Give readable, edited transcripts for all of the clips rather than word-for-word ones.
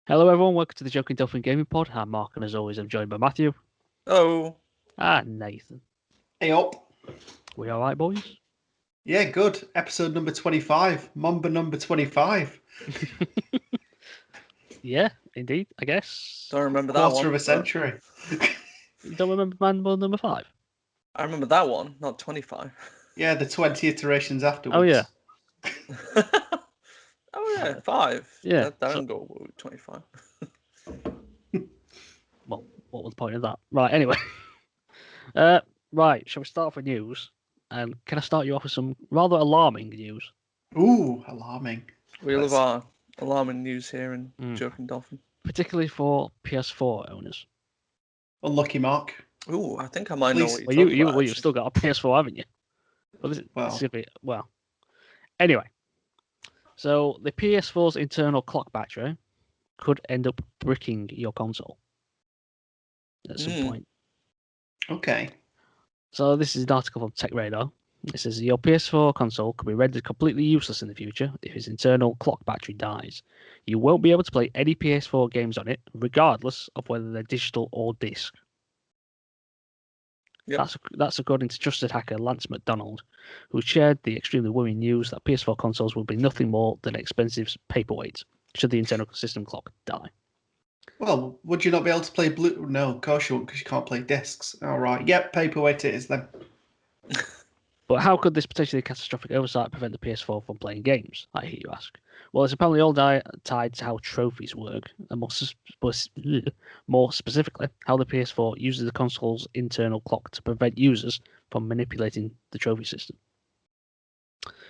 Hello, everyone. Welcome to the Joking Dolphin Gaming Pod. I'm Mark, and as always, I'm joined by Matthew Oh, and Nathan. Hey up. We all right, boys? Yeah, good. Episode number 25. Mamba number 25. Yeah, indeed. I guess. don't remember that Quarter one. of a but century. You don't remember Manbo number 5? I remember that one, not 25. Yeah, the 20 iterations afterwards. Oh, yeah. Oh yeah, 5. Yeah, That don't go with 25. Well, what was the point of that? Right. Anyway. Right. Shall we start off with news? And can I start you off with some rather alarming news? Ooh, alarming. We love our alarming news here in Mm. Joking Dolphin. Particularly for PS4 owners. Unlucky Mark. Ooh, I think I might know what Well, you're talking about. you've still got a PS4, haven't you? Well, this is gonna be, well. Anyway. So the PS4's internal clock battery could end up bricking your console at some point. Okay. So this is an article from Tech Radar. It says your PS4 console could be rendered completely useless in the future if its internal clock battery dies. You won't be able to play any PS4 games on it, regardless of whether they're digital or disc. Yep. That's according to trusted hacker Lance McDonald, who shared the extremely worrying news that PS4 consoles will be nothing more than expensive paperweights should the internal system clock die. Well, would you not be able to play Blue? No, of course you won't, because you can't play discs. All right. Yep, paperweight it is then. But how could this potentially catastrophic oversight prevent the PS4 from playing games, I hear you ask? Well, it's apparently all tied to how trophies work, and more specifically, how the PS4 uses the console's internal clock to prevent users from manipulating the trophy system.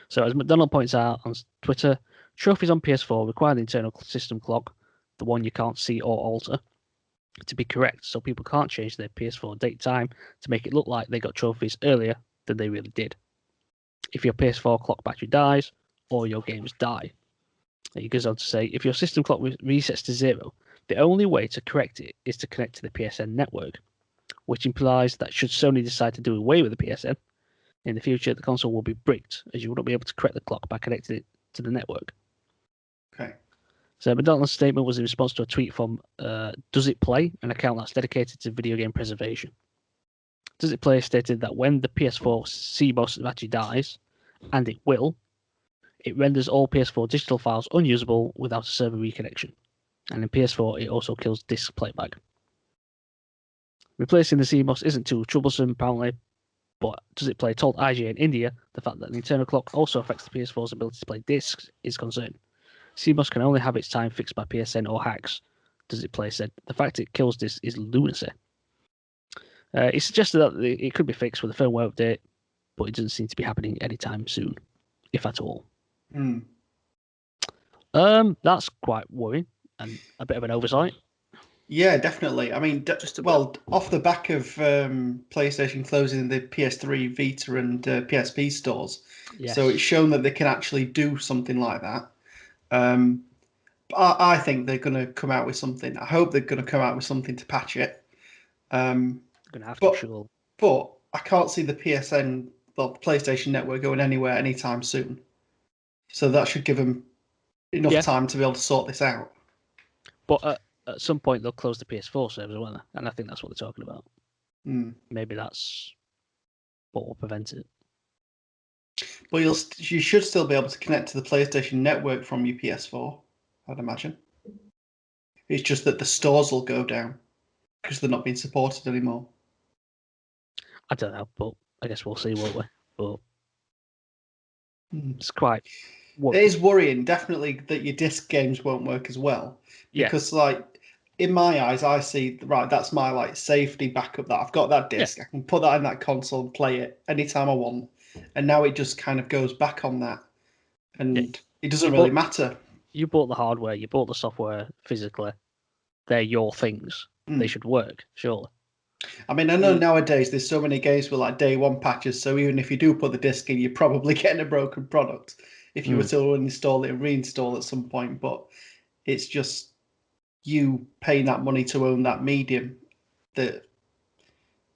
So, as McDonald points out on Twitter, trophies on PS4 require the internal system clock, the one you can't see or alter, to be correct, so people can't change their PS4 date time to make it look like they got trophies earlier than they really did. If your PS4 clock battery dies, or your games die. He goes on to say, if your system clock resets to 0, the only way to correct it is to connect to the PSN network, which implies that should Sony decide to do away with the PSN, in the future the console will be bricked, as you wouldn't be able to correct the clock by connecting it to the network. Okay. So McDonald's statement was in response to a tweet from Does It Play, an account that's dedicated to video game preservation. Does It Play stated that when the PS4 CMOS battery dies, and it will, it renders all PS4 digital files unusable without a server reconnection. And in PS4, it also kills disk playback. Replacing the CMOS isn't too troublesome, apparently, but Does It Play told IGN in India the fact that the internal clock also affects the PS4's ability to play discs is concerning. CMOS can only have its time fixed by PSN or hacks, Does It Play said. The fact it kills this is lunacy. It suggested that it could be fixed with a firmware update, but it doesn't seem to be happening anytime soon, if at all. That's quite worrying and a bit of an oversight. Yeah, definitely. I mean, off the back of PlayStation closing the PS3, Vita, and PSP stores, so it's shown that they can actually do something like that. I think they're going to come out with something. I hope they're going to come out with something to patch it. Going to have to, sure. But I can't see the PlayStation Network going anywhere anytime soon. So that should give them enough time to be able to sort this out. But at some point they'll close the PS4 servers, won't they? And I think that's what they're talking about. Maybe that's what will prevent it. But you should still be able to connect to the PlayStation Network from your PS4, I'd imagine. It's just that the stores will go down because they're not being supported anymore. I don't know, but I guess we'll see, won't we? But it's quite worrying. It is worrying, definitely, that your disc games won't work as well. Because, in my eyes, I see, right, that's my, safety backup that I've got that disc. I can put that in that console and play it anytime I want. And now it just kind of goes back on that. And it doesn't really matter. You bought the hardware, you bought the software physically. They're your things. They should work, surely. I mean, I know nowadays there's so many games with day one patches, so even if you do put the disc in, you're probably getting a broken product if you were to uninstall it and reinstall at some point. But it's just you paying that money to own that medium that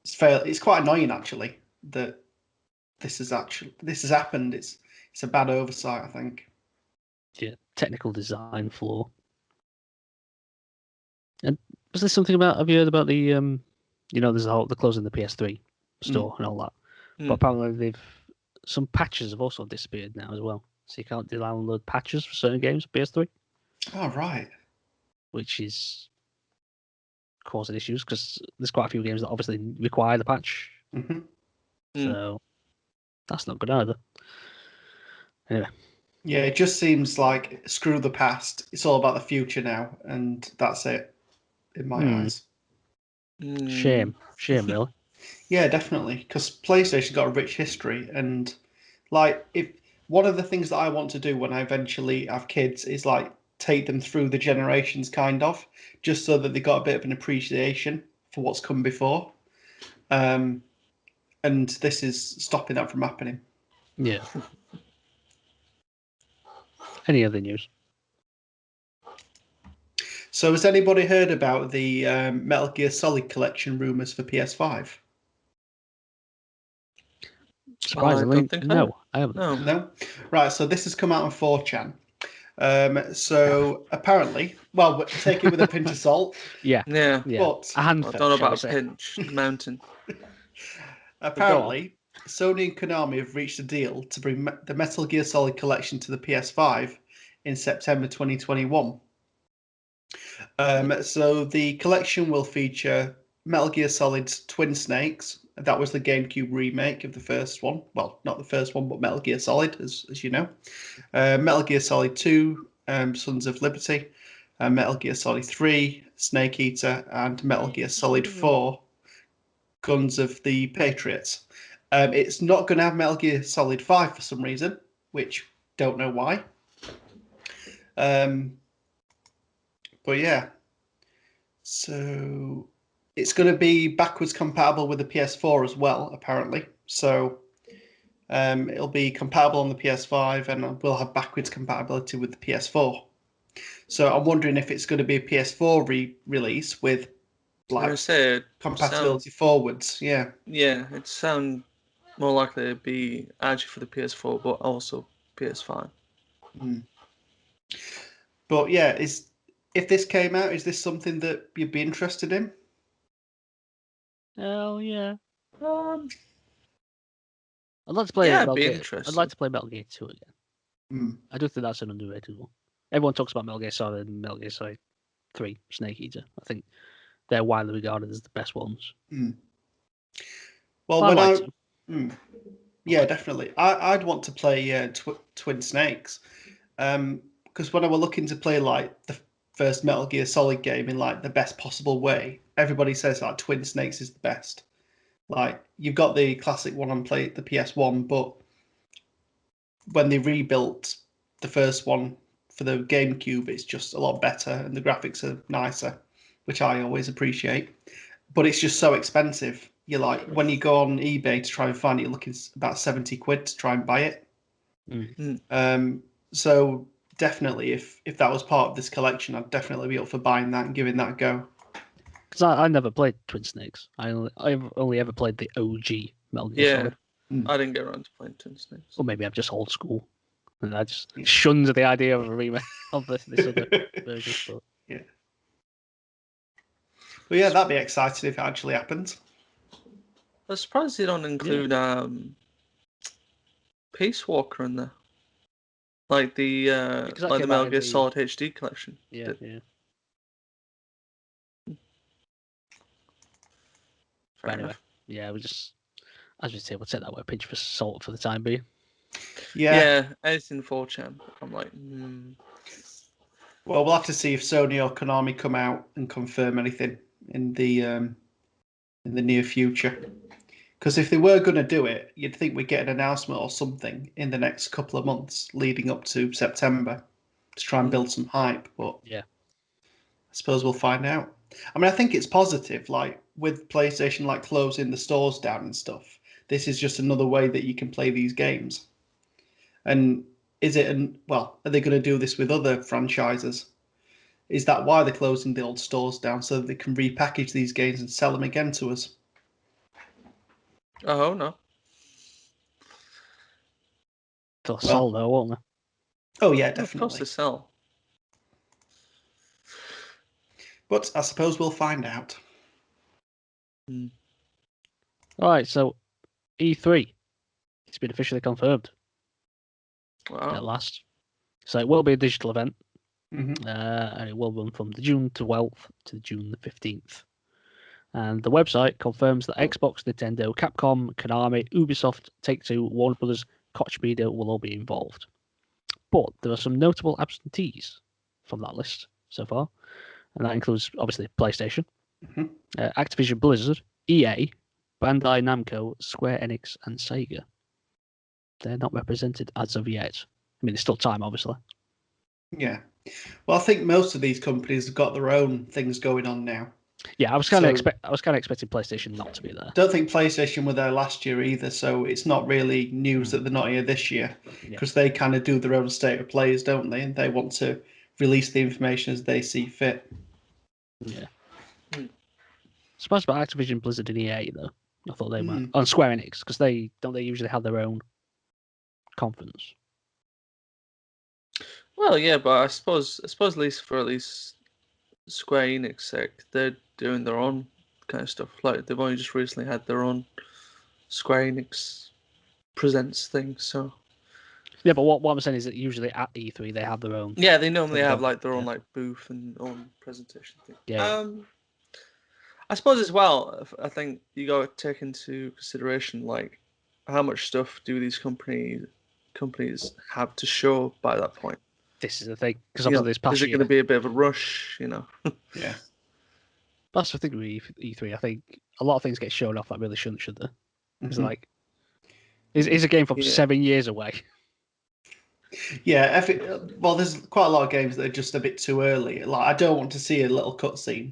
it's quite annoying actually that this has happened. It's a bad oversight, I think. Yeah, technical design flaw. And was there something about? Have you heard about the there's the closing the PS3 store and all that. But apparently some patches have also disappeared now as well. So you can't download patches for certain games for PS3. Oh, right. Which is causing issues because there's quite a few games that obviously require the patch. Mm-hmm. So that's not good either. Anyway. Yeah, it just seems like screw the past. It's all about the future now, and that's it, in my eyes. Shame, really. Yeah, definitely, because PlayStation's got a rich history, and like if one of the things that I want to do when I eventually have kids is like take them through the generations, kind of, just so that they got a bit of an appreciation for what's come before. And this is stopping that from happening. Yeah. Any other news? So has anybody heard about the Metal Gear Solid collection rumours for PS5? Surprisingly, I don't think no, I haven't. No? Right, so this has come out on 4chan. So apparently, well, take it with a pinch of salt. Yeah. But a handful. I don't know about a pinch, a mountain. Apparently, Sony and Konami have reached a deal to bring the Metal Gear Solid collection to the PS5 in September 2021. So the collection will feature Metal Gear Solid's Twin Snakes. That was the GameCube remake of the first one. Well, not the first one, but Metal Gear Solid, as you know. Metal Gear Solid 2, Sons of Liberty. Metal Gear Solid 3, Snake Eater. And Metal Gear Solid 4, Guns of the Patriots. It's not going to have Metal Gear Solid 5 for some reason, which don't know why. But yeah, so it's going to be backwards compatible with the PS4 as well, apparently. So it'll be compatible on the PS5 and we'll have backwards compatibility with the PS4. So I'm wondering if it's going to be a PS4 release with like compatibility forwards. Yeah. Yeah, it sounds more likely to be actually for the PS4, but also PS5. But yeah, if this came out, is this something that you'd be interested in? Hell yeah. I'd like to play Metal Gear. I'd like to play Metal Gear 2 again. I do think that's an underrated one. Everyone talks about Metal Gear Solid and Metal Gear Solid 3, Snake Eater. I think they're widely regarded as the best ones. Well, yeah, definitely. I'd want to play Twin Snakes, because when I were looking to play like the first Metal Gear Solid game in like the best possible way, everybody says like Twin Snakes is the best. Like you've got the classic one on the PS1, but when they rebuilt the first one for the GameCube, it's just a lot better and the graphics are nicer, which I always appreciate. But it's just so expensive. You're like, when you go on eBay to try and find it, you're looking about 70 quid to try and buy it. So definitely, if that was part of this collection, I'd definitely be up for buying that and giving that a go. Because I never played Twin Snakes. I've only ever played the OG Metal Gear Solid. I didn't get around to playing Twin Snakes. Or maybe I'm just old school. And I just shunned the idea of a remake of this other version. But... Yeah. Well, yeah, that'd be exciting if it actually happens. I'm surprised they don't include Peace Walker in there. Like the Metal Gear Solid HD collection. Yeah. Fair enough. Yeah, we just, as we say, we'll take that with a pinch of salt for the time being. Yeah, anything 4chan. I'm like, Well, we'll have to see if Sony or Konami come out and confirm anything in the near future. Because if they were going to do it, you'd think we'd get an announcement or something in the next couple of months leading up to September to try and build some hype. But yeah, I suppose we'll find out. I mean, I think it's positive. Like with PlayStation, like closing the stores down and stuff. This is just another way that you can play these games. And are they going to do this with other franchises? Is that why they're closing the old stores down so that they can repackage these games and sell them again to us? Oh no. They'll sell though, won't they? Oh yeah, definitely. Of course they sell. But I suppose we'll find out. All right, so E3, it's been officially confirmed at last. So it will be a digital event, and it will run from the June 12th to June the 15th. And the website confirms that Xbox, Nintendo, Capcom, Konami, Ubisoft, Take-Two, Warner Brothers, Koch Media will all be involved. But there are some notable absentees from that list so far, and that includes obviously PlayStation, Activision Blizzard, EA, Bandai Namco, Square Enix, and Sega. They're not represented as of yet. I mean, there's still time, obviously. Yeah. Well, I think most of these companies have got their own things going on now. Yeah, I was kind of expecting PlayStation not to be there. Don't think PlayStation were there last year either, so it's not really news that they're not here this year, because they kind of do their own state of plays, don't they? And they want to release the information as they see fit. Yeah. Surprised about Activision, Blizzard, and EA though. I thought they might on Square Enix, because they usually have their own conference. Well, yeah, but I suppose at least Square Enix sake, they're doing their own kind of stuff. Like they've only just recently had their own Square Enix presents thing. So yeah, but what I'm saying is that usually at E3 they have their own. Yeah, they normally have like their own like booth and own presentation thing. Yeah. I suppose as well, I think you got to take into consideration like how much stuff do these companies have to show by that point. This is the thing, because obviously this past is it year, going to be a bit of a rush? Yeah. That's the thing with E3. I think a lot of things get shown off that really shouldn't, should there? It's like, is a game from 7 years away. Yeah, well, there's quite a lot of games that are just a bit too early. Like, I don't want to see a little cutscene.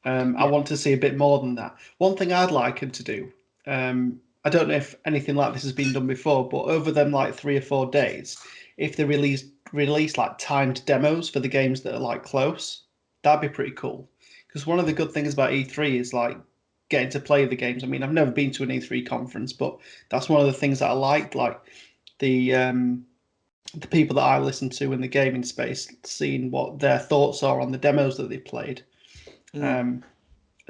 I want to see a bit more than that. One thing I'd like them to do, I don't know if anything like this has been done before, but over them like 3 or 4 days, if they release like timed demos for the games that are like close, that'd be pretty cool. Because one of the good things about E3 is like getting to play the games. I mean, I've never been to an E3 conference, but that's one of the things that I liked. Like the people that I listen to in the gaming space, seeing what their thoughts are on the demos that they played. And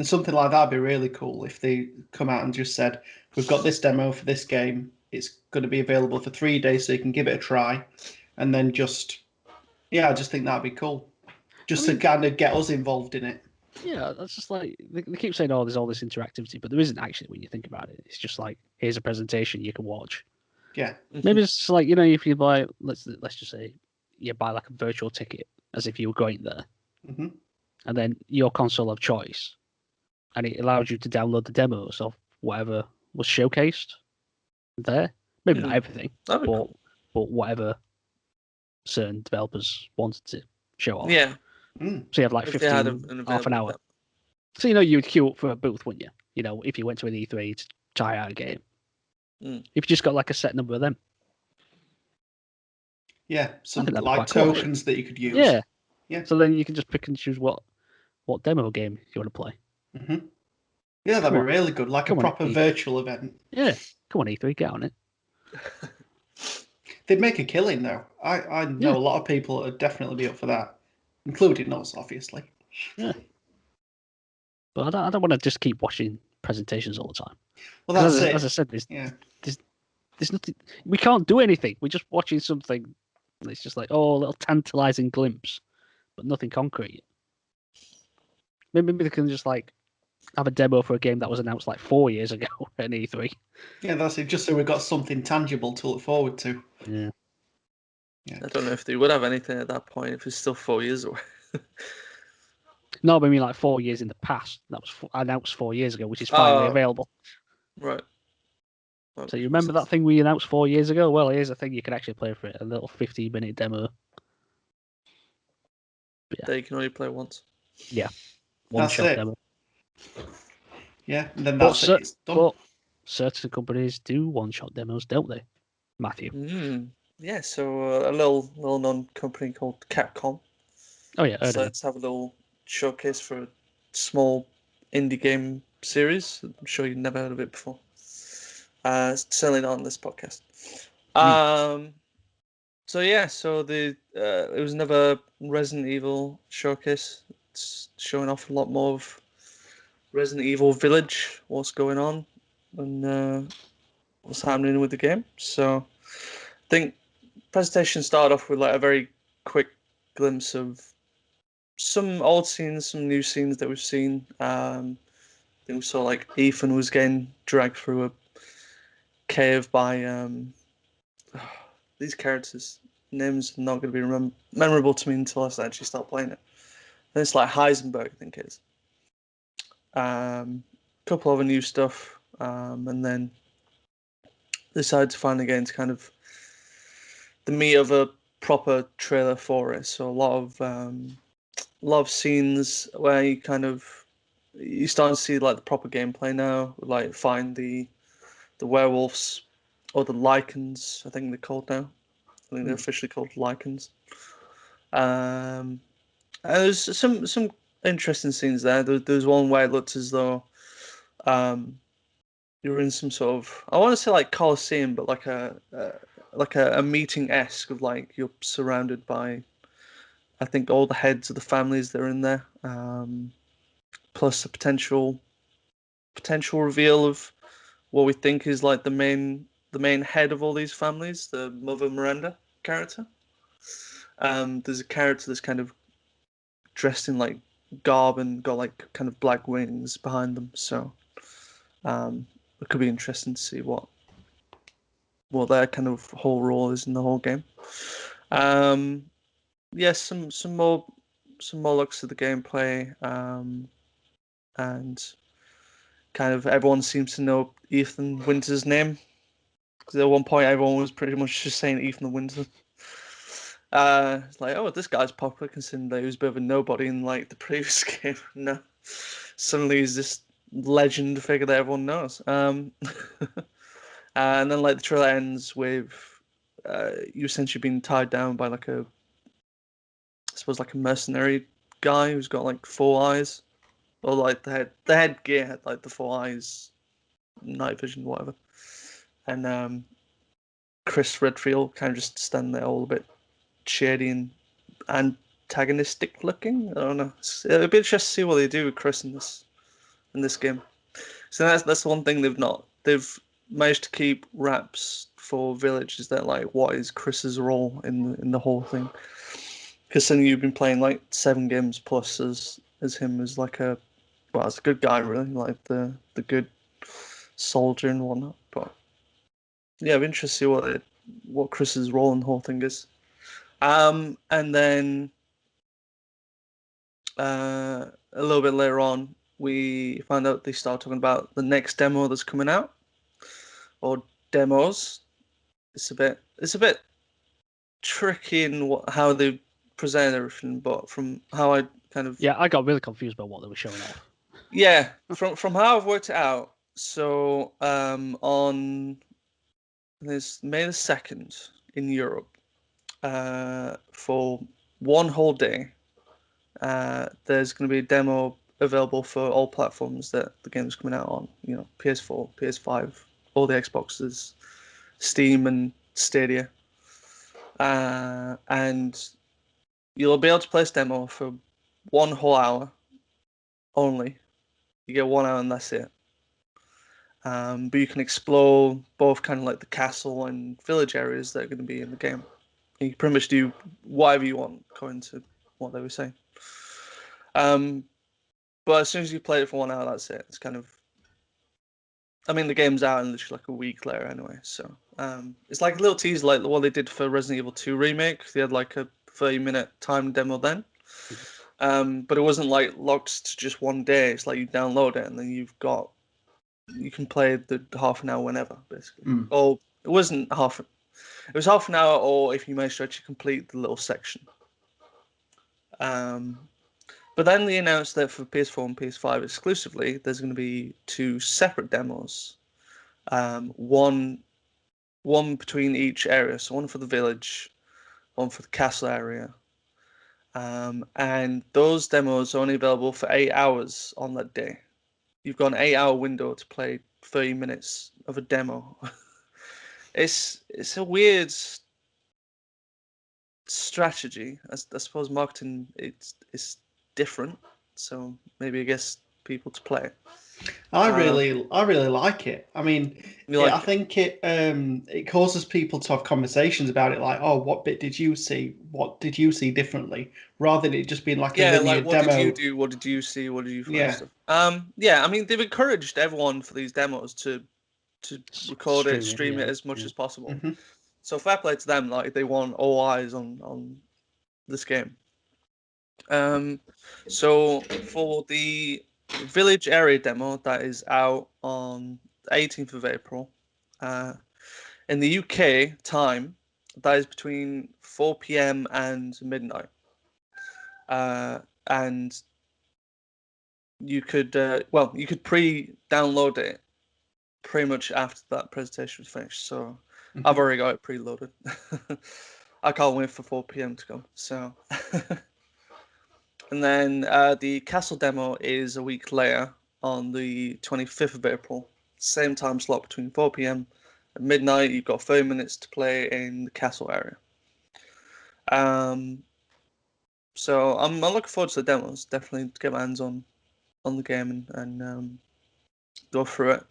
something like that would be really cool if they come out and just said, we've got this demo for this game. It's going to be available for 3 days so you can give it a try. And then I just think that'd be cool. To kind of get us involved in it. Yeah, that's just like, they keep saying, oh, there's all this interactivity, but there isn't actually when you think about it. It's just like, here's a presentation you can watch. Yeah. Maybe it's just like, if you buy, let's just say, you buy like a virtual ticket as if you were going there. And then your console of choice, and it allows you to download the demos of whatever was showcased there. Maybe not everything, but whatever certain developers wanted to show off. Yeah. So you have like 15, half an hour. So you would queue up for a booth, wouldn't you? If you went to an E3 to try out a game. If you just got like a set number of them. Yeah, some like tokens that you could use. Yeah. Yeah. So then you can just pick and choose what demo game you want to play. Yeah, that'd be really good. Like a proper virtual event. Yeah. Come on, E3, get on it. They'd make a killing, though. I know a lot of people would definitely be up for that, including us, obviously. Yeah. But I don't want to just keep watching presentations all the time. Well, that's it. As I said, there's nothing. We can't do anything. We're just watching something. It's just like, oh, a little tantalizing glimpse, but nothing concrete. Maybe they can just like have a demo for a game that was announced like 4 years ago at E3. Yeah, that's it. Just so we've got something tangible to look forward to. Yeah. I don't know if they would have anything at that point if it's still 4 years away. No, but I mean like 4 years in the past. That was announced 4 years ago, which is finally available. Right. So you remember that thing we announced 4 years ago? Well, here's a thing you can actually play for it. A little 15-minute demo. That you can only play once. Yeah. One-shot demo. Yeah, and then that's it. It's done. But certain companies do one-shot demos, don't they, Mathew? Yeah, so a little known company called Capcom. Oh yeah, let's have a little showcase for a small indie game series. I'm sure you've never heard of it before. Certainly not on this podcast. So it was another Resident Evil showcase It's showing off a lot more of Resident Evil Village, what's going on, and what's happening with the game. So I think presentation started off with like a very quick glimpse of some old scenes, some new scenes that we've seen. I think we saw like Ethan was getting dragged through a cave by these characters. Names are not going to be memorable to me until I actually start playing it. And it's like Heisenberg, I think it is. A couple other new stuff, and then decided to finally get into kind of the meat of a proper trailer for it. So a lot of scenes where you start to see like the proper gameplay now, like find the werewolves or the lichens, I think they're called now. I think they're officially called lichens. And there's some interesting scenes there. There's one where it looked as though you're in some sort of, I want to say like Colosseum, but like a meeting esque of like you're surrounded by, I think, all the heads of the families that are in there, plus a potential reveal of what we think is like the main head of all these families, the Mother Miranda character. There's a character that's kind of dressed in like garb and got like kind of black wings behind them. So it could be interesting to see what their kind of whole role is in the whole game. Yes, some more looks at the gameplay, and kind of everyone seems to know Ethan Winter's name, because at one point everyone was pretty much just saying Ethan Winter. It's like, oh, this guy's popular considering that he was a bit of a nobody in like the previous game. No, suddenly he's this legend figure that everyone knows. And then like the trailer ends with you essentially being tied down by like I suppose like a mercenary guy who's got like 4 eyes, or like the headgear had like the 4 eyes, night vision, whatever. And Chris Redfield kind of just standing there all a bit shady and antagonistic looking. I don't know. It'll be interesting to see what they do with Chris in this game. So that's the one thing they've managed to keep wraps for Village, is that like what is Chris's role in the whole thing? Because then you've been playing like 7 games plus as him as like as a good guy, really, like the good soldier and whatnot. But yeah, I'm interested to see what Chris's role in the whole thing is. And then a little bit later on, we found out they start talking about the next demo that's coming out, or demos. It's a bit tricky in how they present everything, but from how I kind of I got really confused by what they were showing off. Yeah, from how I've worked it out. So on this May the 2nd in Europe, for one whole day, there's going to be a demo available for all platforms that the game's coming out on. You know, PS4, PS5, all the Xboxes, Steam, and Stadia. And you'll be able to play this demo for 1 whole hour only. You get 1 hour and that's it. But you can explore both kind of like the castle and village areas that are going to be in the game. You can pretty much do whatever you want, according to what they were saying. But as soon as you play it for 1 hour, that's it. It's kind of, I mean, the game's out in literally like a week later anyway. So it's like a little teaser, like what they did for Resident Evil 2 Remake. They had like a 30-minute time demo then. But it wasn't like locked to just one day. It's like you download it and then you can play the half an hour whenever, basically. Or it wasn't it was half an hour, or if you managed to actually complete the little section. But then they announced that for PS4 and PS5 exclusively, there's going to be 2 separate demos. One between each area, so one for the village, one for the castle area. And those demos are only available for 8 hours on that day. You've got an 8-hour window to play 30 minutes of a demo. It's a weird strategy. I suppose marketing it's different. So maybe I guess people to play it. I really like it. I mean, I think it causes people to have conversations about it, like, oh, what bit did you see? What did you see differently? Rather than it just being like a linear what demo. did you do? What did you see? What did you find? Yeah. Stuff. I mean, they've encouraged everyone for these demos to record it, stream it as much as possible. Mm-hmm. So fair play to them. Like they want all eyes on this game. So for the village area demo that is out on the 18th of April, in the UK time, that is between 4 p.m. and midnight. And you could you could pre-download it pretty much after that presentation was finished. So I've already got it preloaded. I can't wait for 4 p.m. to come. So, and then the castle demo is a week later on the 25th of April. Same time slot between 4 p.m. and midnight. You've got 30 minutes to play in the castle area. So I'm looking forward to the demos. Definitely to get my hands on the game and go through it.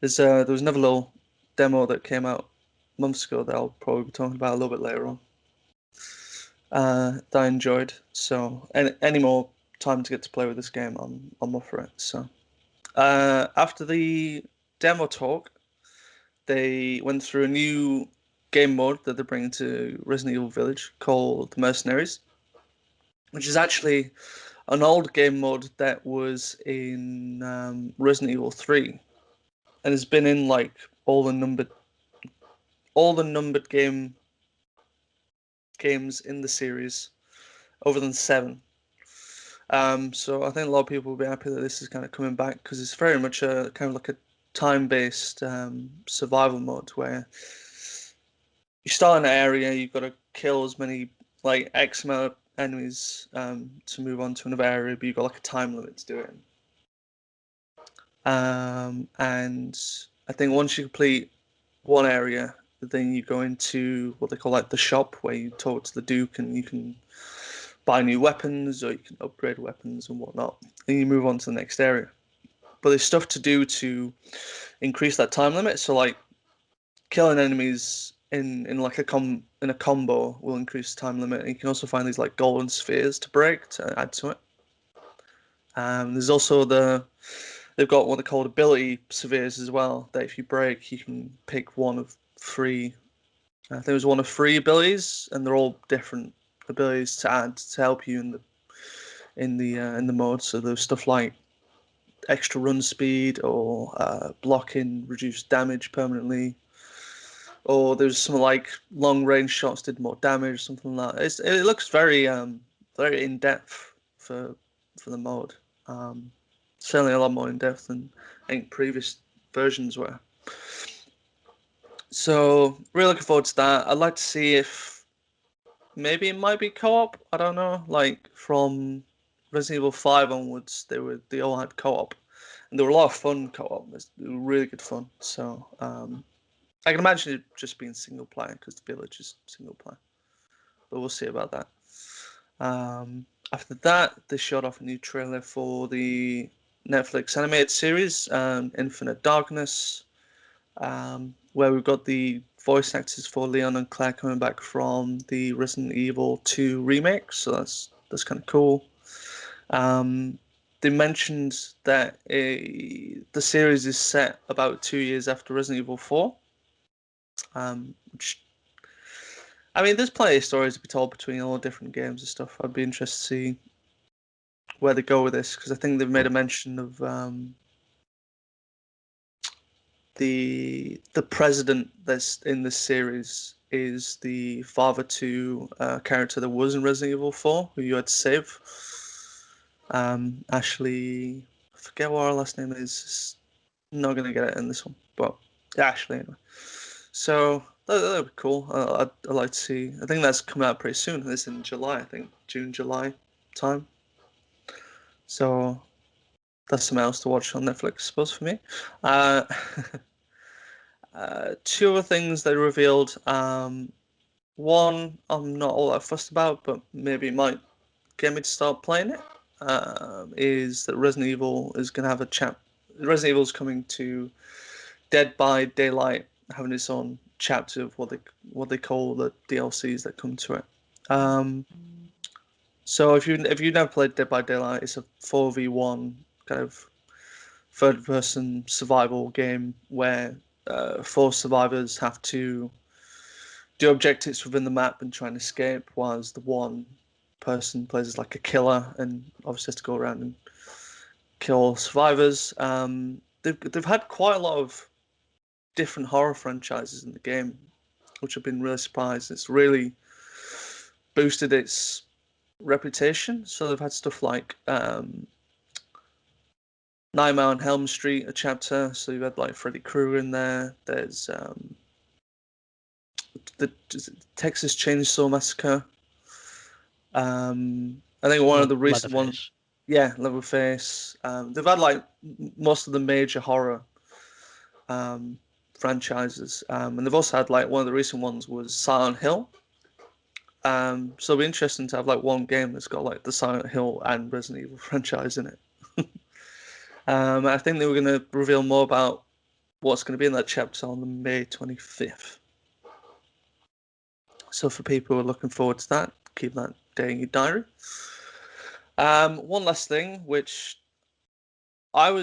There was another little demo that came out months ago that I'll probably be talking about a little bit later on. That I enjoyed. So any more time to get to play with this game, I'm up for it. So after the demo talk, they went through a new game mode that they're bringing to Resident Evil Village called Mercenaries, which is actually an old game mode that was in Resident Evil 3 and has been in like all the numbered games in the series over than 7. So I think a lot of people will be happy that this is kind of coming back because it's very much a kind of like a time-based survival mode where you start in an area, you've got to kill as many like X amount of enemies to move on to another area, but you've got like a time limit to do it. And I think once you complete one area, then you go into what they call like the shop, where you talk to the Duke and you can buy new weapons or you can upgrade weapons and whatnot, and you move on to the next area. But there's stuff to do to increase that time limit. So like killing enemies in like a combo will increase the time limit. And you can also find these like golden spheres to break to add to it. There's also they've got what they call ability spheres as well. That if you break, you can pick one of 3. I think it was one of 3 abilities, and they're all different abilities to add to help you in the mode. So there's stuff like extra run speed or blocking reduced damage permanently, or there's some like long range shots did more damage, something like that. It looks very very in depth for the mode. Certainly a lot more in depth than I think previous versions were. So really looking forward to that. I'd like to see if maybe it might be co-op. I don't know. Like from Resident Evil 5 onwards, they all had co-op, and there were a lot of fun co-op. It was really good fun. So I can imagine it just being single player because the village is single player, but we'll see about that. After that, they showed off a new trailer for the Netflix animated series, Infinite Darkness, where we've got the voice actors for Leon and Claire coming back from the Resident Evil 2 remake, so that's kind of cool. They mentioned that the series is set about 2 years after Resident Evil 4, which, I mean, there's plenty of stories to be told between all the different games and stuff. I'd be interested to see where they go with this, because I think they've made a mention of the president that's in this series is the father to a character that was in Resident Evil 4, who you had to save. Ashley, I forget what her last name is. Not gonna get it in this one, but Ashley anyway. So that'd be cool. I'd like to see. I think that's coming out pretty soon. It's in July, I think, June, July time. So that's something else to watch on Netflix, I suppose, for me. 2 other things they revealed. One I'm not all that fussed about, but maybe it might get me to start playing it is that Resident Evil is going to have a Resident Evil's coming to Dead by Daylight, having its own chapter of what they call the DLCs that come to it. So if you've never played Dead by Daylight, it's a 4v1 kind of third-person survival game where 4 survivors have to do objectives within the map and try and escape, whilst the one person plays as like a killer and obviously has to go around and kill survivors. They've had quite a lot of different horror franchises in the game, which I've been really surprised. It's really boosted its reputation. So they've had stuff like Nightmare on Elm Street, a chapter. So you've had like Freddy Krueger in there. There's the Texas Chainsaw Massacre. I think one of the recent ones. Yeah, Leatherface. They've had like most of the major horror franchises, and they've also had like one of the recent ones was Silent Hill. So it'll be interesting to have like one game that's got like the Silent Hill and Resident Evil franchise in it. I think they were going to reveal more about what's going to be in that chapter on the May 25th. So for people who are looking forward to that, keep that day in your diary. One last thing, which I'd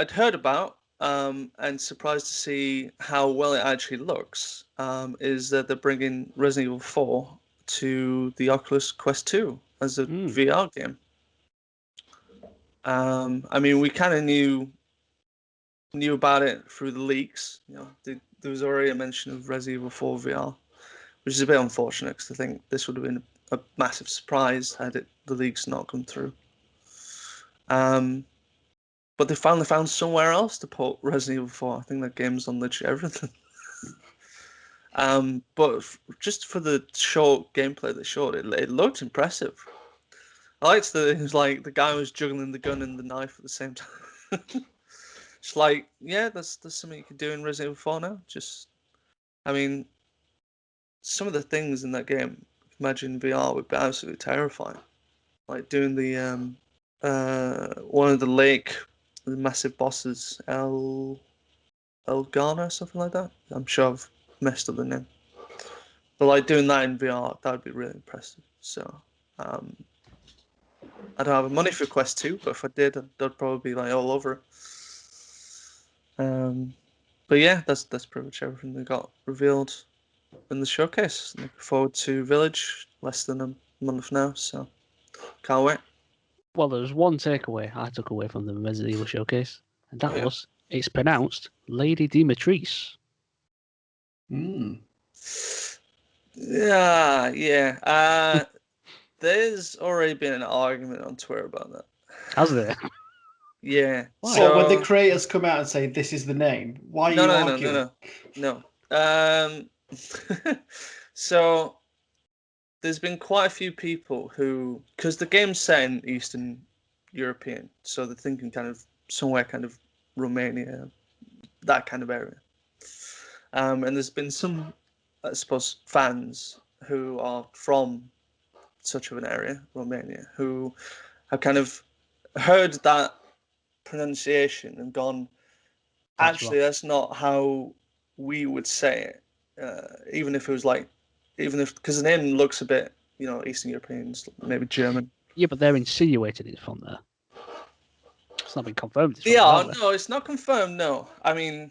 heard about and surprised to see how well it actually looks, is that they're bringing Resident Evil 4 to the Oculus Quest 2 as a VR game. I mean, we kind of knew about it through the leaks. You know, there was already a mention of Resident Evil 4 VR, which is a bit unfortunate because I think this would have been a massive surprise had the leaks not come through. But they finally found somewhere else to put Resident Evil 4. I think that game's on literally everything. But just for the short gameplay they showed, it looked impressive. I liked that it was like the guy was juggling the gun and the knife at the same time. It's like, yeah, that's something you can do in Resident Evil 4 now. I mean, some of the things in that game, imagine VR would be absolutely terrifying. Like doing the one of the lake, the massive bosses, El Garner, something like that. I'm sure I've messed up the name. But like doing that in VR, that would be really impressive. So I don't have money for Quest 2, but if I did, I'd probably be like all over it. But yeah, that's pretty much everything that got revealed in the showcase. Looking forward to Village, less than a month now, so can't wait. Well, there's one takeaway I took away from the Resident Evil showcase, and that was it's pronounced Lady Dimitrescu. Yeah. There's already been an argument on Twitter about that. Has there? Yeah. Why? So when the creators come out and say this is the name, why are you arguing? No. So there's been quite a few people who, because the game's set in Eastern European, so they're thinking kind of somewhere kind of Romania, that kind of area. And there's been some, I suppose, fans who are from such of an area, Romania, who have kind of heard that pronunciation and gone, that's not how we would say it. Even if it was like, because the name looks a bit, Eastern Europeans, maybe German. Yeah, but they're insinuating it's from there. It's not been confirmed. It's not confirmed. No, I mean,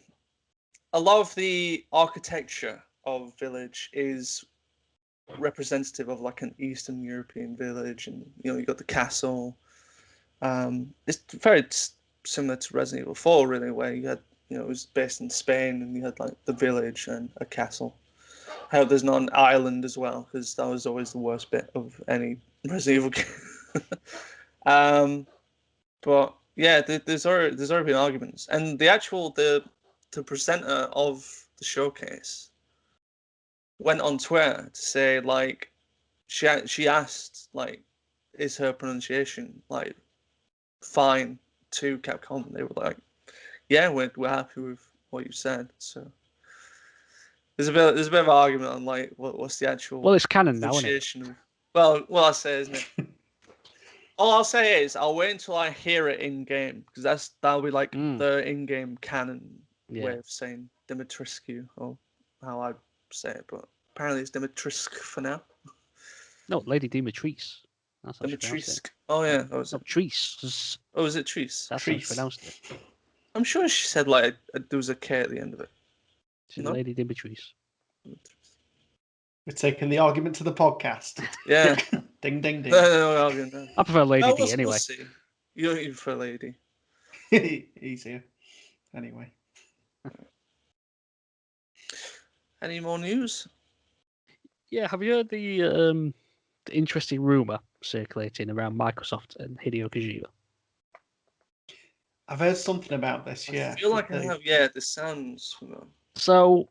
a lot of the architecture of Village is representative of like an Eastern European village, and you got the castle. It's very similar to Resident Evil 4, really, where you had it was based in Spain, and you had like the village and a castle. How there's not an island as well, because that was always the worst bit of any Resident Evil game. But yeah, there's already been arguments, and the presenter of the showcase went on Twitter to say like she asked like, is her pronunciation like fine to Capcom? And they were like, yeah, we're happy with what you said. So there's a bit of an argument on like what's the actual it's canon now, isn't it? Well, I say, isn't it? All I'll say is I'll wait until I hear it in game because that'll be like the in-game canon way of saying Dimitrescu or how I say it, but apparently it's Dimitrescu for now. No, Lady Dimitrescu. That's how she pronounced it. Dimitrescu. Oh yeah, that was No, it. Treese. Oh, was it Treese? That's how she pronounced it. I'm sure she said like there was a K at the end of it. She's Lady Dimitrescu. We're taking the argument to the podcast. Yeah. Ding, ding, ding. No. I prefer Lady D we'll anyway. See. You don't even prefer Lady. Easier. Anyway. Any more news? Yeah, have you heard the interesting rumour circulating around Microsoft and Hideo Kojima? I've heard something about this, yeah. I feel like I have, yeah, this sounds familiar. So,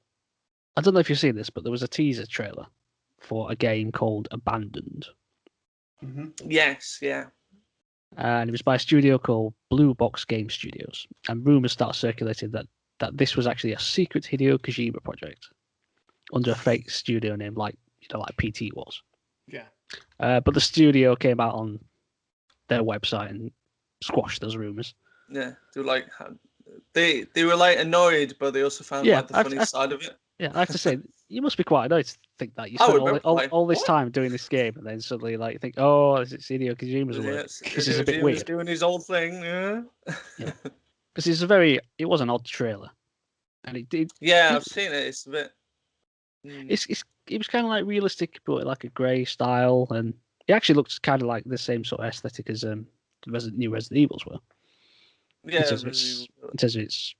I don't know if you've seen this, but there was a teaser trailer for a game called Abandoned. Mm-hmm. Yes, yeah. And it was by a studio called Blue Box Game Studios. And rumours start circulating that this was actually a secret Hideo Kojima project under a fake studio name like PT was. Yeah. But the studio came out on their website and squashed those rumours. Yeah, they were like annoyed, but they also found like the funny side of it. Yeah, I have to say, you must be quite annoyed to think that you spent all this time doing this game, and then suddenly like think, oh, it's Hideo Kojima's work. This is a bit weird. Doing his old thing, yeah. Yeah, because it was an odd trailer, and it did. Yeah, I've seen it. It's a bit. It was kind of like realistic, but like a grey style, and it actually looks kind of like the same sort of aesthetic as new Resident Evils were. Yeah, in terms of its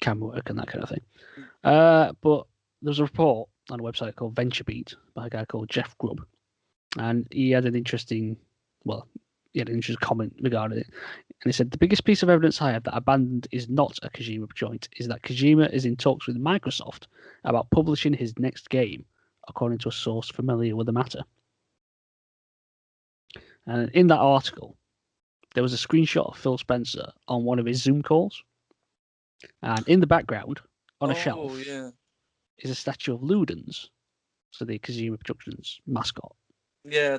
camera work and that kind of thing. But there was a report on a website called VentureBeat by a guy called Jeff Grubb, and he had an interesting comment regarding it. And he said, the biggest piece of evidence I have that Abandoned is not a Kojima joint is that Kojima is in talks with Microsoft about publishing his next game, according to a source familiar with the matter. And in that article, there was a screenshot of Phil Spencer on one of his Zoom calls. And in the background, on a shelf, is a statue of Ludens, so the Kojima Productions mascot. Yeah,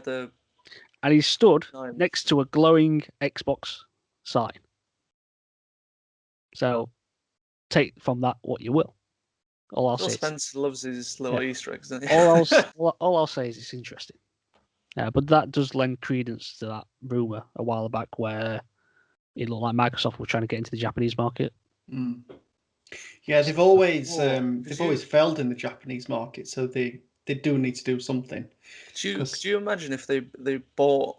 and he stood next to a glowing Xbox sign. So take from that what you will. Phil Spencer loves his little Easter eggs, doesn't he? all I'll say is it's interesting. But that does lend credence to that rumor a while back where it looked like Microsoft were trying to get into the Japanese market. Mm. Yeah, they've always failed in the Japanese market, so they do need to do something. Could you imagine if they bought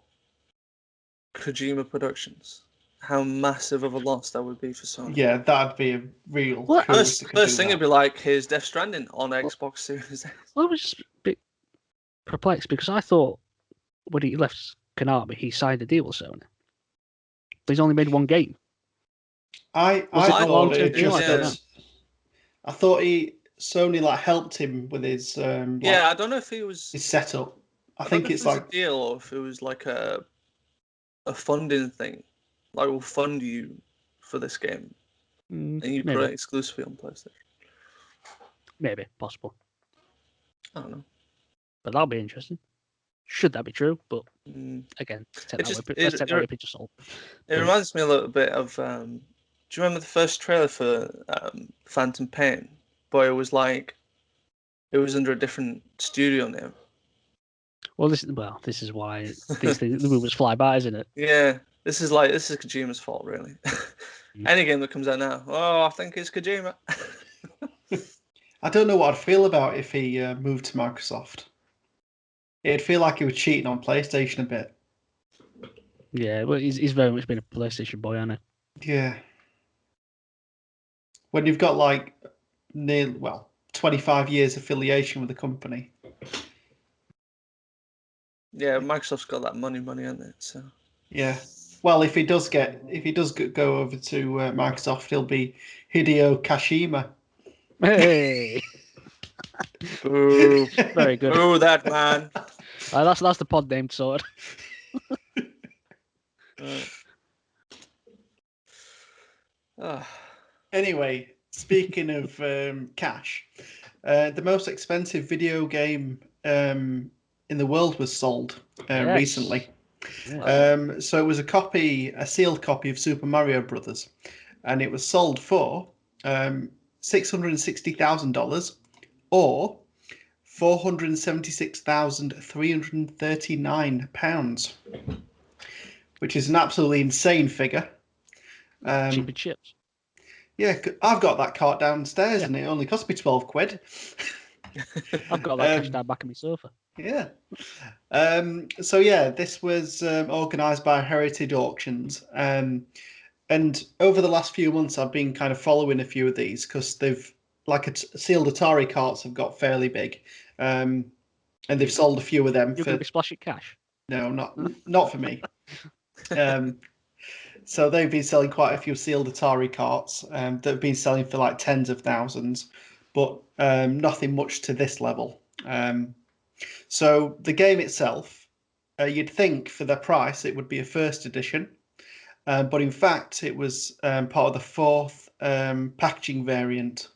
Kojima Productions? How massive of a loss that would be for Sony. Yeah, that'd be a real. First thing would be like, here's Death Stranding on Xbox Series X. I was just a bit perplexed because I thought when he left Konami, he signed a deal with Sony. But he's only made one game. I thought Sony like helped him with his. I don't know if he was his setup. I think it's like a deal or if it was like a funding thing. Like, we'll fund you for this game, and you put it exclusively on PlayStation. Maybe possible. I don't know, but that'll be interesting. Should that be true? But again, let's take that with a pinch of salt. It reminds me a little bit of. Do you remember the first trailer for Phantom Pain? But it was under a different studio name. Well, this is why the rumors fly by, isn't it? Yeah. This is Kojima's fault, really. Any game that comes out now, I think it's Kojima. I don't know what I'd feel about if he moved to Microsoft. It'd feel like he was cheating on PlayStation a bit. Yeah, well, he's very much been a PlayStation boy, hasn't he? Yeah. When you've got 25 years affiliation with the company. Yeah, Microsoft's got that money, hasn't it? So. Yeah. Well, if he does go over to Microsoft, he'll be Hideo Kashima. Hey. Ooh, very good. Ooh, that man. That's the pod name sorted. Anyway, speaking of cash, the most expensive video game in the world was sold Yes. recently. Yeah. So it was a sealed copy of Super Mario Brothers, and it was sold for $660,000 or £476,339, which is an absolutely insane figure. Cheap and chips. Yeah, I've got that cart downstairs, Yeah. and it only cost me £12. I've got that cash down back on my sofa. Yeah. So yeah, this was organised by Heritage Auctions, and over the last few months, I've been kind of following a few of these because they've sealed Atari carts have got fairly big, and they've sold a few of them You're for going to be splashing cash. no, not for me. So they've been selling quite a few sealed Atari carts that have been selling for like tens of thousands, but nothing much to this level. So the game itself, you'd think for the price it would be a first edition, but in fact it was part of the fourth packaging variant.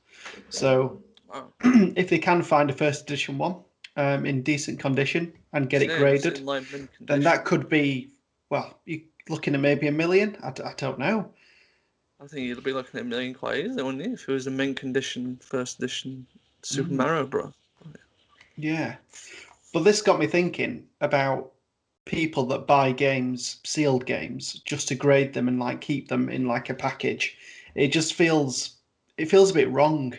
So Wow. if they can find a first edition one in decent condition and get it graded, then that could be, well, you're looking at maybe $1 million. I don't know. I think you'd be looking at $1 million quite easily, wouldn't you? If it was a mint condition first edition Super Mario Bros. Yeah. But this got me thinking about people that buy games, sealed games, just to grade them and like keep them in like a package. It just feels a bit wrong.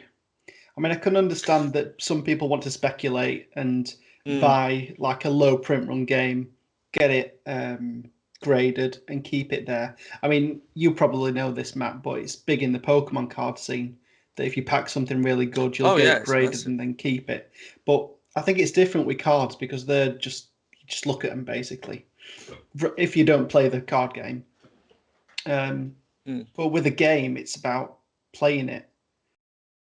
I mean, I can understand that some people want to speculate and buy like a low print run game, get it graded and keep it there. I mean, you probably know this, Matt, but it's big in the Pokemon card scene that if you pack something really good, you'll get it graded and then keep it. But I think it's different with cards because they're just you just look at them basically. If you don't play the card game, but with a game, it's about playing it.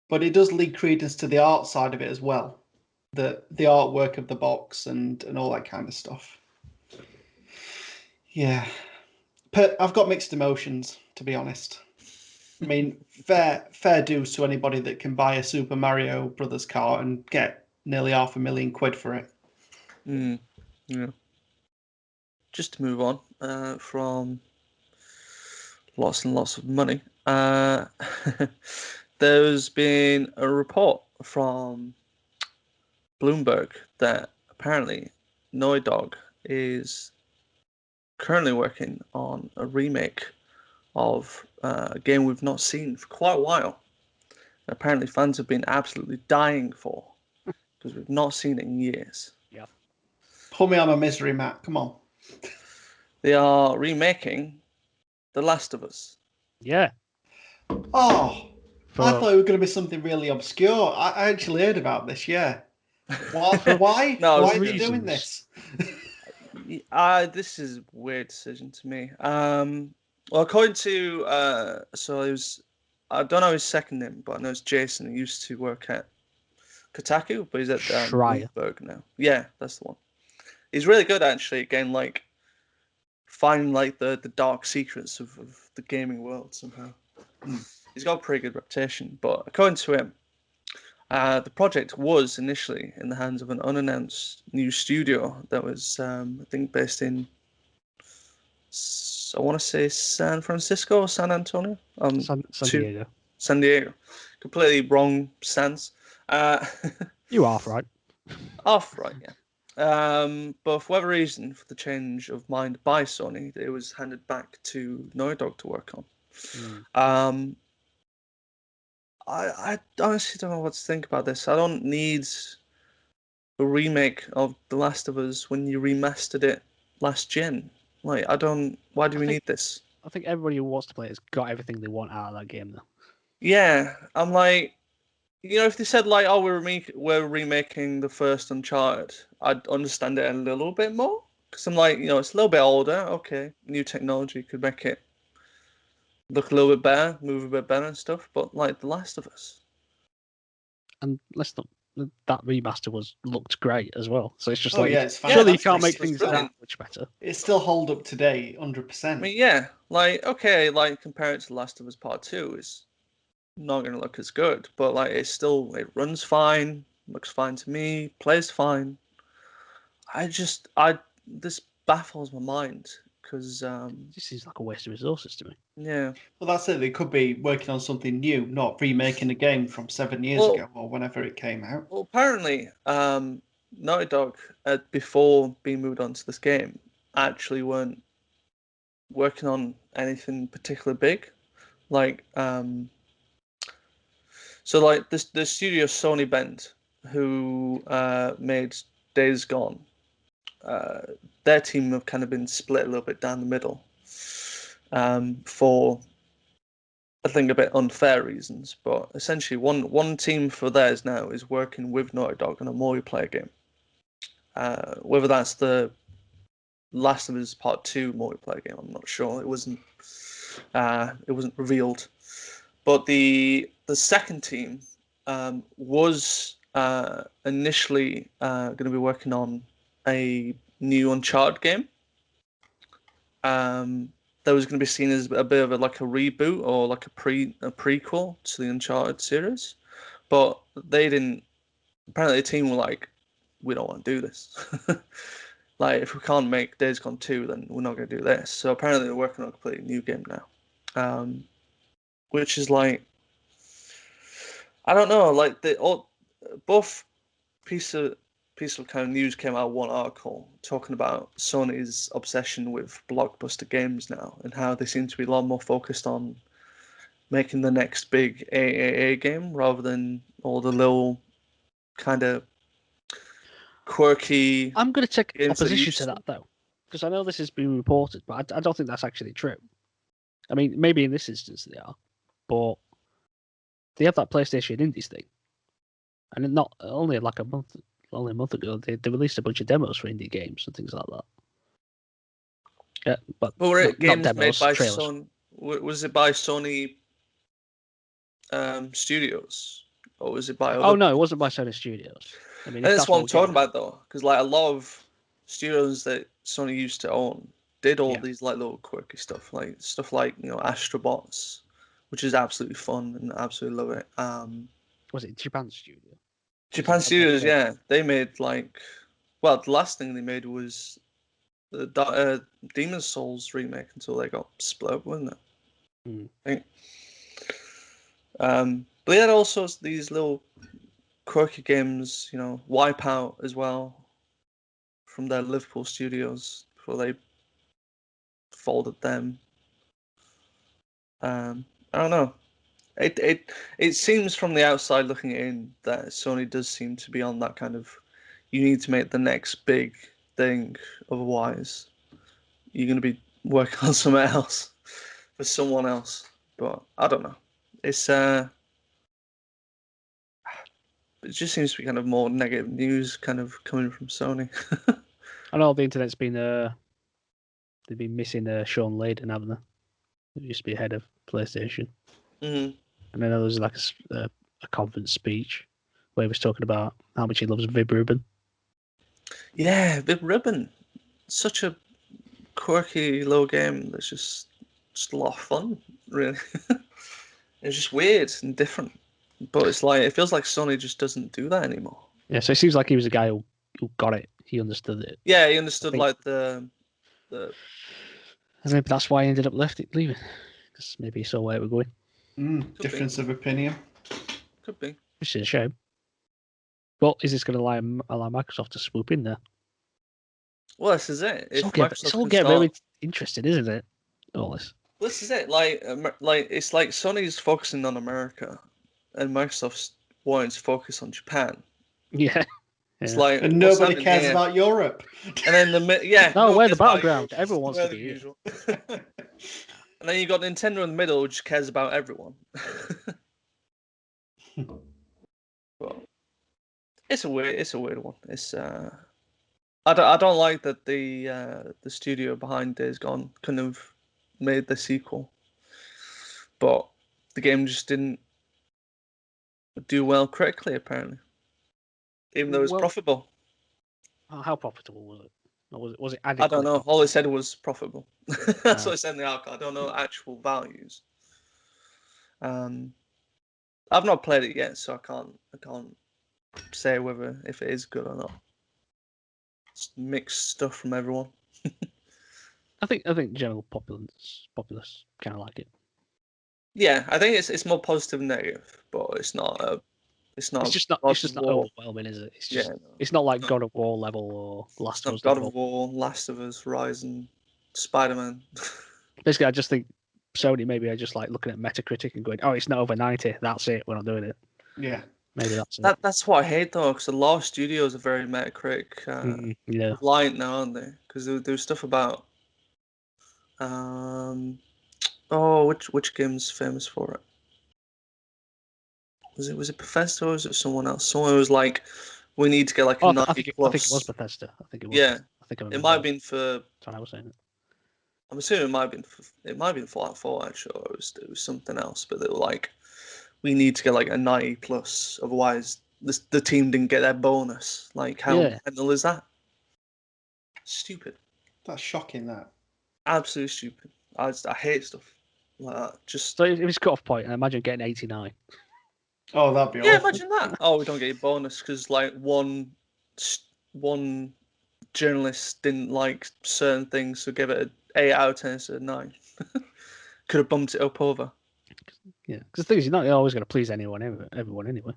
But it does lead credence to the art side of it as well, the artwork of the box and all that kind of stuff. Yeah, but I've got mixed emotions, to be honest. I mean, fair dues to anybody that can buy a Super Mario Brothers cart and get nearly £500,000 for it. Yeah. Just to move on from lots and lots of money, there's been a report from Bloomberg that apparently Naughty Dog is currently working on a remake of a game we've not seen for quite a while. Apparently, fans have been absolutely dying for because we've not seen it in years. Yeah. Pull me out of my misery, Matt. Come on. They are remaking The Last of Us. Yeah. Oh, I thought it was going to be something really obscure. I actually heard about this. Yeah. Why? No, Why are they doing this? This is a weird decision to me. Well, according to so it was, I don't know his second name, but I know it's Jason. He used to work at Kotaku, but he's at Schreier. Bloomberg now. Yeah, that's the one. He's really good actually. Again, like finding like the dark secrets of the gaming world somehow. He's got a pretty good reputation, but according to him, the project was initially in the hands of an unannounced new studio that was, I think, based in, I want to say San Francisco or San Antonio. San Diego. San Diego. Completely wrong stance. You are right. Off, right, yeah. But for whatever reason, for the change of mind by Sony, it was handed back to Naughty Dog to work on. I honestly don't know what to think about this. I don't need a remake of The Last of Us when you remastered it last gen. Like, I don't. Why do we need this? I think everybody who wants to play it has got everything they want out of that game, though. Yeah, I'm like, if they said like, oh, we're remaking the first Uncharted, I'd understand it a little bit more. Because I'm like, it's a little bit older. Okay, new technology could make it look a little bit better, move a bit better and stuff. But like The Last of Us. And let's not. That remaster looked great as well. So it's just it's surely you can't make things brilliant. that much better. It still hold up today, 100%. I mean, yeah, like okay, like compared to The Last of Us Part 2, it's not gonna look as good, but like it runs fine, looks fine to me, plays fine. this baffles my mind because This seems like a waste of resources to me. yeah. Well, that's it. They could be working on something new, not remaking a game from 7 years Well, ago or whenever it came out. well, apparently, Naughty Dog, before being moved on to this game, actually weren't working on anything particularly big. Like, so like the studio Sony Bend, who made Days Gone, their team have kind of been split a little bit down the middle, for I think a bit unfair reasons. But essentially, one team for theirs now is working with Naughty Dog on a multiplayer game. Whether that's the Last of Us Part 2 multiplayer game, I'm not sure. It wasn't revealed. But the second team was initially going to be working on a new Uncharted game. That was going to be seen as a bit of a reboot or like a prequel to the Uncharted series. But they didn't. Apparently, the team were like, we don't want to do this. Like, if we can't make Days Gone 2, then we're not going to do this. So apparently they're working on a completely new game now. Which is like, I don't know, like both piece of kind of news came out one article talking about Sony's obsession with blockbuster games now and how they seem to be a lot more focused on making the next big AAA game rather than all the little kind of quirky. I'm going to take games that opposition used to to. that, though, because I know this has been reported, but I don't think that's actually true. I mean, maybe in this instance they are, but they have that PlayStation Indies thing, and not only like a month ago, they released a bunch of demos for indie games and things like that. Yeah, but But were it not games made demos, by trailers. Sony? Was it by Sony Studios, or was it by other? Oh no, it wasn't by Sony Studios. I mean, And if that's that's what what I'm we're getting talking at. about, though, because like a lot of studios that Sony used to own did all Yeah. these like little quirky stuff, like Astrobots, which is absolutely fun and I absolutely love it. Was it Japan Studio? Japan Studios, yeah, they made the last thing they made was the Demon's Souls remake until they got split up, wasn't it? Mm. I think. But they had all sorts of these little quirky games, Wipeout as well, from their Liverpool studios before they folded them. I don't know. It seems from the outside looking in that Sony does seem to be on that kind of, you need to make the next big thing, otherwise you're going to be working on something else for someone else. But I don't know. It's it just seems to be kind of more negative news kind of coming from Sony. I know the internet's been they've been missing Sean Layden, haven't they? Who used to be head of PlayStation. Mm-hmm. And I know there was like a conference speech where he was talking about how much he loves Vib Ribbon. Yeah, Vib Ribbon, such a quirky little game that's just a lot of fun, really. It's just weird and different, but it's like it feels like Sony just doesn't do that anymore. Yeah, so it seems like he was a guy who got it. He understood it. Yeah, he understood think- like the. And maybe that's why he ended up leaving. Because maybe he saw where it was going. Difference of opinion. Could be. Which is a shame. Well, is this going to allow Microsoft to swoop in there? Well, this is it. If It's all getting very interesting, isn't it? All this. This is it. Like it's like Sony's focusing on America, and Microsoft's wanting to focus on Japan. Yeah. It's like, and nobody cares about Europe. And then no, we're the battleground. Everyone wants to be usual. And then you got Nintendo in the middle, which cares about everyone. Well, it's a weird one. It's I don't like that the studio behind Days Gone kind of made the sequel, but the game just didn't do well critically, apparently, even though it was profitable. How profitable was it? Or was it adequate? I don't know. All it said was profitable. That's what it said in the article. I don't know actual values. I've not played it yet, so I can't say if it is good or not. mixed stuff from everyone. I think general populace kind of like it. Yeah, I think it's more positive and negative, but it's not. It's not. It's just not overwhelming, is it? It's just it's not like God of War level or Last of Us. God of War, Last of Us, Horizon, Spider-Man. Basically, I just think Sony maybe are just like looking at Metacritic and going, "Oh, it's not over 90. That's it. We're not doing it." Yeah. Maybe that's it. That's what I hate though, because a lot of studios are very Metacritic reliant now, aren't they? Because there's stuff about which game's famous for it? Was it Bethesda or was it someone else? Someone was like, we need to get like a 90 I think it was Bethesda. I think it was. Yeah, I think it might have been for. Sorry, I was saying it. I'm assuming it might have been Fallout 4 actually, or it was something else. But they were like, we need to get like a 90 plus, otherwise the team didn't get their bonus. Like how mental is that? Stupid. That's shocking. That. Absolutely stupid. I hate stuff like that. Just so if it's cut off point, I imagine getting 89. Oh, that'd be awful. Imagine that. Oh, we don't get a bonus because like one journalist didn't like certain things, so give it an 8 out of 10 instead of 9. Could have bumped it up over. Yeah, because the thing is, you're not always going to please everyone anyway.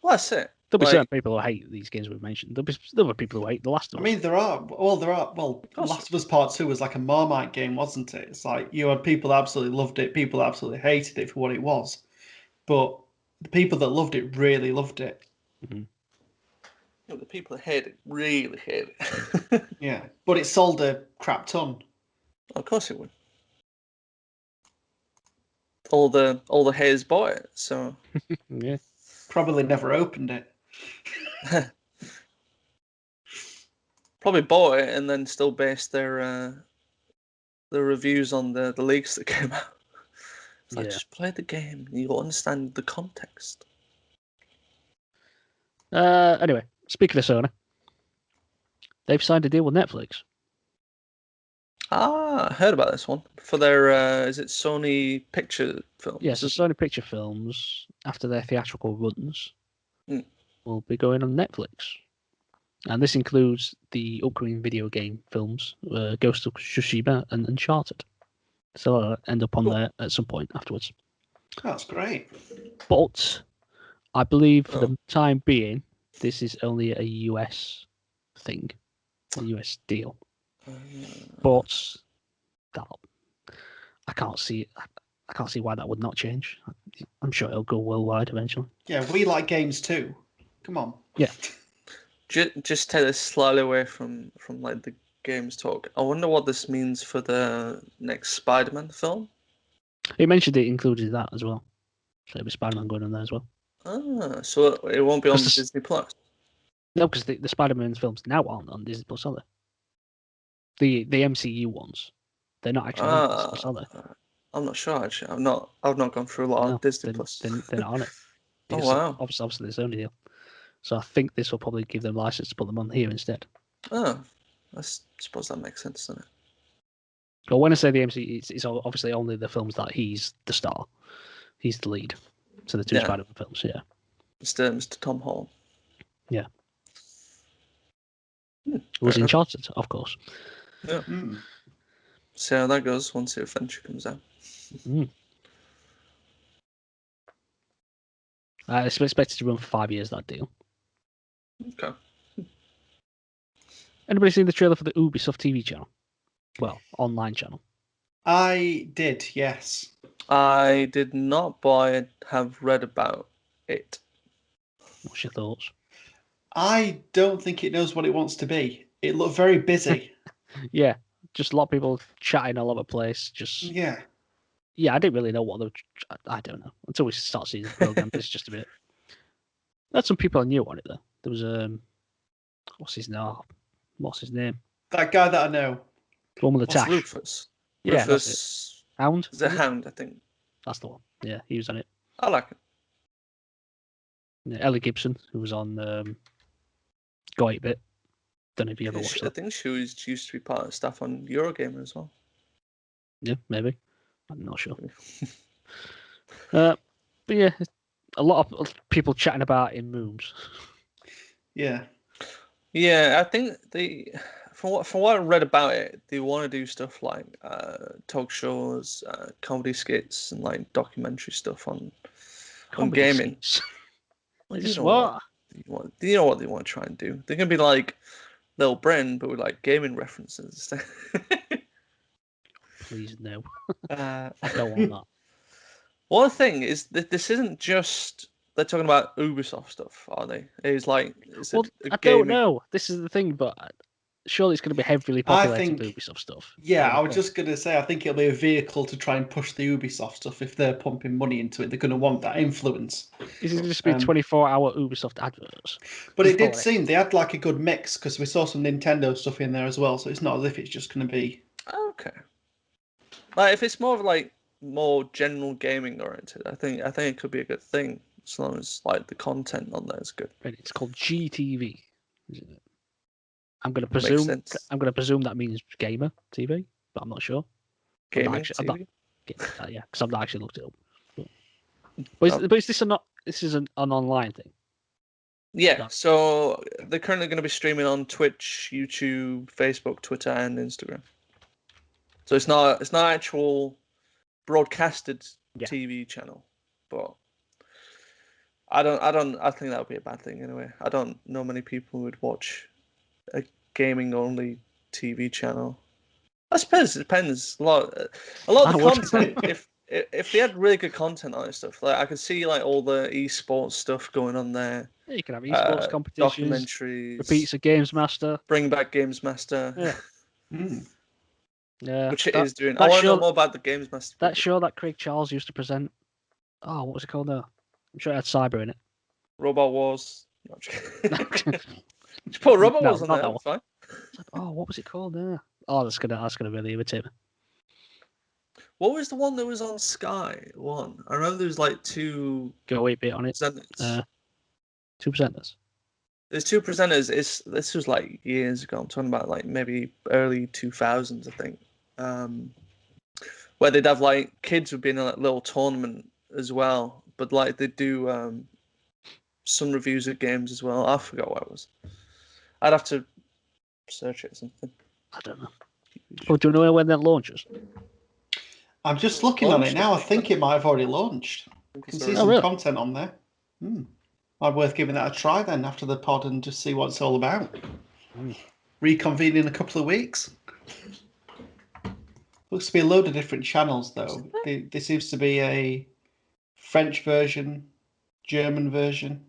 Well, that's it. There'll be certain people who hate these games we've mentioned. There'll be people who hate The Last of Us. I mean, there are. Well, Last of Us Part 2 was like a Marmite game, wasn't it? It's like you had people that absolutely loved it, people that absolutely hated it for what it was. But the people that loved it really loved it. Mm-hmm. Yeah, the people that hate it really hate it. Yeah, but it sold a crap ton. Of course it would. All the haters bought it, so yeah. Probably never opened it. Probably bought it and then still based their reviews on the leaks that came out. It's like, just play the game and you'll understand the context. Anyway, speaking of Sony, they've signed a deal with Netflix. I heard about this one for their is it Sony Picture Films? Yes, so Sony Picture Films, after their theatrical runs, will be going on Netflix. And this includes the upcoming video game films, Ghost of Tsushima and Uncharted. So they'll end up on there at some point afterwards. That's great. But I believe for the time being, this is only a US thing, a US deal. But I can't see why that would not change. I'm sure it'll go worldwide eventually. Yeah, we like games too. Come on. Yeah. Just take this slightly away from like the games talk. I wonder what this means for the next Spider-Man film. He mentioned it included that as well. So there'll be Spider-Man going on there as well. Ah, so it won't be on Disney Plus. No, because the Spider-Man films now aren't on Disney Plus, are they? The MCU ones, they're not actually on Disney Plus, are they? I'm not sure actually. I've not gone through a lot of Disney Plus. They're not on it. Oh wow! Obviously, there's only deal. So I think this will probably give them license to put them on here instead. Oh, I suppose that makes sense, doesn't it? But when I say the MCU, it's obviously only the films that he's the star. He's the lead. So the two Spider-Man films, yeah. Mr. Tom Holland. Yeah. It was Uncharted, of course. Yeah. See how that goes once the adventure comes out. It's expected to run for 5 years, that deal. Okay. Anybody seen the trailer for the Ubisoft TV channel? Well, online channel. I did, yes. I did not, but I have read about it. What's your thoughts? I don't think it knows what it wants to be. It looked very busy. Yeah, just a lot of people chatting all over the place. Yeah, I didn't really know I don't know until we start seeing the program. It's just a bit. There's some people I knew on it though. There was what's his name? that guy that I know. The one with the tash. Rufus. Yeah, Rufus. Hound. Is it Hound? I think that's the one. Yeah, he was on it. I like it. Yeah, Ellie Gibson, who was on Go 8-Bit. Don't know if you ever watched that. I think she used to be part of staff on Eurogamer as well. Yeah, maybe. I'm not sure. But yeah, a lot of people chatting about it in rooms. Yeah. Yeah, I think from what I read about it, they want to do stuff like talk shows, comedy skits, and like documentary stuff on Comedy gaming. skits. Well, Just what? you know what they want to try and do? They're gonna be like Little Britain, but with like gaming references. Please no. uh, I don't want that. One thing is that this isn't just they're talking about Ubisoft stuff, are they? It's like it's Well, a I don't gaming. know. This is the thing, but surely it's going to be heavily I populated think, with Ubisoft stuff. yeah, I was just going to say, I think it'll be a vehicle to try and push the Ubisoft stuff. If they're pumping money into it, they're going to want that influence. Is it just be 24-hour Ubisoft adverts? But it did seem they had like a good mix because we saw some Nintendo stuff in there as well. So it's not as if it's just going to be Okay. Like if it's more of like more general gaming oriented, I think it could be a good thing as long as like the content on there is good. Right, it's called GTV. Isn't it? I'm going to Makes presume. sense. I'm going to presume that means gamer TV, but I'm not sure. Gaming I'm not, TV. yeah, because I've not actually looked it up. But is this not? This is an online thing. Yeah. So they're currently going to be streaming on Twitch, YouTube, Facebook, Twitter, and Instagram. So it's not actual broadcasted TV channel, but I think that would be a bad thing anyway. I don't know many people who would watch a gaming only TV channel. I suppose it depends. A lot of the content. If they had really good content on it stuff, like I could see like all the esports stuff going on there. Yeah, you can have esports competitions, documentaries, repeats of Games Master, bring back Games Master. Yeah. Yeah, which it is doing. I want to know more about the Games Master. That show that Craig Charles used to present. Oh, what was it called now? I'm sure it had cyber in it. Robot Wars. No, just put Robot Wars on there. That's fine. Oh, what was it called there? Oh, that's gonna really irritate me. What was the one that was on Sky One? I remember there was like two. Go away bit on it. 2 presenters. There's two presenters. This was like years ago. I'm talking about like maybe early 2000s, I think. Where they'd have like kids would be in a little tournament as well, but like they do some reviews of games as well. I forgot what it was. I'd have to search it or something. I don't know. Well, do you know when that launches? I'm just looking on it now. I think it might have already launched. You can see some content on there. Might be worth giving that a try then after the pod and just see what it's all about. Reconvene in a couple of weeks. Looks to be a load of different channels though. There seems to be a French version, German version.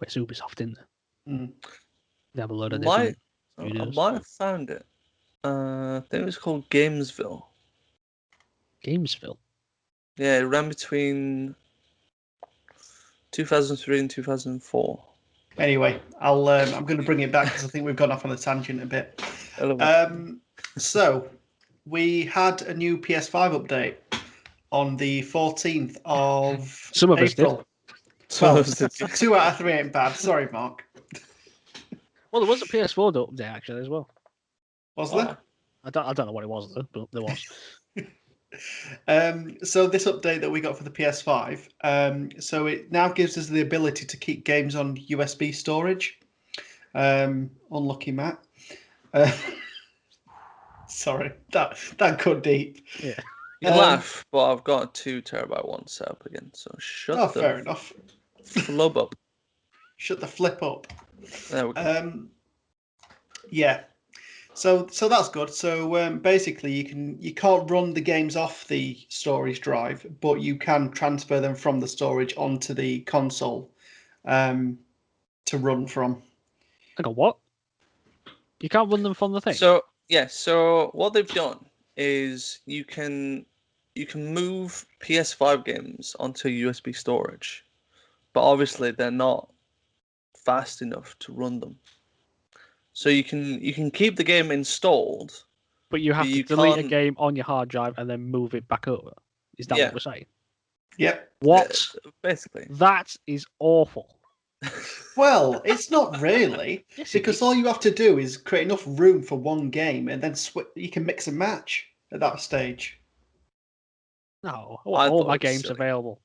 It's Ubisoft, isn't there? They have a load of different studios. I might have found it. I think it was called Gamesville. Gamesville? Yeah, it ran between 2003 and 2004. Anyway, I'm going to bring it back because I think we've gone off on a tangent a bit. So we had a new PS5 update on the 14th of Some of April. us did. Well, 2 out of 3 ain't bad. Sorry, Mark. Well, there was a PS4 update actually as well. Was there? I don't know what it was though, but there was. So this update that we got for the PS5, so it now gives us the ability to keep games on USB storage. Unlucky Matt. Sorry, that got deep. Yeah. You laugh, but I've got a 2 terabyte one set up again. So shut the fair enough. Flub up. Shut the flip up. There we go. Yeah. So that's good. So basically, you can't run the games off the storage drive, but you can transfer them from the storage onto the console to run from. Hang on, what? You can't run them from the thing. So what they've done is you can move PS5 games onto USB storage, but obviously they're not fast enough to run them. So you can keep the game installed, but you have to delete a game on your hard drive and then move it back over. Is that what we're saying? Yep. What? Basically. That is awful. Well, it's not really, because all you have to do is create enough room for one game, and then you can mix and match at that stage. No, I want all my games available.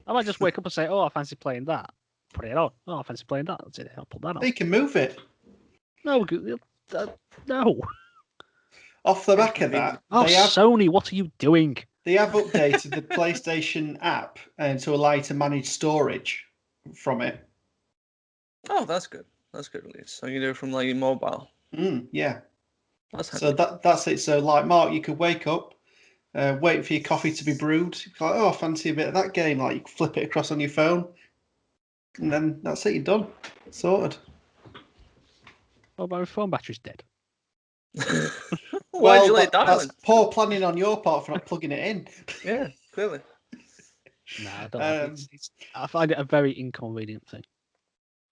I might just wake up and say, "Oh, I fancy playing that." Put it on. Oh, I fancy playing that. That's it. I'll put that on. You can move it. No, no. Off the back of that, Oh, Sony, what are you doing? they have updated the PlayStation app and to allow you to manage storage from it. Oh, that's good. That's good release. So you can do it from like your mobile. Yeah. That's so that's it. So like Mark, you could wake up, wait for your coffee to be brewed. Like, oh, I fancy a bit of that game. Like you can flip it across on your phone, and then that's it. You're done. Sorted. What about my phone battery's dead? Why'd you lay it down? That's poor planning on your part for not plugging it in. Yeah, clearly. Nah, I don't like it. I find it a very inconvenient thing.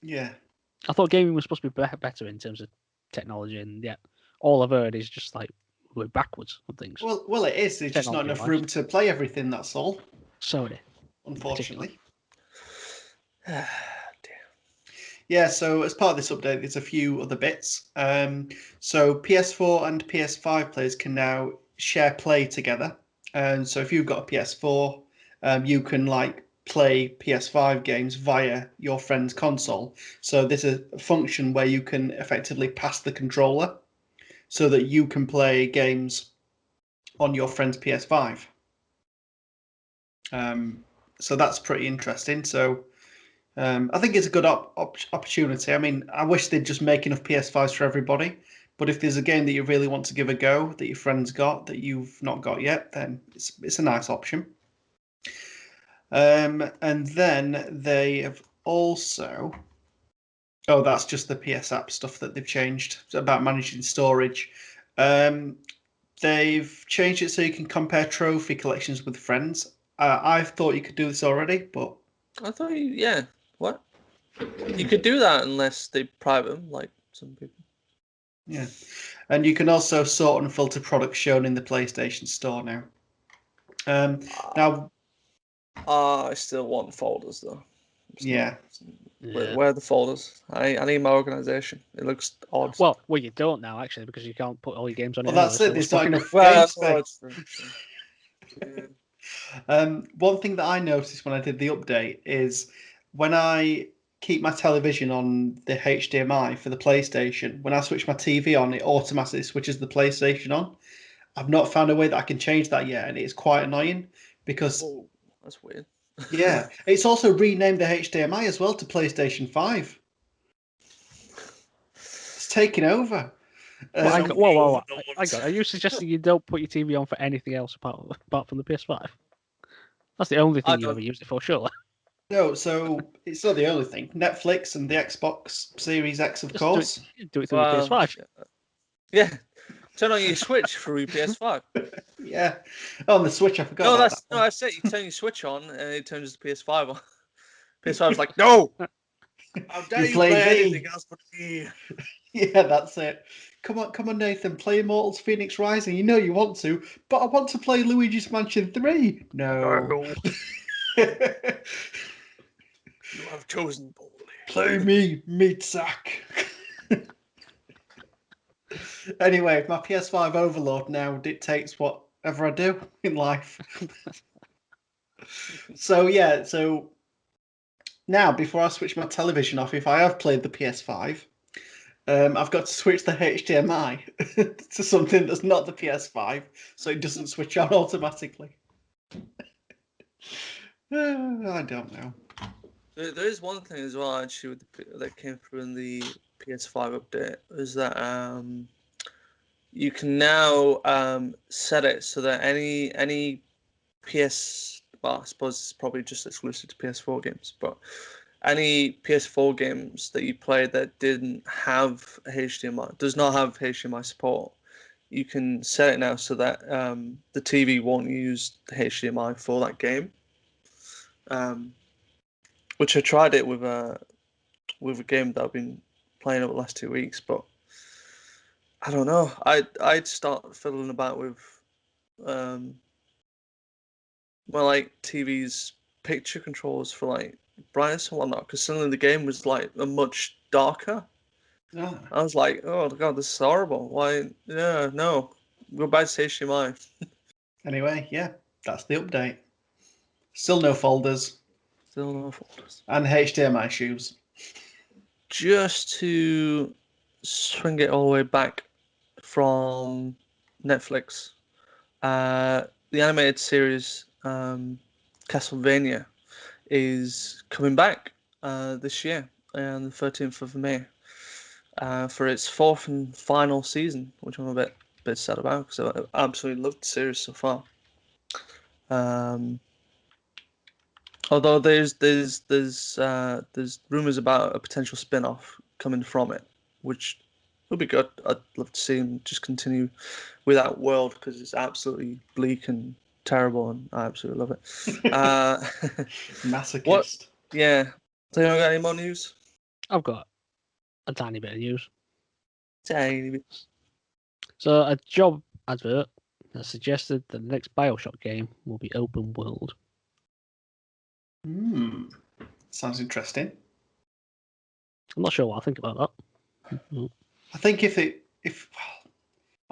Yeah. I thought gaming was supposed to be better in terms of technology, and yet all I've heard is just like we're backwards on things. Well, it is. There's just not enough room to play everything. That's all. Sony, unfortunately. Damn. Yeah, so as part of this update, there's a few other bits. So PS4 and PS5 players can now share play together. And so if you've got a PS4, you can like play PS5 games via your friend's console. So there's a function where you can effectively pass the controller so that you can play games on your friend's PS5. So that's pretty interesting. So I think it's a good opportunity. I mean, I wish they'd just make enough PS5s for everybody. But if there's a game that you really want to give a go that your friend's got that you've not got yet, then it's a nice option. And then they have also... Oh, that's just the PS App stuff that they've changed about managing storage. They've changed it so you can compare trophy collections with friends. I thought you could do this already, but... I thought yeah. What? You could do that unless they private them, like some people. Yeah. And you can also sort and filter products shown in the PlayStation Store now. Now... I still want folders, though. Yeah. Where are the folders? I need my organisation. It looks odd. Well, you don't now, actually, because you can't put all your games on it. Well, that's it. There's not enough game space. Yeah. One thing that I noticed when I did the update is when I keep my television on the HDMI for the PlayStation, when I switch my TV on, it automatically switches the PlayStation on. I've not found a way that I can change that yet, and it's quite annoying because... Oh, that's weird. Yeah, it's also renamed the HDMI as well to PlayStation 5. It's taking over. Whoa. Are you suggesting you don't put your TV on for anything else apart from the PS5? That's the only thing you ever used it for, surely. No, so it's not the only thing. Netflix and the Xbox Series X, of course. Do it through the PS5. Yeah. Turn on your Switch through your PS5. Yeah. Oh, on the Switch, I forgot about that. No, that's it. You turn your Switch on and it turns the PS5 on. PS5's like, no! How dare you play anything else but me? Yeah, that's it. Come on, Nathan, play Immortals Phoenix Rising. You know you want to, but I want to play Luigi's Mansion 3. No. You have chosen boldly. Play me, meat sack. Anyway, my PS5 overload now dictates whatever I do in life. So now, before I switch my television off, if I have played the PS5, I've got to switch the HDMI to something that's not the PS5, so it doesn't switch on automatically. I don't know. There is one thing as well, actually, that came through in the PS5 update, is that you can now set it so that any PS... Well, I suppose it's probably just exclusive to PS4 games, but any PS4 games that you play that didn't have HDMI, does not have HDMI support, you can set it now so that the TV won't use the HDMI for that game. Which I tried it with a game that I've been playing over the last 2 weeks, but I don't know. I'd start fiddling about with like TV's picture controls for like brightness and whatnot, because suddenly the game was like much darker. Oh. I was like, oh god, this is horrible. Why? Yeah, no, go back to HDMI. Anyway, yeah, that's the update. Still no folders. Still no folders. And HDMI shoes. Just to swing it all the way back from Netflix. The animated series Castlevania is coming back this year on the 13th of May for its fourth and final season, which I'm a bit sad about because I absolutely loved the series so far. Although there's rumors about a potential spin-off coming from it, which would be good. I'd love to see him just continue with that world because it's absolutely bleak and terrible, and I absolutely love it. Masochist. What? Yeah. So you got any more news? I've got a tiny bit of news. Tiny bit. So a job advert has suggested that the next Bioshock game will be open world. Sounds interesting. I'm not sure what I think about that. I think I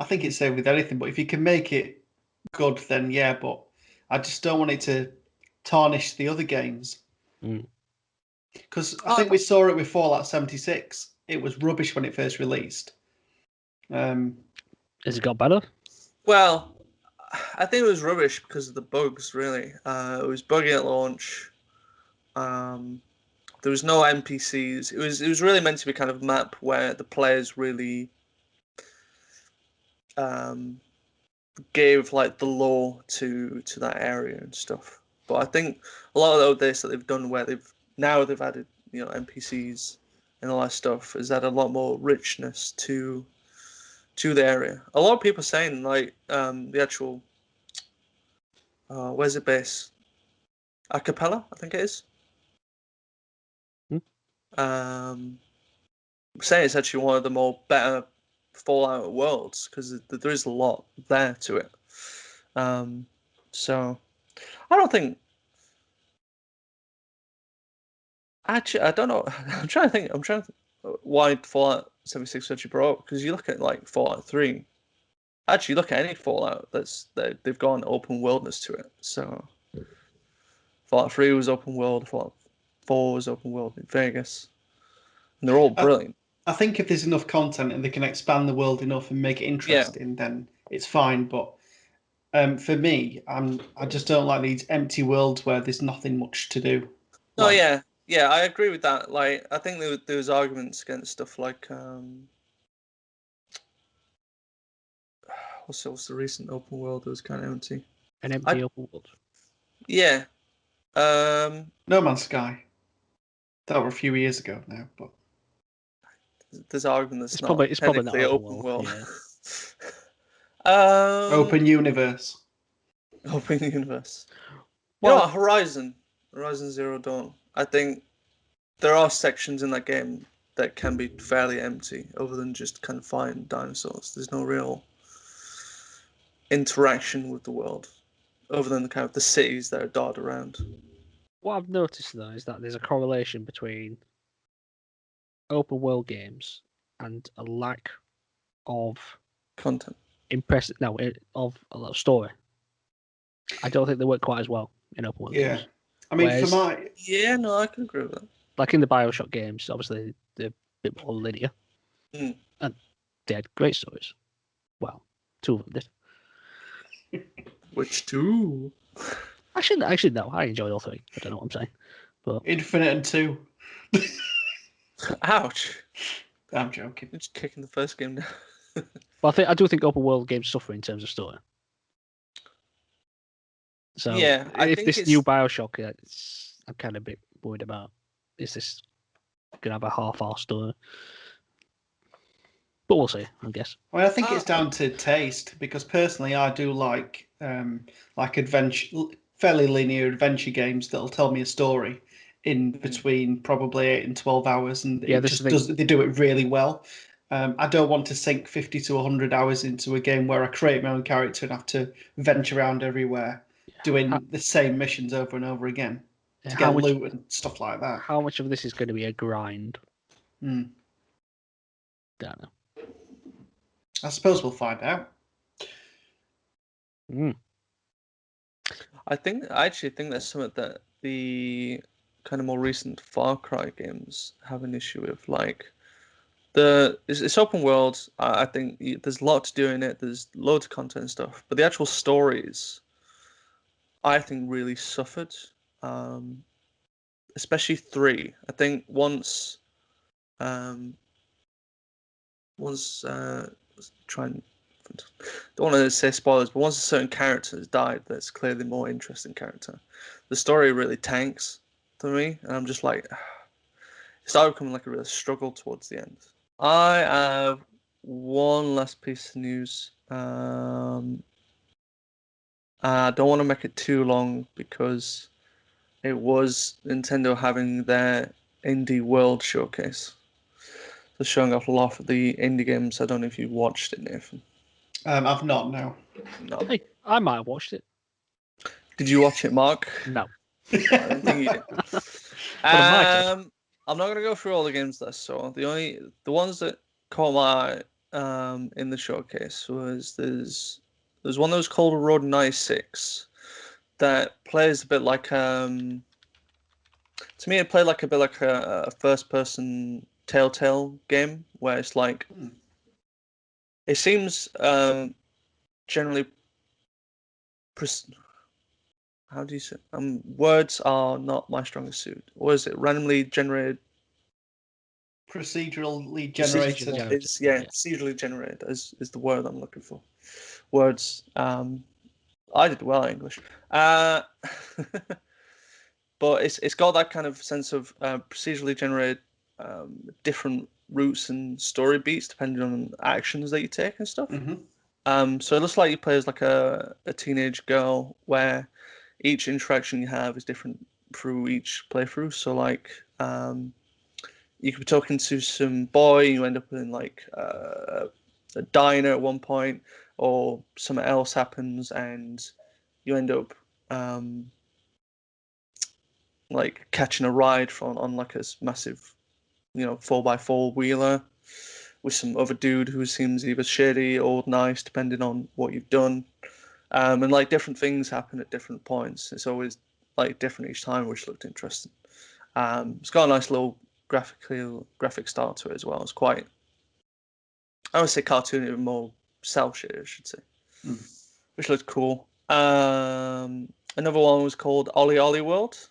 think it's same with anything, but if you can make it good, then yeah. But I just don't want it to tarnish the other games. Because I think we saw it with Fallout 76. It was rubbish when it first released. Has it got better? Well, I think it was rubbish because of the bugs. Really, it was buggy at launch. There was no NPCs. It was really meant to be kind of a map where the players really gave like the lore to that area and stuff. But I think a lot of this that they've done where they've added NPCs and all that stuff has added a lot more richness to the area. A lot of people are saying like the actual where's it based? Acapella, I think it is. Saying it's actually one of the more better Fallout worlds because there is a lot there to it. So I don't think. Actually, I don't know. I'm trying to think why Fallout 76 actually brought up because you look at like Fallout 3. Actually, look at any Fallout they've gone open worldness to it. So Fallout 3 was open world. Fallout 4 was open world in Vegas, and they're all brilliant. I think if there's enough content and they can expand the world enough and make it interesting, then it's fine. But for me, I just don't like these empty worlds where there's nothing much to do. Oh yeah, I agree with that. Like, I think there was arguments against stuff like what's the recent open world that was kind of empty? An empty open world. Yeah. No Man's Sky. That were a few years ago now, but there's argument that's It's not probably not open world. Yeah. Open universe. Open universe. Well, you know what, Horizon Zero Dawn. I think there are sections in that game that can be fairly empty, other than just kind of fighting dinosaurs. There's no real interaction with the world, other than kind of the cities that are dotted around. What I've noticed though is that there's a correlation between open world games and a lack of content. Of a lot of story. I don't think they work quite as well in open world games. I mean, Whereas, I can agree with that. Like in the Bioshock games, obviously they're a bit more linear, and they had great stories. Well, two of them did. Which two? Actually, no. I enjoyed all three. I don't know what I'm saying, but Infinite and 2. Ouch! I'm joking. You're just kicking the first game down. But I do think open world games suffer in terms of story. So yeah, if this new Bioshock, I'm kind of a bit worried about. Is this gonna have a half-assed story? But we'll see, I guess. Well, I think it's down to taste because personally, I do like adventure, fairly linear adventure games that'll tell me a story in between probably 8 and 12 hours, and they do it really well. I don't want to sink 50 to 100 hours into a game where I create my own character and have to venture around everywhere doing the same missions over and over again to get loot and stuff like that. How much of this is going to be a grind? Don't know. I suppose we'll find out. I actually think that's something that the kind of more recent Far Cry games have an issue with. Like, It's open world. I think there's a lot to do in it. There's loads of content and stuff, but the actual stories, I think, really suffered. Especially 3. I think once trying. Don't want to say spoilers, but once a certain character has died, that's clearly the more interesting character. The story really tanks to me, and I'm just like, it started becoming like a real struggle towards the end. I have one last piece of news. I don't want to make it too long because it was Nintendo having their Indie World Showcase. So showing off a lot of the indie games. I don't know if you watched it, Nathan. I've not, no. No. Hey, I might have watched it. Did you watch it, Mark? No. I don't think you did. But I might have. I'm not gonna go through all the games that I saw. The ones that caught my eye in the showcase was there's one that was called Road 96 that plays a bit like to me it played like a bit like a first person Telltale game where it's like it seems generally how do you say words are not my strongest suit. Or is it randomly generated? Procedurally generated. Procedurally generated is the word I'm looking for. Words. I did well in English. But it's got that kind of sense of procedurally generated different routes and story beats depending on actions that you take and stuff. Mm-hmm. So it looks like you play as like a teenage girl where each interaction you have is different through each playthrough. So like you could be talking to some boy, you end up in like a diner at one point, or something else happens and you end up like catching a ride on like a massive 4x4 wheeler with some other dude who seems either shady or nice depending on what you've done, and like different things happen at different points. It's always like different each time, which looked interesting. It's got a nice little graphic style to it as well. It's quite, I would say cartoony, but more cel shaded, I should say, which looked cool. Another one was called Ollie Ollie World,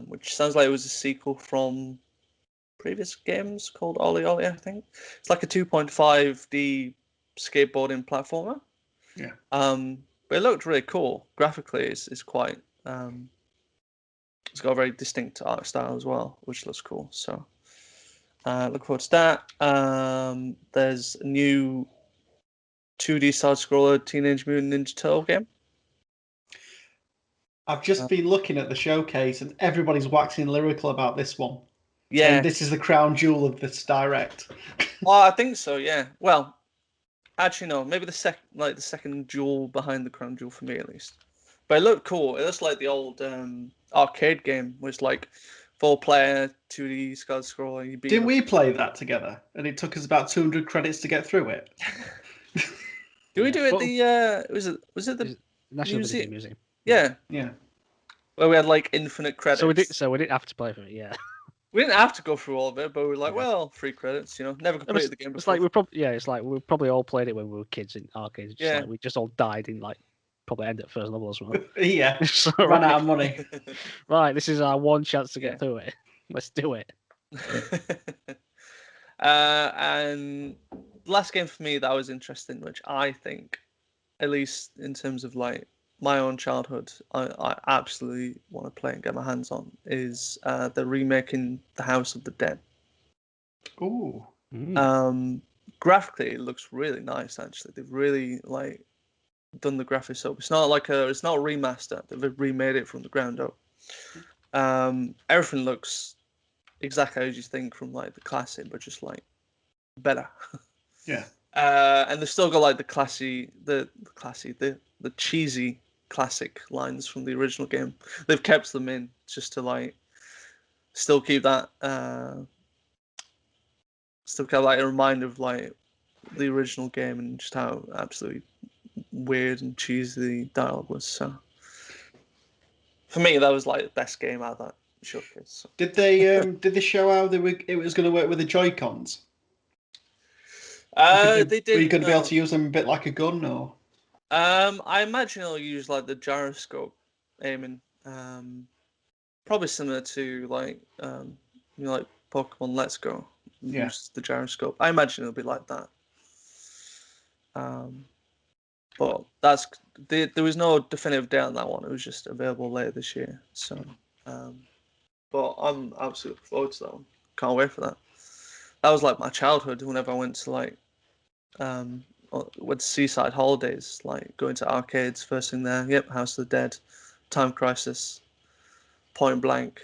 which sounds like it was a sequel from previous games called Ollie Ollie, I think. It's like a 2.5D skateboarding platformer. Yeah. But it looked really cool. Graphically, it's quite. It's got a very distinct art style as well, which looks cool. So, look forward to that. There's a new 2D side-scroller Teenage Mutant Ninja Turtle game. I've just been looking at the showcase, and everybody's waxing lyrical about this one. Yeah, saying this is the crown jewel of this direct. Well, I think so. Yeah. Well, actually, no. Maybe the second jewel behind the crown jewel for me, at least. But it looked cool. It looks like the old arcade game, was like 4-player 2D side scroller. Didn't we play that together? And it took us about 200 credits to get through it. Did we do it? The was it the National Video Museum? Yeah. Yeah. Where we had like infinite credits. So we didn't have to play for it. Yeah. We didn't have to go through all of it, but we were like, well, 3 credits. Never completed the game before. It's like we probably all played it when we were kids in arcades. Just like we just all died in like probably end at first level or something. Yeah. So, Ran out of money. Right, this is our one chance to get through it. Let's do it. And the last game for me that was interesting, which I think, at least in terms of like my own childhood, I absolutely want to play and get my hands on, is the Remaking The House of the Dead. Ooh. Graphically, it looks really nice. Actually, they've really like done the graphics up. It's not a remaster. They've remade it from the ground up. Everything looks exactly as you think from like the classic, but just like better. Yeah. And they've still got like the cheesy classic lines from the original game. They've kept them in just to like still keep that still kind of like a reminder of like the original game and just how absolutely weird and cheesy the dialogue was. So for me, that was like the best game out of that showcase. So. Did they show how it was going to work with the Joy-Cons? They Were you didn't. going to be able No. to use them a bit like a gun, or? I imagine it'll use like the gyroscope aiming. Probably similar to like like Pokemon Let's Go. Yeah. Use the gyroscope. I imagine it'll be like that. But there was no definitive date on that one. It was just available later this year. So, but I'm absolutely looking forward to that one. Can't wait for that. That was like my childhood. Whenever I went to like with seaside holidays, like going to arcades, first thing there. Yep, House of the Dead, Time Crisis, Point Blank.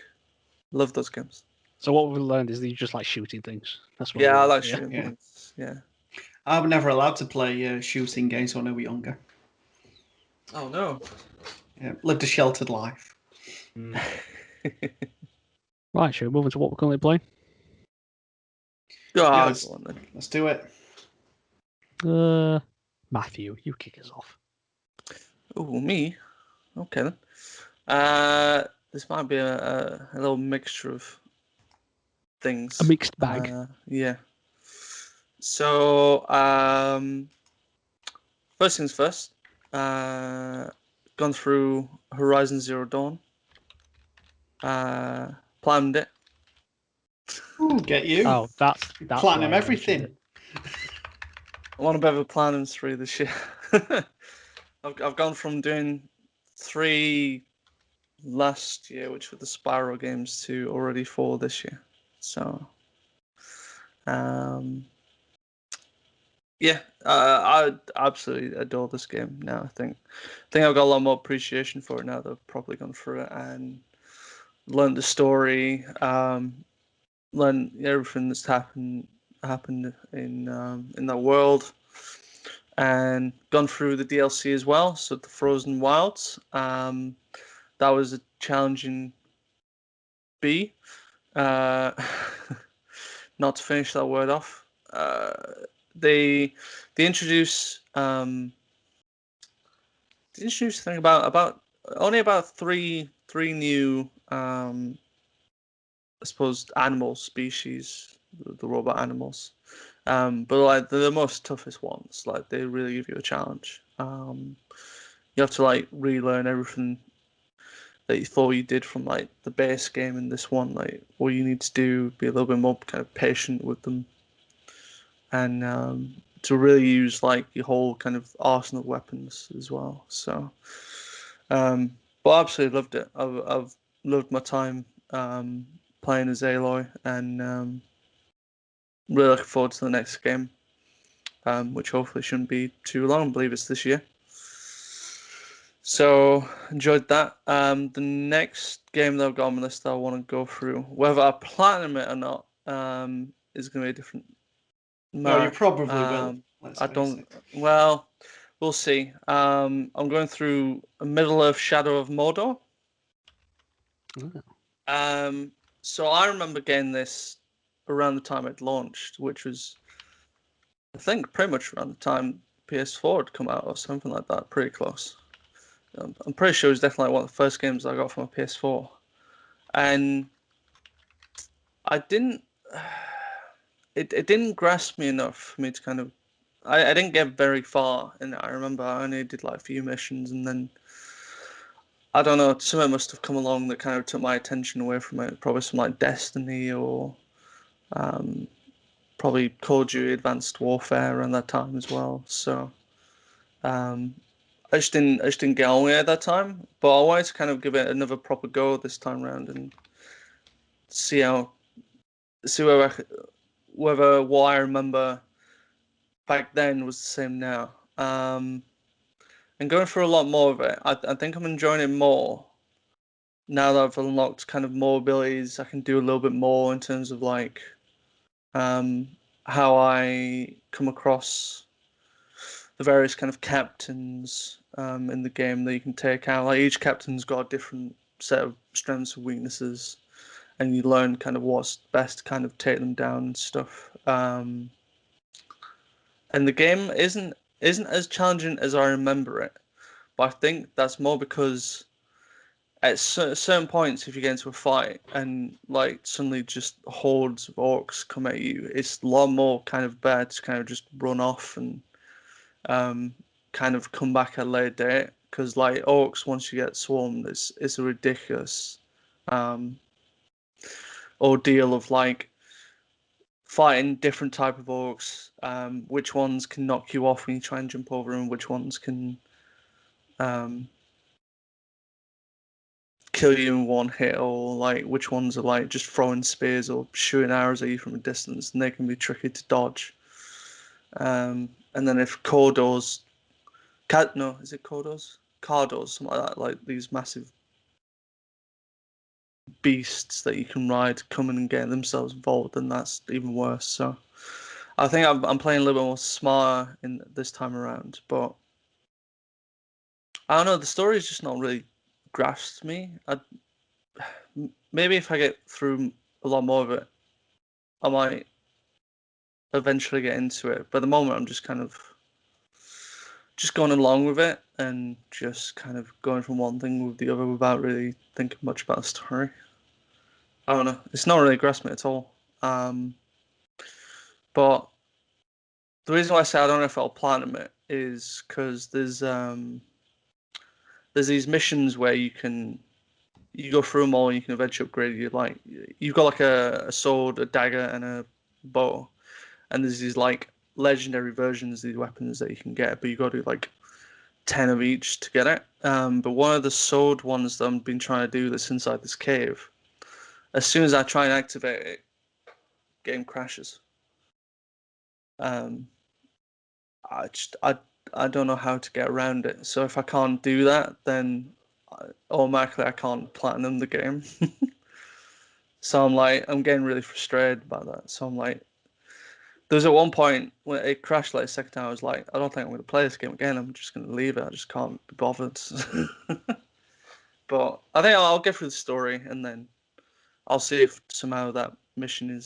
Love those games. So what we've learned is that you just like shooting things. That's what. Yeah, I we like yeah. shooting things. Yeah. I was never allowed to play shooting games when I was younger. Oh no. Yeah, lived a sheltered life. Right, shall we move on to what we're currently playing? Yeah, Yes. go on then. Let's do it. Mathew, you kick us off. Oh, me? Okay then. This might be a little mixture of things. A mixed bag. Yeah. So, first things first. Gone through Horizon Zero Dawn. Planned it. Ooh, get you. Oh, that's Platinum why I mentioned everything. it. I want a bit of a Platinum 3 this year. I've gone from doing 3 last year, which were the Spyro games, to already 4 this year. So, yeah, I absolutely adore this game now. I think I've got a lot more appreciation for it now that I've probably gone through it and learned the story, learned everything that's happened in that world, and gone through the DLC as well. So the Frozen Wilds, that was a challenging B. Uh, not to finish that word off. They introduce the thing about only about three new I suppose animal species, the robot animals. But like they're the most toughest ones. Like they really give you a challenge. You have to like relearn everything that you thought you did from like the base game in this one. Like what you need to do, be a little bit more kind of patient with them, and to really use like your whole kind of arsenal of weapons as well. So, but I absolutely loved it. I've loved my time playing as Aloy, and really looking forward to the next game, which hopefully shouldn't be too long. I believe it's this year. So enjoyed that. The next game that I've got on my list that I want to go through, whether I platinum it or not, is going to be a different No, you matter. probably will. Let's I face don't. it. Well, we'll see. I'm going through Middle Earth: Shadow of Mordor. Oh. So I remember getting this around the time it launched, which was, I think, pretty much around the time PS4 had come out or something like that. Pretty close. I'm pretty sure it was definitely one of the first games I got from a PS4, and I didn't. It didn't grasp me enough for me to kind of. I didn't get very far in it. I remember I only did like a few missions, and then I don't know. Something must have come along that kind of took my attention away from it. Probably some like Destiny or probably Call of Duty Advanced Warfare around that time as well. So I just didn't get on with it at that time. But I wanted to kind of give it another proper go this time around and see whether what I remember back then was the same now. And going through a lot more of it, I think I'm enjoying it more now that I've unlocked kind of more abilities. I can do a little bit more in terms of like how I come across the various kind of captains in the game that you can take out. Like each captain's got a different set of strengths and weaknesses, and you learn kind of what's best to kind of take them down and stuff. And the game isn't as challenging as I remember it, but I think that's more because at certain points, if you get into a fight and like suddenly just hordes of orcs come at you, it's a lot more kind of bad to kind of just run off and kind of come back at a later date, because like orcs, once you get swarmed, it's a ridiculous ordeal of like fighting different type of orcs, which ones can knock you off when you try and jump over them, which ones can kill you in one hit, or like which ones are like just throwing spears or shooting arrows at you from a distance, and they can be tricky to dodge. And then if Cordors, no, is it Cordors? Cardors, something like that, like these massive beasts that you can ride coming and getting themselves involved, then that's even worse. So I think I'm playing a little bit more smarter in this time around, but I don't know, the story's just not really grasped me. Maybe if I get through a lot more of it, I might eventually get into it. But at the moment, I'm just kind of just going along with it and just kind of going from one thing with the other without really thinking much about the story. I don't know. It's not really grasped me at all. But the reason why I say I don't know if I'll platinum it is because there's these missions where you go through them all and you can eventually upgrade. You've got like a sword, a dagger, and a bow, and there's these like legendary versions of these weapons that you can get, but you got to do like 10 of each to get it. But one of the sword ones that I've been trying to do that's inside this cave, as soon as I try and activate it, game crashes. I don't know how to get around it. So if I can't do that, then automatically I can't platinum the game. So I'm getting really frustrated about that. So I'm like, there was at one point when it crashed like a second time, I was like, I don't think I'm going to play this game again. I'm just going to leave it. I just can't be bothered. But I think I'll get through the story and then I'll see if somehow that mission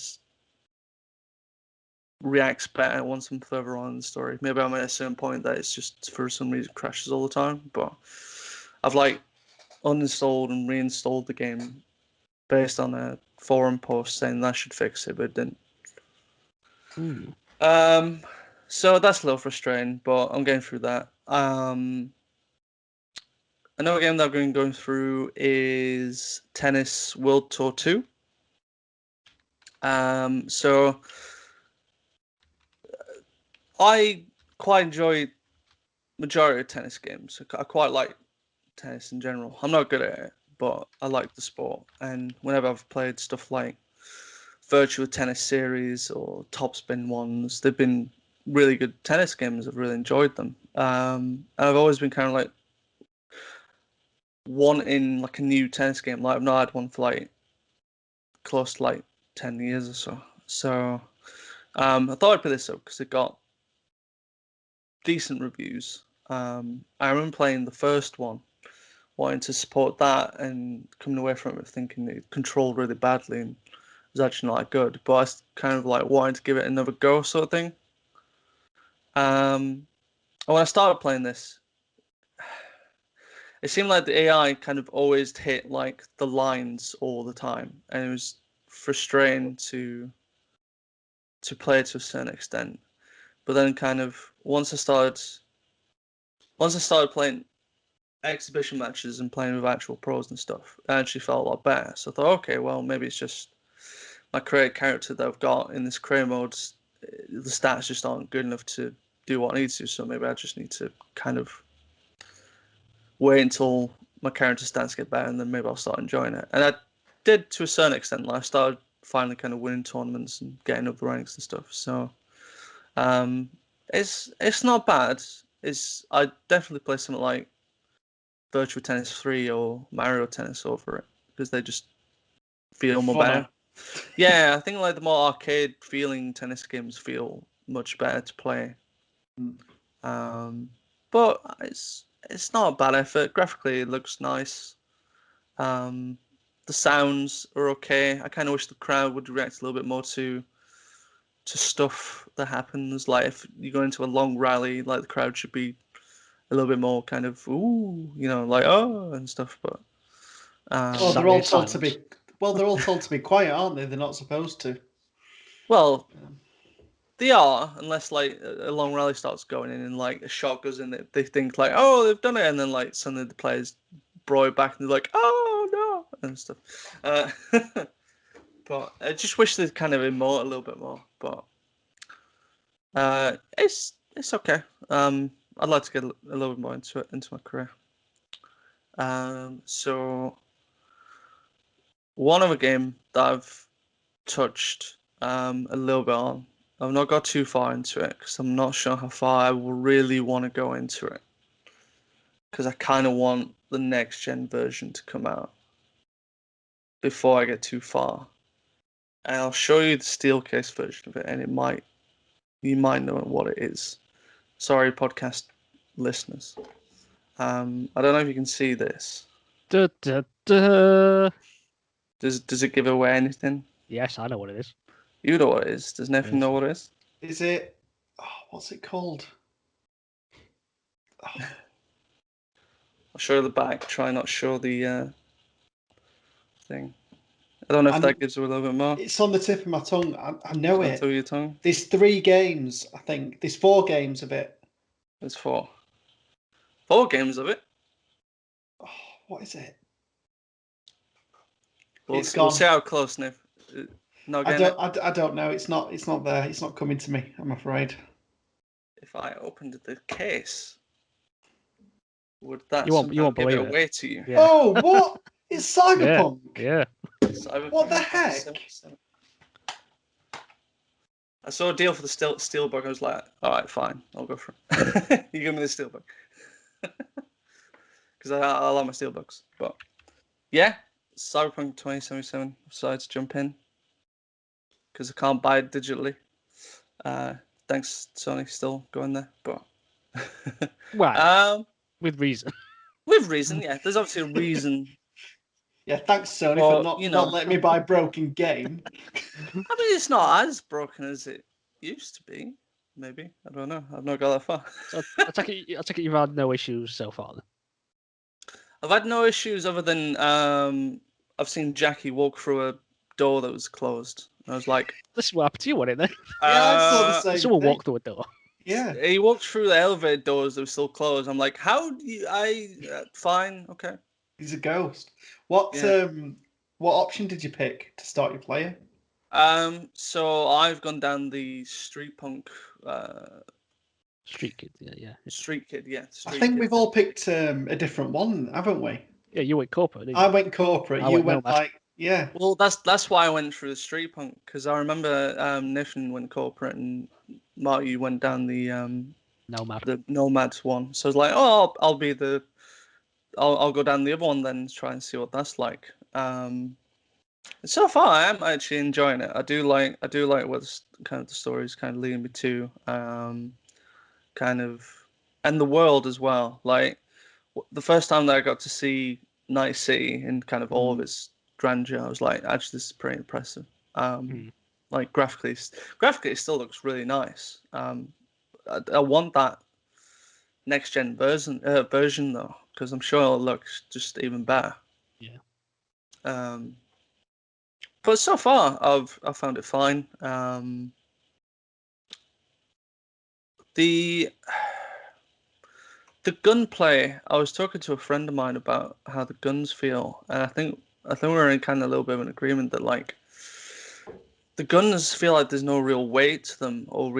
reacts better once I'm further on in the story. Maybe I'm at a certain point that it's just for some reason crashes all the time. But I've like uninstalled and reinstalled the game based on a forum post saying that should fix it, but it didn't. So that's a little frustrating, but I'm getting through that. Another game that I've been going through is Tennis World Tour 2. So I quite enjoy majority of tennis games. I quite like tennis in general. I'm not good at it, but I like the sport. And whenever I've played stuff like Virtual Tennis Series or Topspin ones, they've been really good tennis games. I've really enjoyed them. And I've always been kind of like wanting like a new tennis game. Like I've not had one for like close to like 10 years or so. So I thought I'd put this up because it got decent reviews. I remember playing the first one, wanting to support that, and coming away from it thinking it controlled really badly and was actually not that good. But I kind of like wanted to give it another go, sort of thing. And when I started playing this, it seemed like the AI kind of always hit like the lines all the time, and it was frustrating to play to a certain extent. But then kind of once I started playing exhibition matches and playing with actual pros and stuff, I actually felt a lot better. So I thought, okay, well maybe it's just my created character that I've got in this career mode. The stats just aren't good enough to do what I need to. So maybe I just need to kind of wait until my character stats get better, and then maybe I'll start enjoying it. And I did to a certain extent. Like I started finally kind of winning tournaments and getting up the ranks and stuff. So it's not bad. I definitely play something like Virtual Tennis 3 or Mario Tennis over it because they just feel more better. Yeah, I think like the more arcade feeling tennis games feel much better to play. But it's not a bad effort. Graphically, it looks nice. The sounds are okay. I kind of wish the crowd would react a little bit more to stuff that happens. Like if you go into a long rally, like the crowd should be a little bit more kind of ooh, like oh and stuff. But Oh, they're all told to be. Well, they're all told to be quiet, aren't they? They're not supposed to. Well, they are, unless like a long rally starts going in and like a shot goes in, they think like, oh, they've done it, and then like suddenly the players brawl it back and they're like, oh no, and stuff. But I just wish they'd kind of emote a little bit more. But it's okay. I'd like to get a little bit more into my career. So one other game that I've touched a little bit on. I've not got too far into it because I'm not sure how far I will really want to go into it. Because I kind of want the next gen version to come out before I get too far. And I'll show you the steel case version of it, and you might know what it is. Sorry, podcast listeners. I don't know if you can see this. Da, da, da. Does it give away anything? Yes, I know what it is. You know what it is. Does Nathan know what it is? Is it? Oh, what's it called? Oh. I'll show the back. Try not show the thing. I don't know if that gives you a little bit more. It's on the tip of my tongue. I know it. Tip of your tongue. There's 3 games, I think. There's 4 games of it. There's 4. 4 games of it. Oh, what is it? We'll see how close, Nick. I don't know. It's not there. It's not coming to me, I'm afraid. If I opened the case, would that you won't give believe it away to you? Yeah. Oh, what? It's Cyberpunk. Yeah. Cyberpunk What the heck? 2077. I saw a deal for the Steelbook. I was like, all right, fine, I'll go for it. You give me the Steelbook. Because I like my Steelbooks. But yeah, Cyberpunk 2077. Decided to jump in because I can't buy it digitally. Thanks, Sony, still going there, but Well, with reason. With reason, yeah. There's obviously a reason. Yeah, thanks, Sony, for not letting me buy a broken game. I mean, it's not as broken as it used to be. Maybe, I don't know. I've not got that far. So I take it you've had no issues so far. Then. I've had no issues other than I've seen Jackie walk through a door that was closed. And I was like, "This is what happened to you, wasn't it?" Yeah, I saw the same. Someone thing. walked through a door. Yeah, he walked through the elevator doors that were still closed. I'm like, how do you? Fine, okay. he's a ghost. What option did you pick to start your player? So I've gone down the Street Punk. Street Kid, yeah. Street Kid, yeah. I think we've all picked a different one, haven't we? Yeah, you went corporate. Didn't you? I went corporate. You went like, yeah. Well, that's why I went through the Street Punk, because I remember Nathan went corporate and Mathew went down the Nomad. The Nomads one. So I was like, oh, I'll go down the other one then, try and see what that's like. So far, I am actually enjoying it. I do like what kind of the story's kind of leading me to. Kind of, and the world as well. Like the first time that I got to see Night City in kind of all of its grandeur, I was like, actually, this is pretty impressive. Like graphically, it still looks really nice. I want that next gen version though, because I'm sure it'll look just even better. Yeah. But so far, I've found it fine. The gunplay, I was talking to a friend of mine about how the guns feel, and I think we're in kind of a little bit of an agreement that like the guns feel like there's no real weight to them or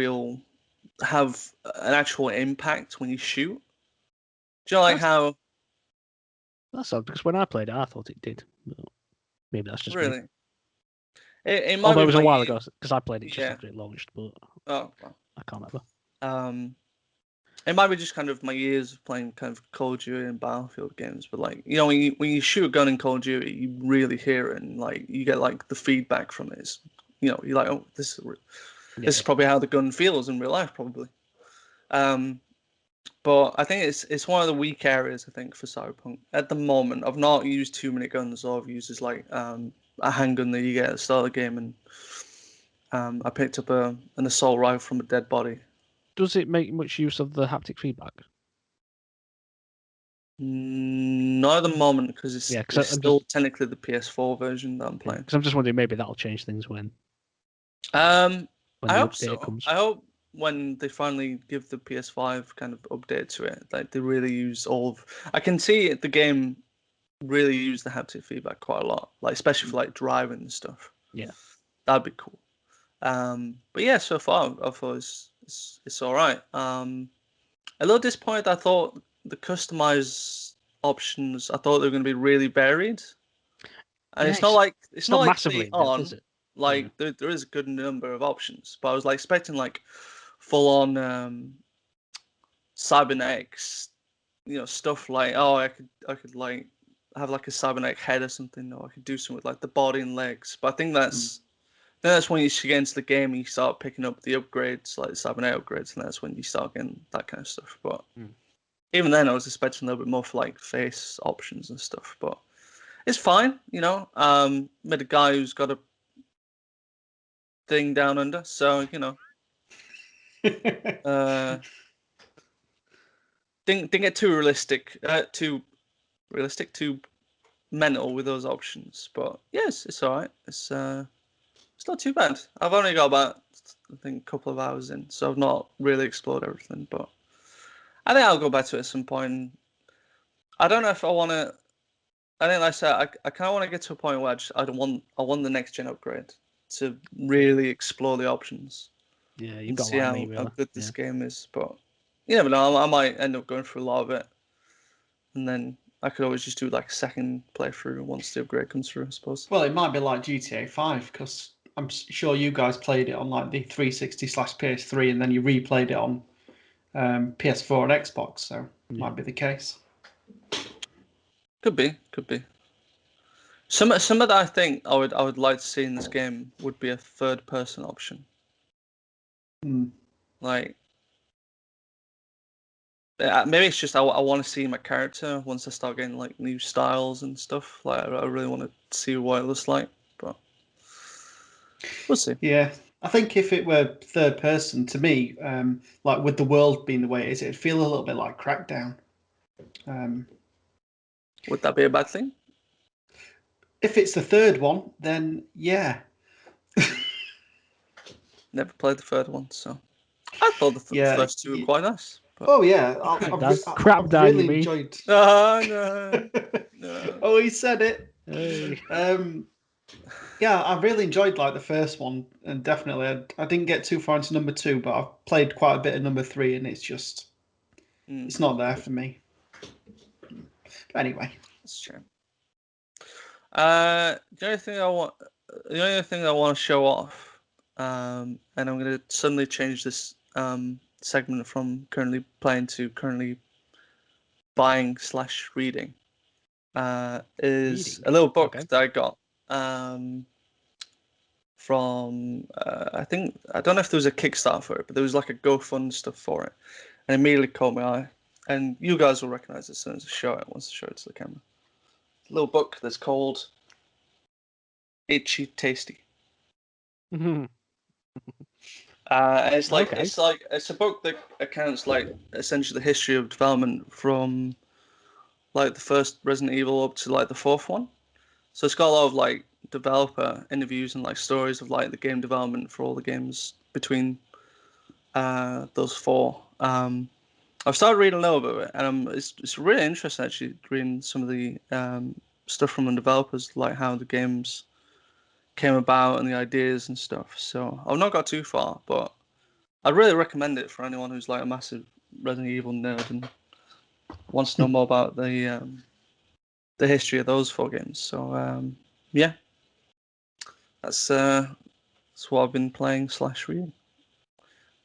have an actual impact when you shoot. Do you know, like how? That's odd, because when I played it, I thought it did. Maybe that's just really. Me. It might Although be it was a while ago, because I played it just after it launched, but well. I can't remember. It might be just kind of my years of playing kind of Call of Duty and Battlefield games, but like, you know, when you shoot a gun in Call of Duty, you really hear it, and like you get like the feedback from it. It's, you know, you're like, oh, this is probably how the gun feels in real life, probably. But I think it's one of the weak areas, I think, for Cyberpunk at the moment. I've not used too many guns. All I've used is like a handgun that you get at the start of the game, and I picked up an assault rifle from a dead body. Does it make much use of the haptic feedback? Not at the moment, because it's, Yeah, 'cause it's I'm still just- technically the PS4 version that I'm playing. Because I'm just wondering, maybe that'll change things when I the hope update so. comes. I hope when they finally give the PS5 kind of update to it, like they really use all of. I can see the game really use the haptic feedback quite a lot, like especially for like driving and stuff. Yeah. That'd be cool. But yeah, so far I thought it's all right. A little disappointed. I thought the customized options. I thought they were going to be really varied, and Yeah, it's not like it's not like massively play in-depth, on. is it? Like Yeah. there is a good number of options, but I was like expecting like full on cybernetics, stuff like I could like have like a cybernetic head or something, or I could do something with like the body and legs. But I think that's when you get into the game and you start picking up the upgrades, like the cybernetic upgrades, and that's when you start getting that kind of stuff. But even then, I was expecting a little bit more for like face options and stuff. But it's fine, Met a guy who's got a thing down under, so didn't get too realistic, too mental with those options. But yes, it's all right. It's not too bad. I've only got about, I think, a couple of hours in, so I've not really explored everything. But I think I'll go back to it at some point. I don't know if I want to. I think, like I said, I kind of want to get to a point where I want the next gen upgrade to really explore the options. Yeah, you've And got see like how, me, really. good this game is. But you never know. I might end up going through a lot of it, and then I could always just do like a second playthrough once the upgrade comes through, I suppose. Well, it might be like GTA 5 because I'm sure you guys played it on like the 360/PS3 and then you replayed it on PS4 and Xbox, so it might be the case. Could be. Some that I think I would like to see in this game would be a third person option. Like, maybe it's just I want to see my character once I start getting like new styles and stuff. Like, I really want to see what it looks like, but we'll see. Yeah, I think if it were third person, to me, like with the world being the way it is, it'd feel a little bit like Crackdown. Would that be a bad thing? If it's the third one, then yeah. Never played the third one, so I thought the Yeah. first two were quite nice. But... Oh yeah, I've really mean? enjoyed. No. Oh, he said it. Hey. Yeah, I really enjoyed like the first one, and definitely I didn't get too far into number 2, but I've played quite a bit of number 3, and it's just it's not there for me. But anyway, that's true. The only thing I want to show off, and I'm going to suddenly change this segment from currently playing to currently buying / reading, is a little book that I got from I don't know if there was a Kickstarter for it, but there was like a GoFund stuff for it, and immediately caught my eye. And you guys will recognize it as soon as I show it. Once I show it to the camera, a little book that's called Itchy Tasty. And it's like it's a book that accounts like essentially the history of development from like the first Resident Evil up to like the fourth one. So it's got a lot of like developer interviews and like stories of like the game development for all the games between those four. I've started reading a little bit of it, and it's really interesting actually reading some of the stuff from the developers, like how the games came about and the ideas and stuff. So I've not got too far, but I'd really recommend it for anyone who's like a massive Resident Evil nerd and wants to know more about the history of those four games. So yeah, that's what I've been playing / reading.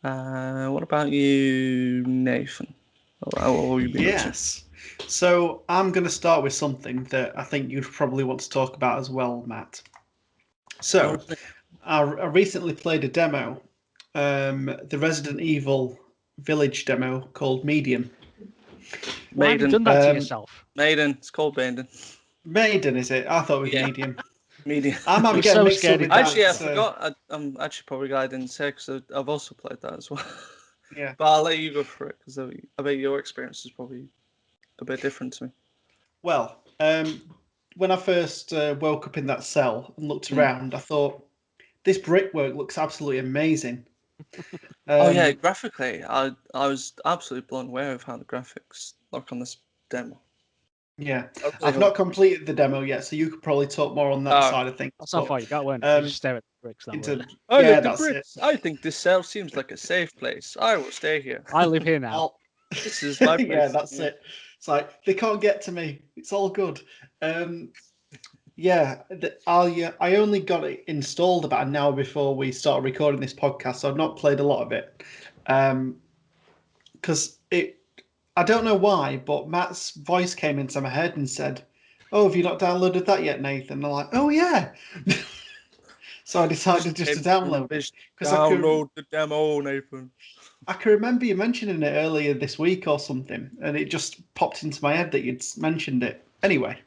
What about you, Nathan? What have you been up to? yes. So I'm going to start with something that I think you'd probably want to talk about as well, Matt. So I recently played a demo, the Resident Evil Village demo called Medium. Why have you done that to yourself? Maiden. It's called Maiden. Maiden, is it? I thought it was Medium. Medium. I might be getting mixed up with Actually, that. I forgot. I'm actually probably glad I didn't say because I've also played that as well. Yeah. But I'll let you go for it because I bet your experience is probably a bit different to me. Well, when I first woke up in that cell and looked around, I thought this brickwork looks absolutely amazing. Oh yeah, graphically, I was absolutely blown away with how the graphics look on this demo. Yeah, I really I've not hope- completed the demo yet, so you could probably talk more on that Oh, side of things. That's how but, far you got, weren't it? You just stare at the bricks, that into, were it. I yeah, like the that's it. bricks. I think this cell seems like a safe place. I will stay here. I live here now. This is my place. Yeah, that's it. It's like they can't get to me. It's all good. Yeah, I only got it installed about an hour before we started recording this podcast, so I've not played a lot of it. Because I don't know why, but Matt's voice came into my head and said, "Oh, have you not downloaded that yet, Nathan?" And I'm like, "Oh yeah." So I decided just to download it because Download the demo, Nathan. I can remember you mentioning it earlier this week or something, and it just popped into my head that you'd mentioned it. Anyway,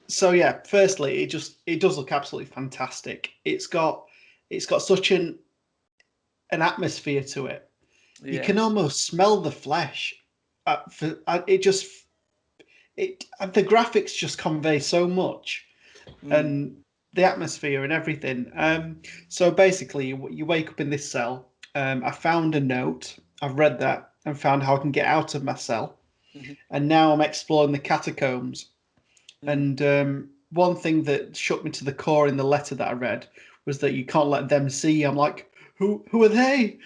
so yeah, firstly, it does look absolutely fantastic. It's got such an atmosphere to it. Yeah. You can almost smell the flesh. The graphics just convey so much, and the atmosphere and everything. So basically, you wake up in this cell. I found a note. I've read that and found how I can get out of my cell. And now I'm exploring the catacombs. And one thing that shook me to the core in the letter that I read was that you can't let them see. I'm like, who are they?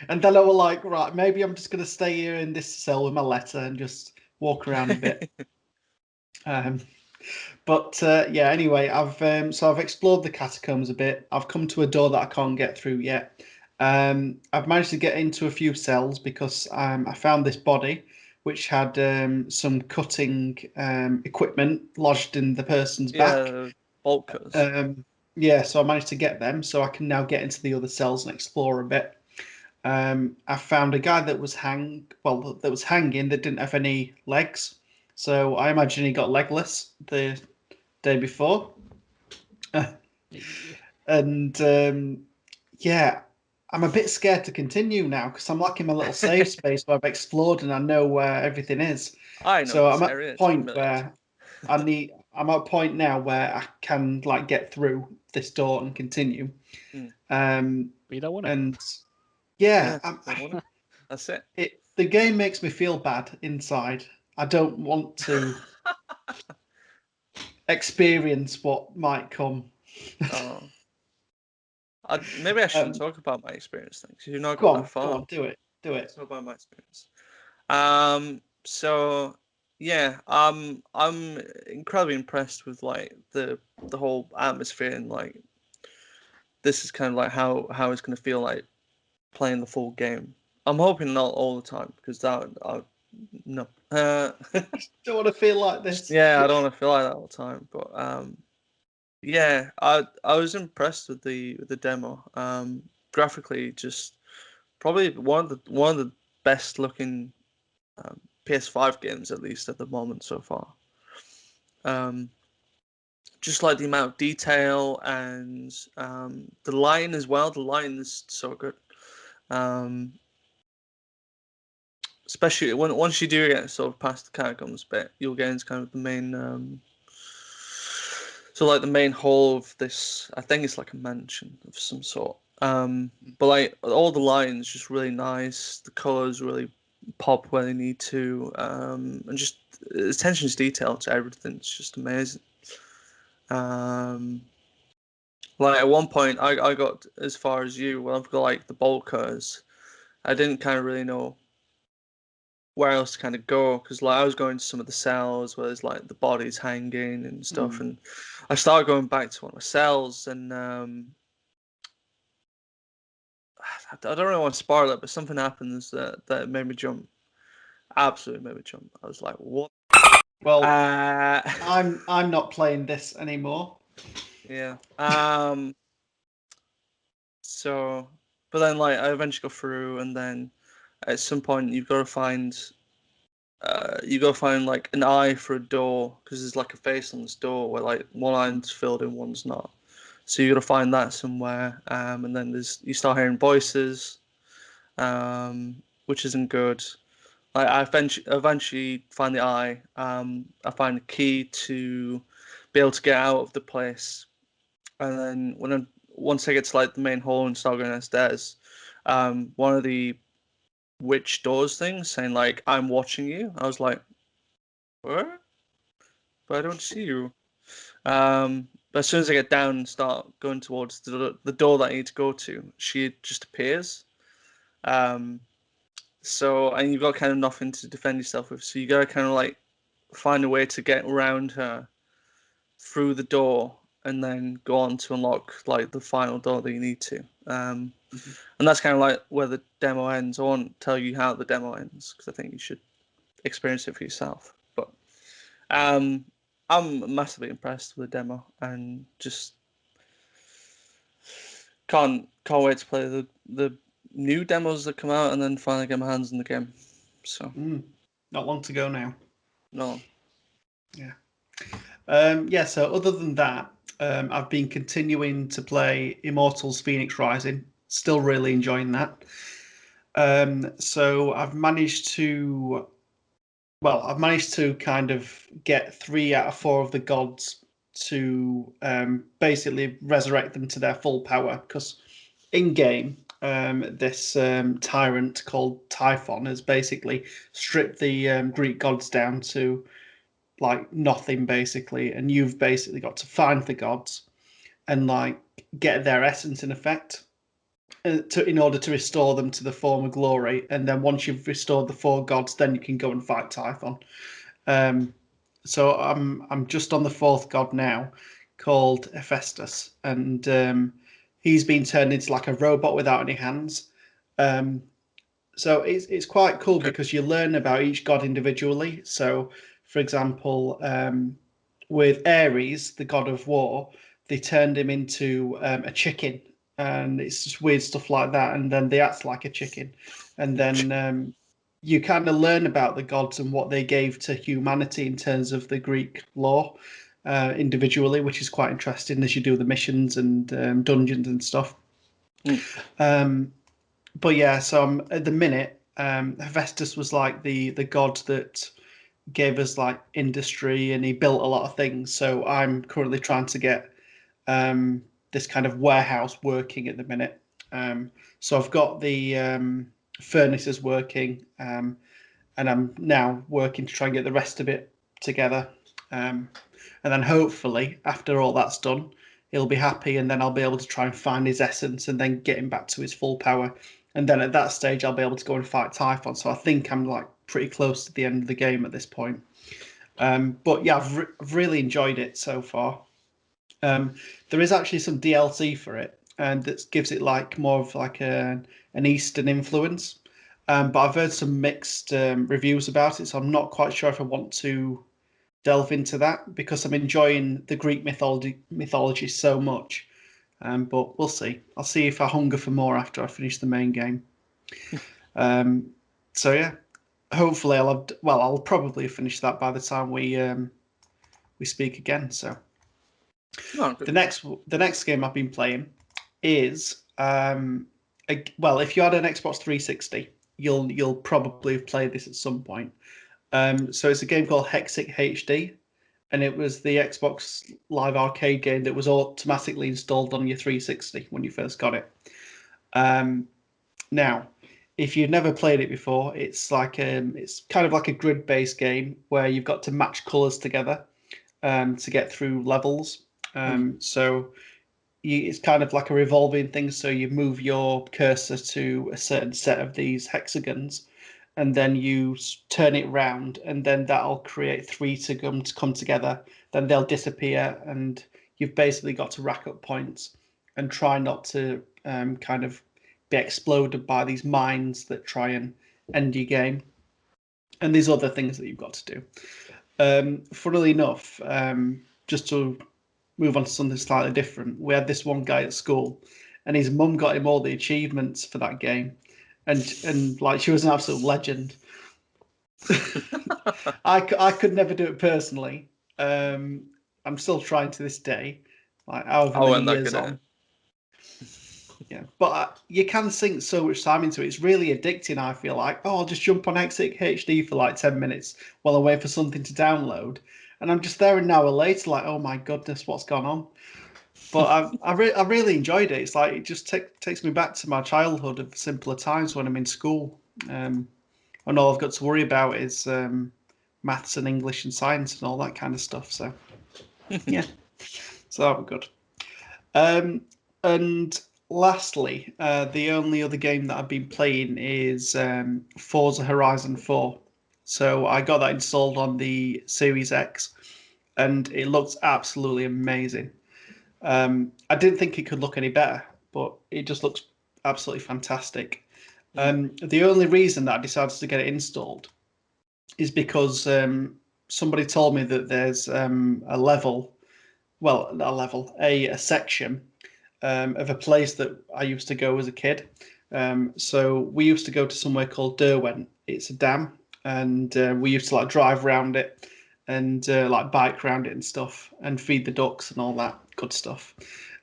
And then I was like, right, maybe I'm just going to stay here in this cell with my letter and just walk around a bit. Yeah, anyway, I've explored the catacombs a bit. I've come to a door that I can't get through yet. I've managed to get into a few cells because I found this body which had some cutting equipment lodged in the person's back. Yeah, bolt cutters. Yeah, so I managed to get them, so I can now get into the other cells and explore a bit. I found a guy that was hanging that didn't have any legs. So I imagine he got legless the day before. And yeah, I'm a bit scared to continue now because I'm like in my little save space where I've explored and I know where everything is. I know So this I'm at area. a point where I'm at a point now where I can like get through this door and continue. But you don't want it. And yeah, that's it. The game makes me feel bad inside. I don't want to experience what might come. Oh. Maybe I shouldn't talk about my experience then, because you've not Go got on, that far. go on, do it. It's not about my experience. So yeah, I'm incredibly impressed with like the whole atmosphere, and like this is kind of like how it's gonna feel like playing the full game. I'm hoping not all the time, because no. Don't want to feel like this. Yeah, I don't want to feel like that all the time. But yeah, I was impressed with the demo. Graphically, just probably one of the best looking PS5 games, at least at the moment so far. Just like the amount of detail and the lighting as well. The lighting is so good. Especially once you do get sort of past the catacombs bit, you'll get into kind of the main. So like the main hall of this, I think it's like a mansion of some sort. But like all the lighting's just really nice. The colors really pop where they need to, and just attention to detail to everything. It's just amazing. Like at one point, I got as far as you. Well, I've got like the bolt cutters. I didn't kind of really know where else to kind of go, because like I was going to some of the cells where there's like the bodies hanging and stuff, and I started going back to one of the cells, and I don't really want to spoil it, but something happens that made me jump. Absolutely made me jump. I was like, what? Well, I'm not playing this anymore. Yeah. So, but then like I eventually go through, and then at some point you've got to find like an eye for a door, because there's like a face on this door where like one eye's filled in, one's not. So you got to find that somewhere, and then you start hearing voices, which isn't good. I eventually find the eye. I find the key to be able to get out of the place, and then once I get to like the main hall and start going downstairs, one of the witch doors things saying like I'm watching you. I was like, what? But I don't see you. But as soon as I get down and start going towards the door that I need to go to, she just appears. Um, and you've got kind of nothing to defend yourself with. So you gotta kind of like find a way to get around her through the door and then go on to unlock like the final door that you need to. And that's kind of like where the demo ends. I won't tell you how the demo ends because I think you should experience it for yourself. But I'm massively impressed with the demo and just can't wait to play the new demos that come out and then finally get my hands on the game. So not long to go now. No. Yeah. So other than that, I've been continuing to play Immortals Phoenix Rising. Still really enjoying that. So I've managed to kind of get 3 out of 4 of the gods to basically resurrect them to their full power. Because in game, this tyrant called Typhon has basically stripped the Greek gods down to like nothing basically, and you've basically got to find the gods and like get their essence in effect in order to restore them to the former glory. And then once you've restored the 4 gods, then you can go and fight Typhon. So I'm just on the 4th god now, called Hephaestus, and he's been turned into like a robot without any hands. So it's quite cool because you learn about each god individually. So, for example, with Ares, the god of war, they turned him into a chicken, and it's just weird stuff like that. And then they act like a chicken, and then you kind of learn about the gods and what they gave to humanity in terms of the Greek lore individually, which is quite interesting as you do the missions and dungeons and stuff. But yeah, so at the minute, Hephaestus was like the god that gave us like industry, and he built a lot of things. So I'm currently trying to get this kind of warehouse working at the minute. So I've got the furnaces working, and I'm now working to try and get the rest of it together. And then hopefully, after all that's done, he'll be happy, and then I'll be able to try and find his essence and then get him back to his full power. And then at that stage, I'll be able to go and fight Typhon. So I think I'm like pretty close to the end of the game at this point. But yeah, I've really enjoyed it so far. There is actually some DLC for it, and that gives it like more of like an Eastern influence. But I've heard some mixed reviews about it, so I'm not quite sure if I want to delve into that because I'm enjoying the Greek mythology so much. But we'll see. I'll see if I hunger for more after I finish the main game. So yeah, hopefully I'll probably finish that by the time we speak again. So the next game I've been playing is if you had an Xbox 360, you'll probably have played this at some point. So it's a game called Hexic HD. And it was the Xbox Live Arcade game that was automatically installed on your 360 when you first got it. Now, if you've never played it before, it's kind of like a grid-based game where you've got to match colours together to get through levels. So it's kind of like a revolving thing. So you move your cursor to a certain set of these hexagons, and then you turn it round, and then that'll create 3 to come together. Then they'll disappear, and you've basically got to rack up points and try not to kind of be exploded by these mines that try and end your game. And these other things that you've got to do. Funnily enough, just to move on to something slightly different, we had this one guy at school, and his mum got him all the achievements for that game. And like she was an absolute legend. I could never do it personally. I'm still trying to this day, like however many years on. Yeah, but you can sink so much time into it. It's really addicting, I feel like. Oh, I'll just jump on Exit HD for like 10 minutes while I wait for something to download. And I'm just there an hour later, like, oh my goodness, what's gone on? But I really enjoyed it. It's like it just takes me back to my childhood of simpler times when I'm in school. And all I've got to worry about is maths and English and science and all that kind of stuff. So, yeah, so that was good. And lastly, the only other game that I've been playing is Forza Horizon 4. So I got that installed on the Series X, and it looks absolutely amazing. I didn't think it could look any better, but it just looks absolutely fantastic. The only reason that I decided to get it installed is because somebody told me that there's a level, well, not a level, a section of a place that I used to go as a kid. So we used to go to somewhere called Derwent. It's a dam, and we used to like drive around it and like bike around it and stuff, and feed the ducks and all that good stuff.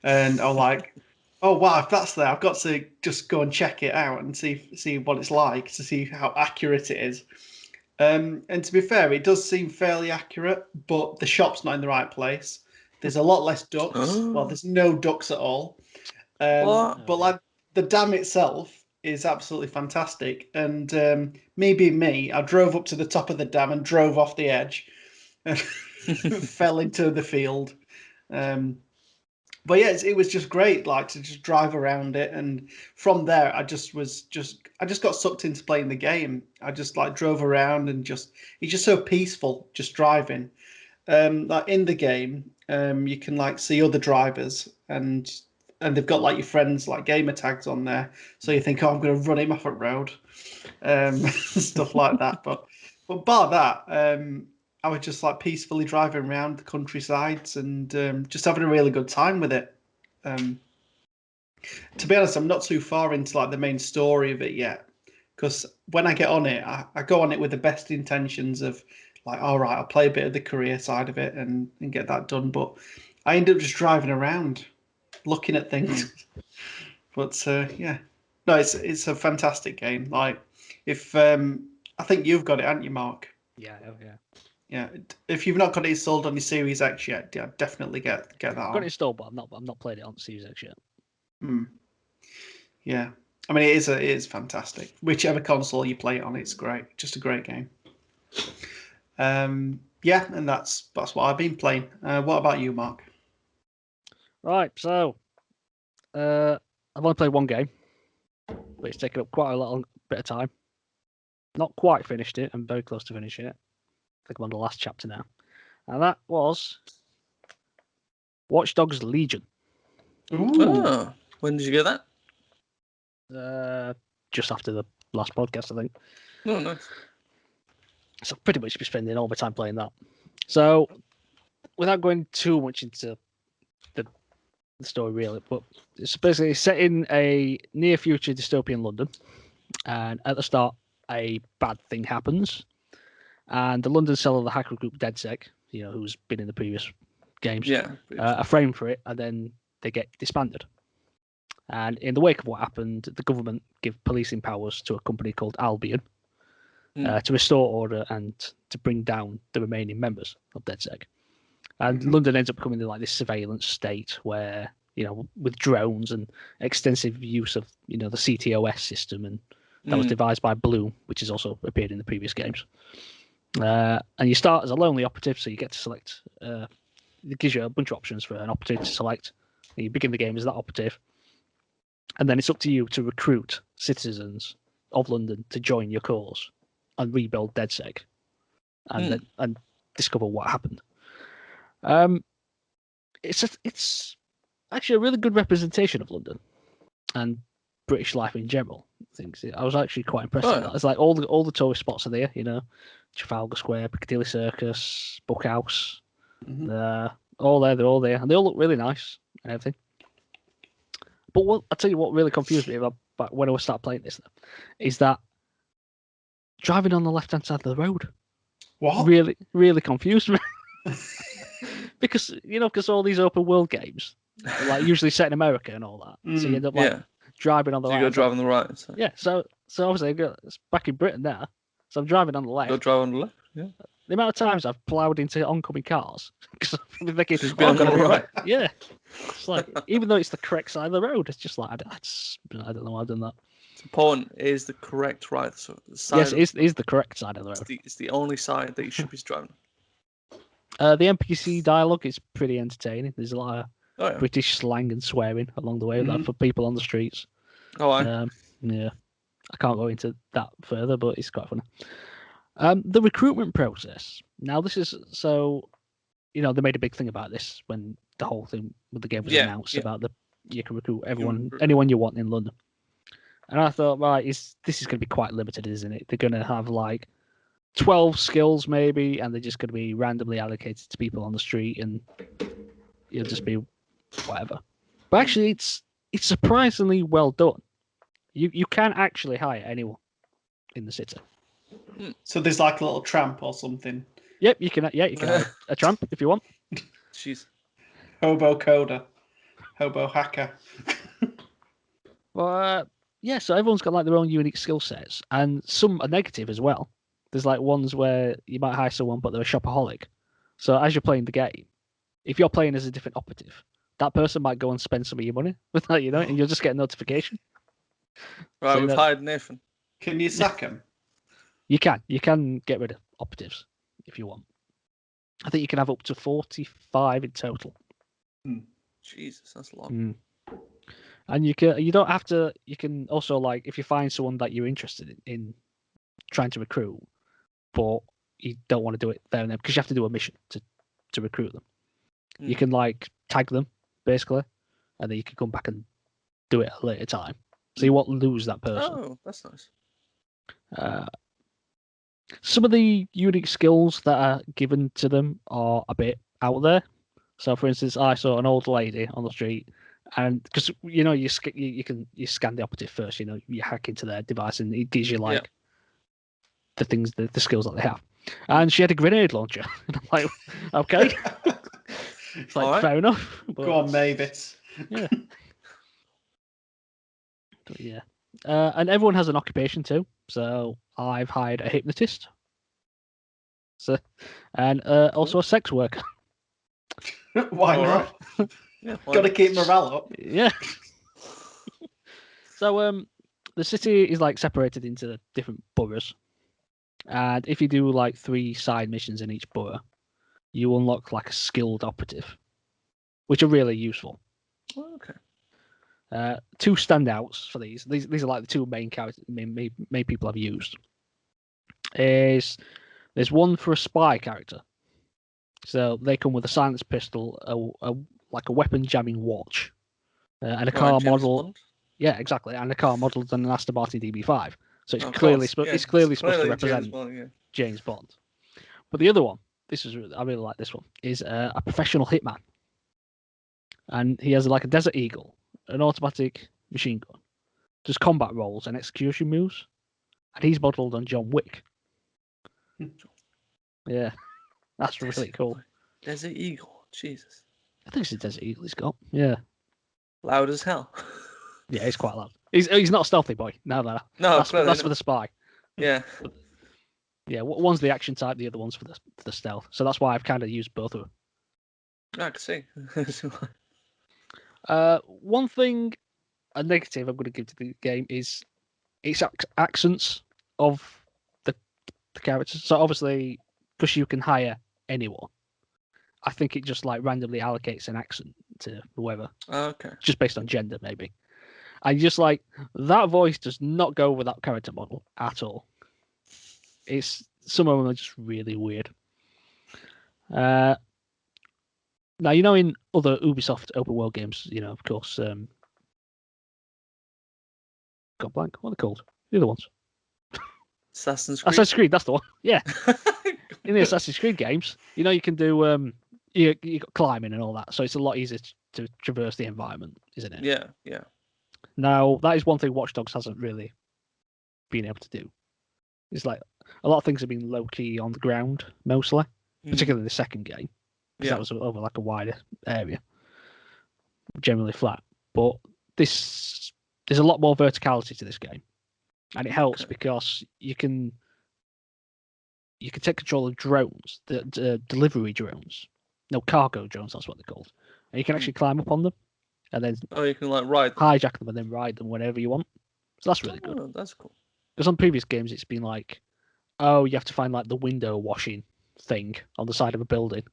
And I was like, oh wow, if that's there, I've got to just go and check it out and see what it's like, to see how accurate it is. And to be fair, it does seem fairly accurate, but the shop's not in the right place. There's a lot less ducks. Well, there's no ducks at all. What? But like the dam itself is absolutely fantastic. And me being me, I drove up to the top of the dam and drove off the edge and fell into the field. But yeah, it was just great, like to just drive around it, and from there, I just got sucked into playing the game. I just like drove around and it's just so peaceful, just driving. Like in the game, you can like see other drivers, and they've got like your friends like gamer tags on there, so you think, oh, I'm going to run him off a road, stuff like that. But bar that, I was just like peacefully driving around the countrysides and just having a really good time with it. To be honest, I'm not too far into like the main story of it yet, because when I get on it, I go on it with the best intentions of like, all right, I'll play a bit of the career side of it and get that done. But I end up just driving around, looking at things. But yeah, no, it's a fantastic game. Like if I think you've got it, haven't you, Mark? Yeah, yeah. Yeah, if you've not got it installed on your Series X yet, yeah, definitely get that I've got on. it installed, but I'm not played it on Series X yet. Yeah, I mean it is fantastic. Whichever console you play it on, it's great. Just a great game. Yeah, and that's what I've been playing. What about you, Mark? Right, so I've only played one game, but it's taken up quite a long bit of time. Not quite finished it. I'm very close to finishing it. I think I'm on the last chapter now, and that was Watchdogs Legion. Oh, when did you get that? Just after the last podcast, I think. Oh, nice. So pretty much be spending all my time playing that. So without going too much into the story really, but it's basically set in a near future dystopian London, and at the start a bad thing happens, and the London cell of the hacker group DedSec, who's been in the previous games, Yeah. are framed for it, and then they get disbanded. And in the wake of what happened, the government give policing powers to a company called Albion to restore order and to bring down the remaining members of DedSec. And London ends up becoming like this surveillance state where, with drones and extensive use of, the CTOS system, and that was devised by Bloom, which has also appeared in the previous games. And you start as a lonely operative, so you get to select. It gives you a bunch of options for an operative to select. And you begin the game as that operative, and then it's up to you to recruit citizens of London to join your cause and rebuild DedSec, and discover what happened. It's actually a really good representation of London and British life in general. I was actually quite impressed with that. It's like all the tourist spots are there, Trafalgar Square, Piccadilly Circus, Bookhouse. They're all there, and they all look really nice and everything. But I'll tell you what really confused me about when I started playing this, is that driving on the left-hand side of the road. What? Really, really confused me. Because all these open world games, like usually set in America and all that. So you end up like driving on the So right. you go drive on the right. So. Yeah. So obviously it's back in Britain now. So I'm driving on the left. Go drive on the left. Yeah. The amount of times I've ploughed into oncoming cars because I'm thinking, Just be on the right. Yeah. It's like even though it's the correct side of the road, it's just like I don't know why I've done that. It's important. It is the correct right side. Yes, it is the correct side of the road. It's the only side that you should be driving. The NPC dialogue is pretty entertaining. There's a lot of British slang and swearing along the way like, for people on the streets. Oh, I. Yeah. I can't go into that further, but it's quite funny. The recruitment process. Now, this is so, they made a big thing about this when the whole thing with the game was announced about you can recruit anyone you want in London. And I thought, right, this is going to be quite limited, isn't it? They're going to have like 12 skills maybe, and they're just going to be randomly allocated to people on the street, and it'll just be whatever. But actually, it's surprisingly well done. You can actually hire anyone in the city. So there's like a little tramp or something. Yep, you can hire a tramp if you want. Jeez. Hobo coder, hobo hacker. Well, so everyone's got like their own unique skill sets, and some are negative as well. There's like ones where you might hire someone, but they're a shopaholic. So as you're playing the game, if you're playing as a different operative, that person might go and spend some of your money without you know it, and you'll just get a notification. Right, so we've hired Nathan. Can you sack him? You can get rid of operatives if you want. I think you can have up to 45 in total. Jesus, that's a lot. And you don't have to. You can also like if you find someone that you're interested in trying to recruit, but you don't want to do it there and then because you have to do a mission to recruit them. You can like tag them basically, and then you can come back and do it at a later time. So you won't lose that person. Oh, that's nice. Some of the unique skills that are given to them are a bit out there. So, for instance, I saw an old lady on the street, and because you scan the operative first, you hack into their device, and it gives you like the things, the skills that they have. And she had a grenade launcher, and I'm like, okay, it's like fair enough. But, go on, Mavis. Yeah. But, yeah. And everyone has an occupation too. So I've hired a hypnotist. And also a sex worker. Why not? Got to keep morale up. Yeah. So the city is like separated into different boroughs, and if you do like 3 side missions in each borough, you unlock like a skilled operative, which are really useful. Oh, okay. 2 standouts for these. These are like the 2 main characters, main people I've used. There's one for a spy character. So they come with a silenced pistol, like a weapon jamming watch, and a car model. Bond? Yeah, exactly, and a car modelled on an Aston Martin DB5. So it's clearly supposed to represent James Bond. But the other one, I really like this one, is a professional hitman, and he has like a Desert Eagle, an automatic machine gun, does combat roles and execution moves, and he's modelled on John Wick. Yeah, that's really cool. Desert Eagle, Jesus. I think it's a Desert Eagle he's got. Yeah. Loud as hell. Yeah, he's quite loud. He's not a stealthy boy. No, that's for the spy. Yeah. Yeah, one's the action type, the other one's for the stealth. So that's why I've kind of used both of them. I can see. One thing, a negative I'm going to give to the game is its accents of the characters. So obviously, because you can hire anyone, I think it just like randomly allocates an accent to whoever. Okay. Just based on gender, maybe. And just like that voice does not go with that character model at all. Some of them are just really weird. Now in other Ubisoft open world games, of course, got blank. What are they called? The other ones. Assassin's Creed. Assassin's Creed, that's the one. Yeah. In the Assassin's Creed games, you can do you got climbing and all that, so it's a lot easier to traverse the environment, isn't it? Yeah, yeah. Now that is one thing Watchdogs hasn't really been able to do. It's like a lot of things have been low key on the ground mostly, particularly the second game, because that was over like a wider area. generally flat. But there's a lot more verticality to this game, and it helps because you can take control of drones, the delivery drones, no, cargo drones. That's what they're called, and you can actually climb up on them, and then you can like ride them. hijack them and then ride them whenever you want. So that's really good. Oh, that's cool. Because on previous games, it's been like, oh, you have to find like the window washing thing on the side of a building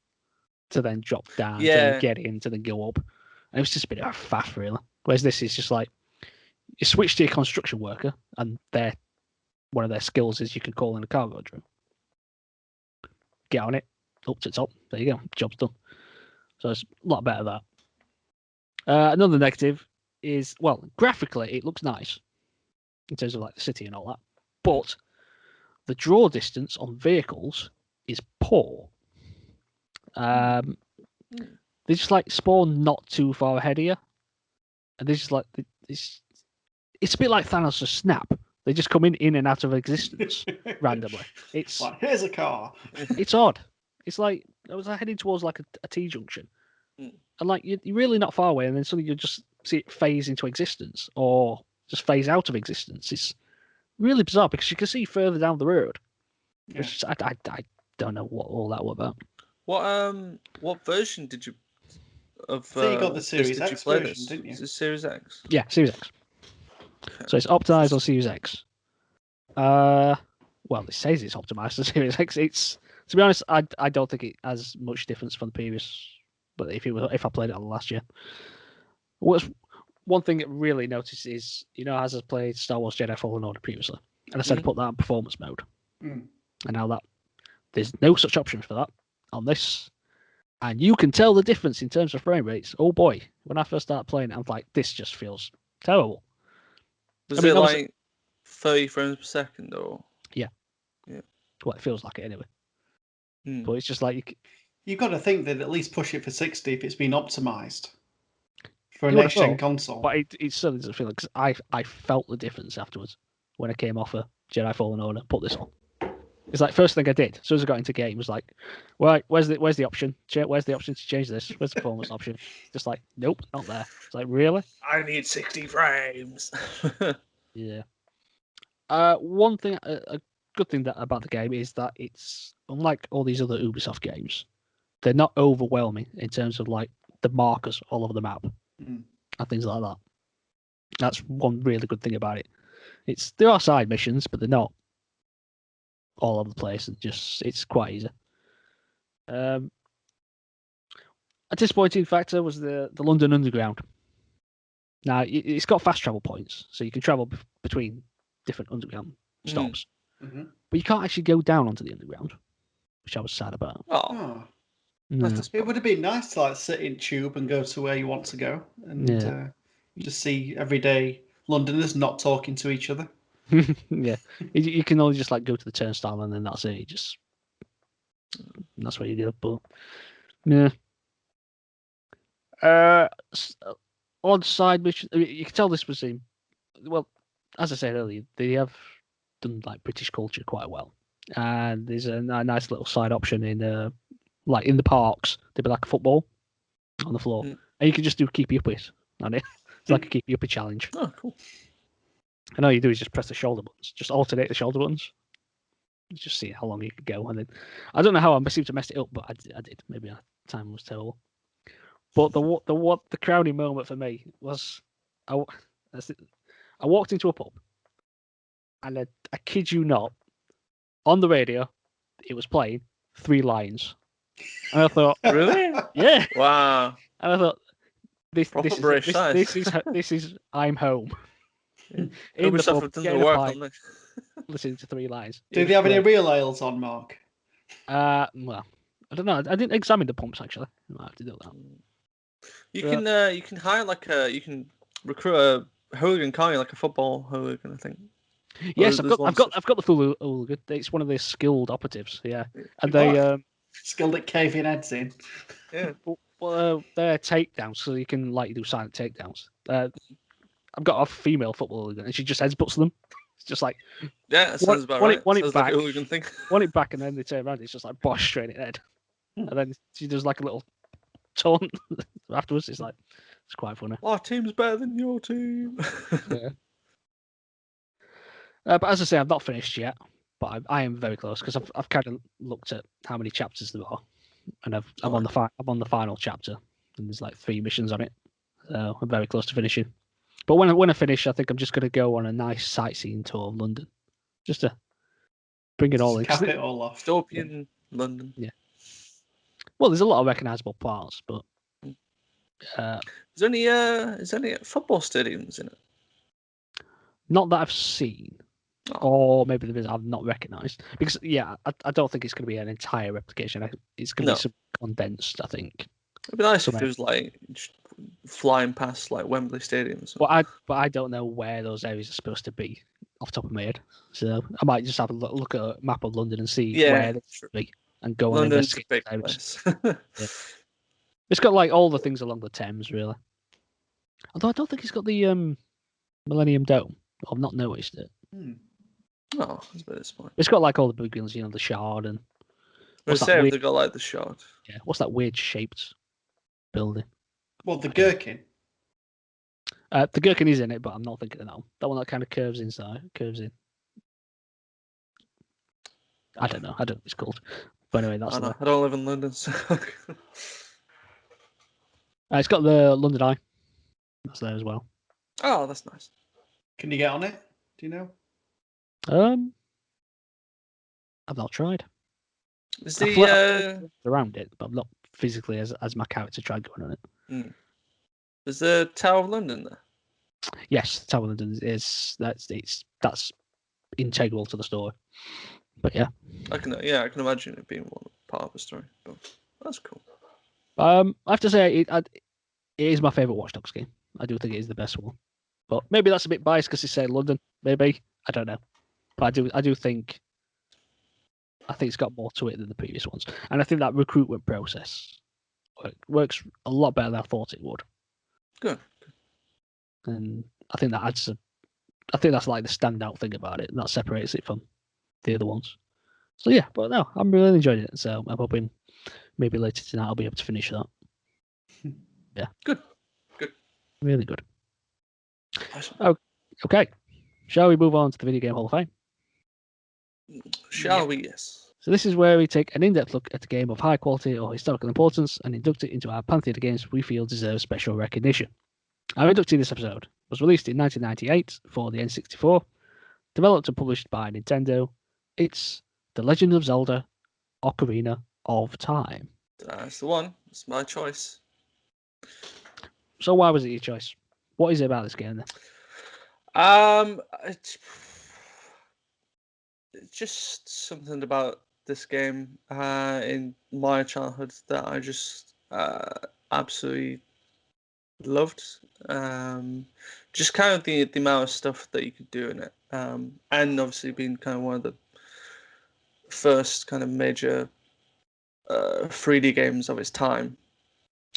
to then drop down, to then get in, to then go up. And it was just a bit of a faff, really. Whereas this is just like, you switch to your construction worker, and one of their skills is you can call in a cargo drone. Get on it, up to the top. There you go, job's done. So it's a lot better that. Another negative is, well, graphically it looks nice in terms of like the city and all that, but the draw distance on vehicles is poor. They just like spawn not too far ahead of you, and they just like it's a bit like Thanos' snap. They just come in and out of existence randomly. It's like, here's a car. It's odd. It's like I was heading towards like a T junction, and like you're really not far away, and then suddenly you just see it phase into existence or just phase out of existence. It's really bizarre because you can see further down the road. Yeah. It's just, I don't know what all that was about. What version did you of? So you got the Series X version, this? Didn't you? Is it Series X? Yeah, Series X. Okay. So it's optimized on Series X. Well, it says it's optimized on Series X. It's, to be honest, I don't think it has much difference from the previous. But if I played it on last year, one thing that really noticed is, as I played Star Wars Jedi Fallen Order previously, and I said to put that on performance mode, and now that there's no such option for that on this, and you can tell the difference in terms of frame rates. Oh boy, when I first started playing it, I'm like, this just feels terrible. Is it like 30 frames per second or? Yeah. Well, it feels like it anyway. But it's just like you've got to think that at least push it for 60 if it's been optimized for a next-gen console. But it certainly doesn't feel like, because I felt the difference afterwards when I came off a Jedi Fallen Order, put this on. It's like first thing I did as soon as I got into game was like, right, where's the option? Where's the option to change this? Where's the performance option? Just like, nope, not there. It's like, really? I need 60 frames. Yeah. One thing, a good thing about the game is that it's unlike all these other Ubisoft games. They're not overwhelming in terms of like the markers all over the map and things like that. That's one really good thing about it. There are side missions, but they're not all over the place. It's quite easy. A disappointing factor was the London Underground. Now it's got fast travel points, so you can travel between different underground stops, but you can't actually go down onto the underground, which I was sad about. It would have been nice to like sit in tube and go to where you want to go, and just see everyday Londoners not talking to each other. Yeah, you can only just like go to the turnstile and then that's it. That's what you do. But yeah, odd side mission. I mean, you can tell this was well, as I said earlier, they have done like British culture quite well, and there's a nice little side option in like in the parks. There'd be like a football on the floor, and you can just do keepy uppies on it. It's like a keepy uppy challenge. Oh, cool. And all you do is just press the shoulder buttons, just alternate the shoulder buttons. Just see how long you could go, and then I don't know how I seemed to mess it up, but I did. Maybe time was terrible. But the crowning moment for me was I walked into a pub, and I kid you not, on the radio, it was playing 3 Lions, and I thought, really? Yeah. Wow. And I thought, this is I'm home. Yeah. Ubisoft have done the work on this. Listening to 3 Lions. Do they have any real ales on, Mark? Well, I don't know. I didn't examine the pumps actually. I might have to do that. You can hire you can recruit a hooligan, can't you? Like a football hooligan, I think. Yes, I've got the full hooligan. It's one of the skilled operatives. Yeah, and they skilled at caving heads in. Yeah. Well, they're takedowns, so you can do silent takedowns. I've got a female football hooligan, and she just headbutts them. It's just like that sounds about right. One it back, like a hooligan thing. One it back, and then they turn around. It's just like bosh straight in the head, and then she does like a little taunt afterwards. It's like It's quite funny. Our team's better than your team. Yeah. But as I say, I've not finished yet, but I am very close because I've kind of looked at how many chapters there are, and I'm on the final chapter, and there's like 3 missions on it, so I'm very close to finishing. But when I finish, I think I'm just going to go on a nice sightseeing tour of London, just to bring it all in. Cap it all off. Dystopian London. Yeah. Well, there's a lot of recognisable parts, but is there any football stadiums in it? not that I've seen. Or maybe there is I've not recognised. Because, I don't think it's going to be an entire replication. It's going to be some condensed, I think. It'd be nice if it was like just flying past like Wembley Stadium. But I don't know where those areas are supposed to be off the top of my head. So I might just have a look at a map of London and see where they should be and go on investigate big areas. It's got like all the things along the Thames, really. Although I don't think it's got the Millennium Dome. I've not noticed it. Oh, that's a bit disappointing. It's got like all the big ones, the Shard and. They've got like the Shard. Yeah, what's that weird shaped building? Well, the Gherkin. The Gherkin is in it, but I'm not thinking of that one. That one that kind of curves in. I don't know. I don't know what it's called. But anyway, that's. I don't live in London, so. It's got the London Eye. That's there as well. Oh, that's nice. Can you get on it? Do you know? I've not tried. Is around it, but not physically as my character tried going on it. Is the Tower of London there? Yes, Tower of London is that's integral to the story. But yeah, I can imagine it being one part of the story. But that's cool. I have to say it is my favourite Watch Dogs game. I do think it is the best one, but maybe that's a bit biased because it's set in London. Maybe I don't know, but I do think. I think it's got more to it than the previous ones, and I think that recruitment process works a lot better than I thought it would. Good. And I think that adds I think that's like the standout thing about it, and that separates it from the other ones. So yeah, but no, I'm really enjoying it. So I'm hoping maybe later tonight I'll be able to finish that. Yeah. Good. Really good. Awesome. Okay. Shall we move on to the Video Game Hall of Fame? Shall we? Yes. So this is where we take an in-depth look at a game of high quality or historical importance and induct it into our pantheon of games we feel deserve special recognition. Our inductee this episode was released in 1998 for the N64, developed and published by Nintendo. It's The Legend of Zelda: Ocarina of Time. That's the one. It's my choice. So why was it your choice? What is it about this game then? It's just something about this game in my childhood that I just absolutely loved. Just kind of the amount of stuff that you could do in it, and obviously being kind of one of the first kind of major 3D games of its time.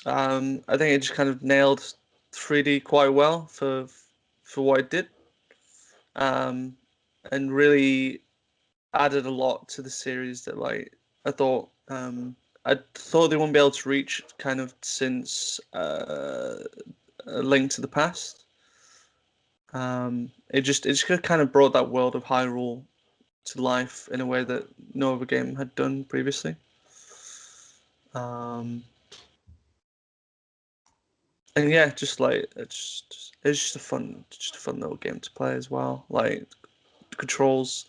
I think it just kind of nailed 3D quite well for what it did, and really added a lot to the series that I thought they wouldn't be able to reach kind of since A Link to the Past. It just kind of brought that world of Hyrule to life in a way that no other game had done previously. And yeah, just it's just a fun little game to play as well. Like the controls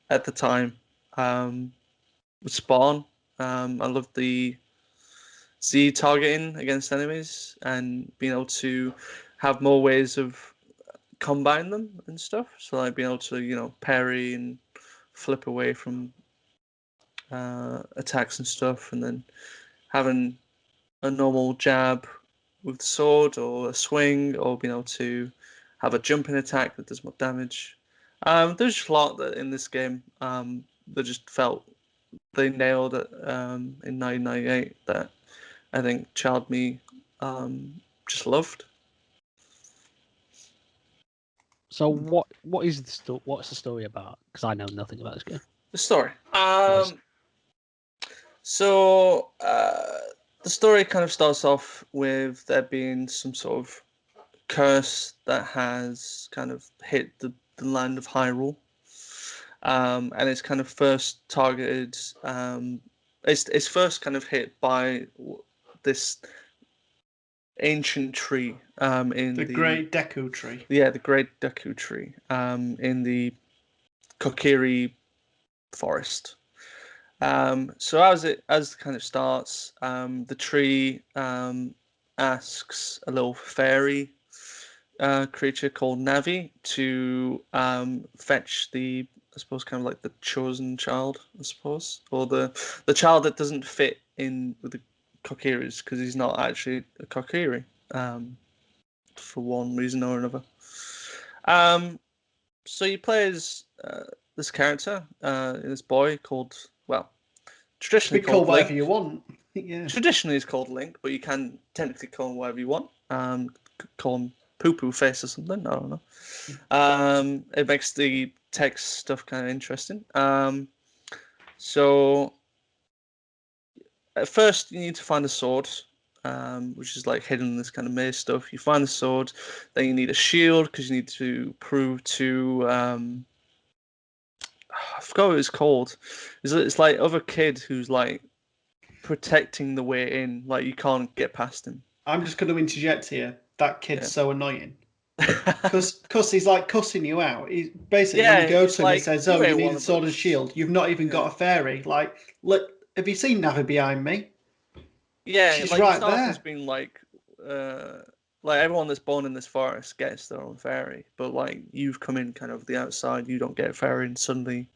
at the time with Spawn. I loved the Z targeting against enemies and being able to have more ways of combining them and stuff. So like being able to parry and flip away from attacks and stuff, and then having a normal jab with the sword or a swing, or being able to have a jumping attack that does more damage. There's just a lot that in this game that just felt they nailed it in 1998 that I think child me just loved. So what's the story about? Because I know nothing about this game. The story. So the story kind of starts off with there being some sort of curse that has kind of hit the land of Hyrule. And it's kind of first targeted. It's first kind of hit by this ancient tree in the Great Deku Tree. Yeah, the Great Deku Tree in the Kokiri Forest. So as it kind of starts, the tree asks a little fairy creature called Navi to fetch the, I suppose, kind of like the chosen child, I suppose, or the child that doesn't fit in with the Kokiris because he's not actually a Kokiri, for one reason or another. So you play as this character, this boy called, well, traditionally called whatever Link. you want. Yeah. Traditionally, it's called Link, but you can technically call him whatever you want. Call him Poo Poo Face or something. I don't know. It makes the text stuff kind of interesting. So at first, you need to find a sword, which is like hidden in this kind of maze stuff. You find the sword, then you need a shield because you need to prove to I forgot what it's called. It's like other kid who's like protecting the way in, like you can't get past him. I'm just going to interject here. That kid's so annoying. Because he's like cussing you out. He's basically when you go to him, he says, "Oh, you need a sword and shield. You've not even got a fairy." Like, look, have you seen Navi behind me? Yeah, she's like right you start off there. as being like everyone that's born in this forest gets their own fairy, but like you've come in kind of the outside, you don't get a fairy, and suddenly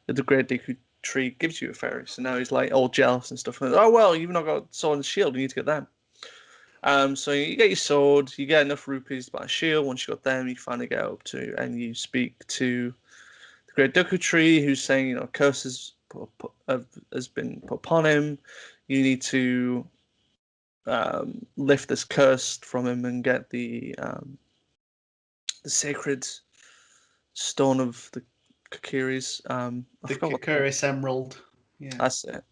the Great Deku Tree gives you a fairy. So now he's like all jealous and stuff. And, oh well, you've not got sword and shield. You need to get them. So you get your sword, you get enough rupees to buy a shield. Once you got them, you finally get up to and you speak to the Great Deku Tree, who's saying, you know, curses has been put upon him. You need to lift this curse from him and get the sacred stone of the Kokiris. The Kokiris Emerald. Yeah, that's it.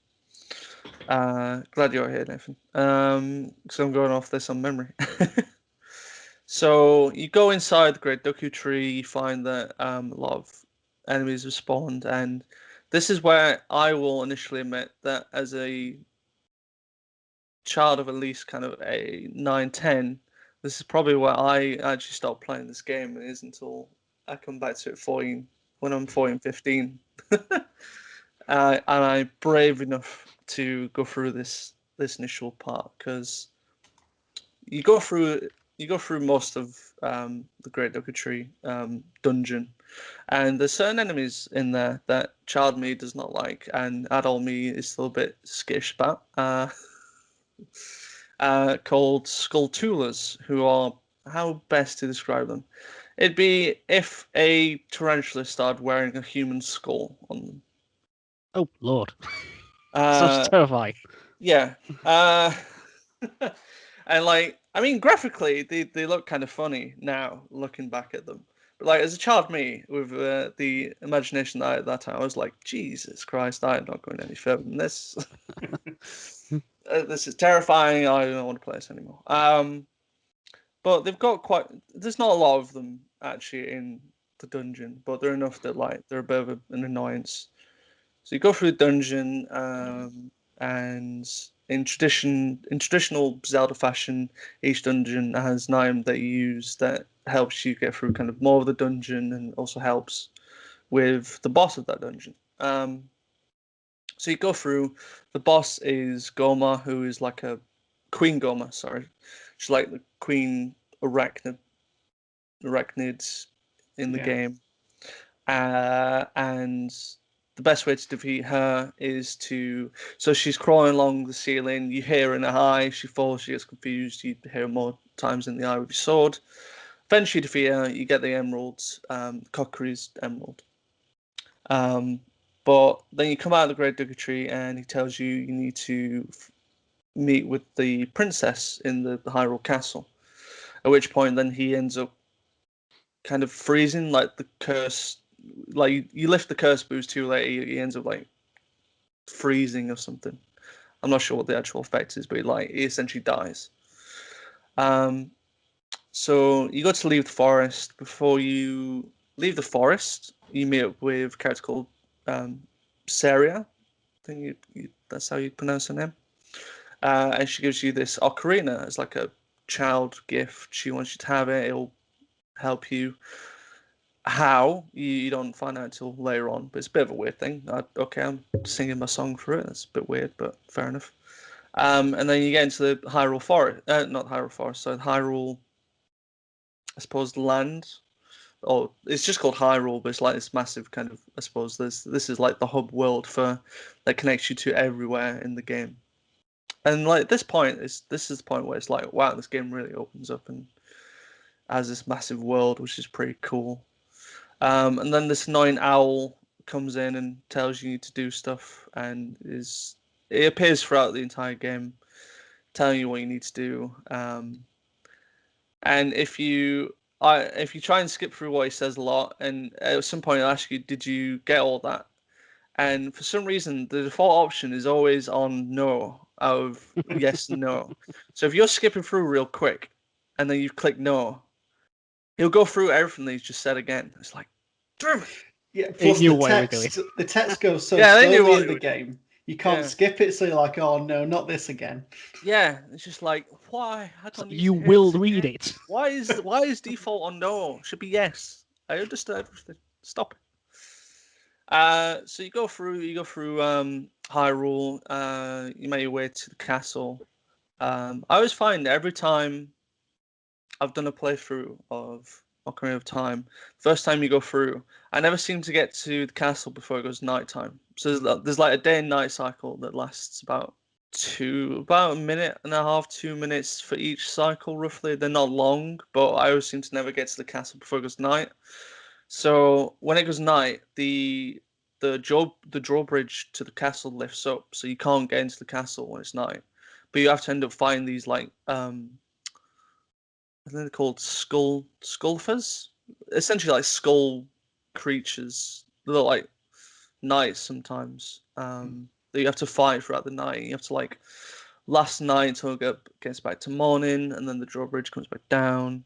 Glad you're here, Nathan. Because I'm going off this on memory. So you go inside the Great Deku Tree, you find that a lot of enemies have spawned, and this is where I will initially admit that as a child of at least kind of a 9-10, this is probably where I actually stopped playing this game. It isn't until I come back to it 14, when I'm 14, 15. And I'm brave enough to go through this initial part because you go through most of the Great Deku Tree dungeon, and there's certain enemies in there that child me does not like, and adult me is still a bit skittish about. Called Skulltulas, who are, how best to describe them? It'd be if a tarantula started wearing a human skull on them. Oh Lord, sounds terrifying. Yeah, and like, I mean, graphically, they look kind of funny now, looking back at them. But like, as a child, me with the imagination that I had at that time, I was like, Jesus Christ, I'm not going any further than this. This is terrifying. I don't want to play this anymore. But they've got quite. There's not a lot of them actually in the dungeon, but they're enough that like they're a bit of an annoyance. So you go through the dungeon, and in traditional Zelda fashion, each dungeon has an item that you use that helps you get through kind of more of the dungeon and also helps with the boss of that dungeon. So you go through. The boss is Goma, who is like a Queen Goma. Sorry, she's like the Queen arachnids in the game. And the best way to defeat her is to. So she's crawling along the ceiling. You hear her in her eye. She falls. She gets confused. You hear her more times in the eye with your sword. Eventually, you defeat her. You get the emeralds, Kokiri's emerald. But then you come out of the Great Deku Tree, and he tells you you need to meet with the princess in the Hyrule Castle. At which point, then he ends up kind of freezing, like the curse. Like you lift the curse boost too late, he ends up like freezing or something. I'm not sure what the actual effect is, but he essentially dies. So you got to leave the forest. Before you leave the forest, you meet up with a character called Saria. I think that's how you pronounce her name. And she gives you this ocarina as like a child gift. She wants you to have it. It'll help you. How you don't find out until later on, but it's a bit of a weird thing. Okay, I'm singing my song for it. That's a bit weird, but fair enough. And then you get into the Hyrule Forest, not Hyrule Forest, so Hyrule, I suppose, land. Oh, it's just called Hyrule, but it's like this massive kind of, I suppose, this is like the hub world that connects you to everywhere in the game. And like this is the point where it's like, wow, this game really opens up and has this massive world, which is pretty cool. And then this annoying owl comes in and tells you to do stuff, and it appears throughout the entire game, telling you what you need to do. And if you try and skip through what he says a lot, and at some point he'll ask you, "Did you get all that?" And for some reason, the default option is always on no, out of yes and no. So if you're skipping through real quick, and then you click no, he'll go through everything that he's just said again. It's like, damn it. Yeah, plus the text goes so slowly in the game. You can't skip it, so you're like, oh no, not this again. Yeah, it's just like, why? I don't need you will read it. Why is default on no? It should be yes. I understand everything. Stop it. So you go through Hyrule. You make your way to the castle. I always find every time I've done a playthrough of Ocarina of Time, first time you go through, I never seem to get to the castle before it goes nighttime. So there's like a day and night cycle that lasts about a minute and a half, 2 minutes for each cycle roughly. They're not long, but I always seem to never get to the castle before it goes night. So when it goes night, the drawbridge to the castle lifts up, so you can't get into the castle when it's night. But you have to end up finding these like I think they're called skullfers. Essentially like skull creatures. They look like knights sometimes. That you have to fight throughout the night. You have to like last night until it gets back to morning, and then the drawbridge comes back down.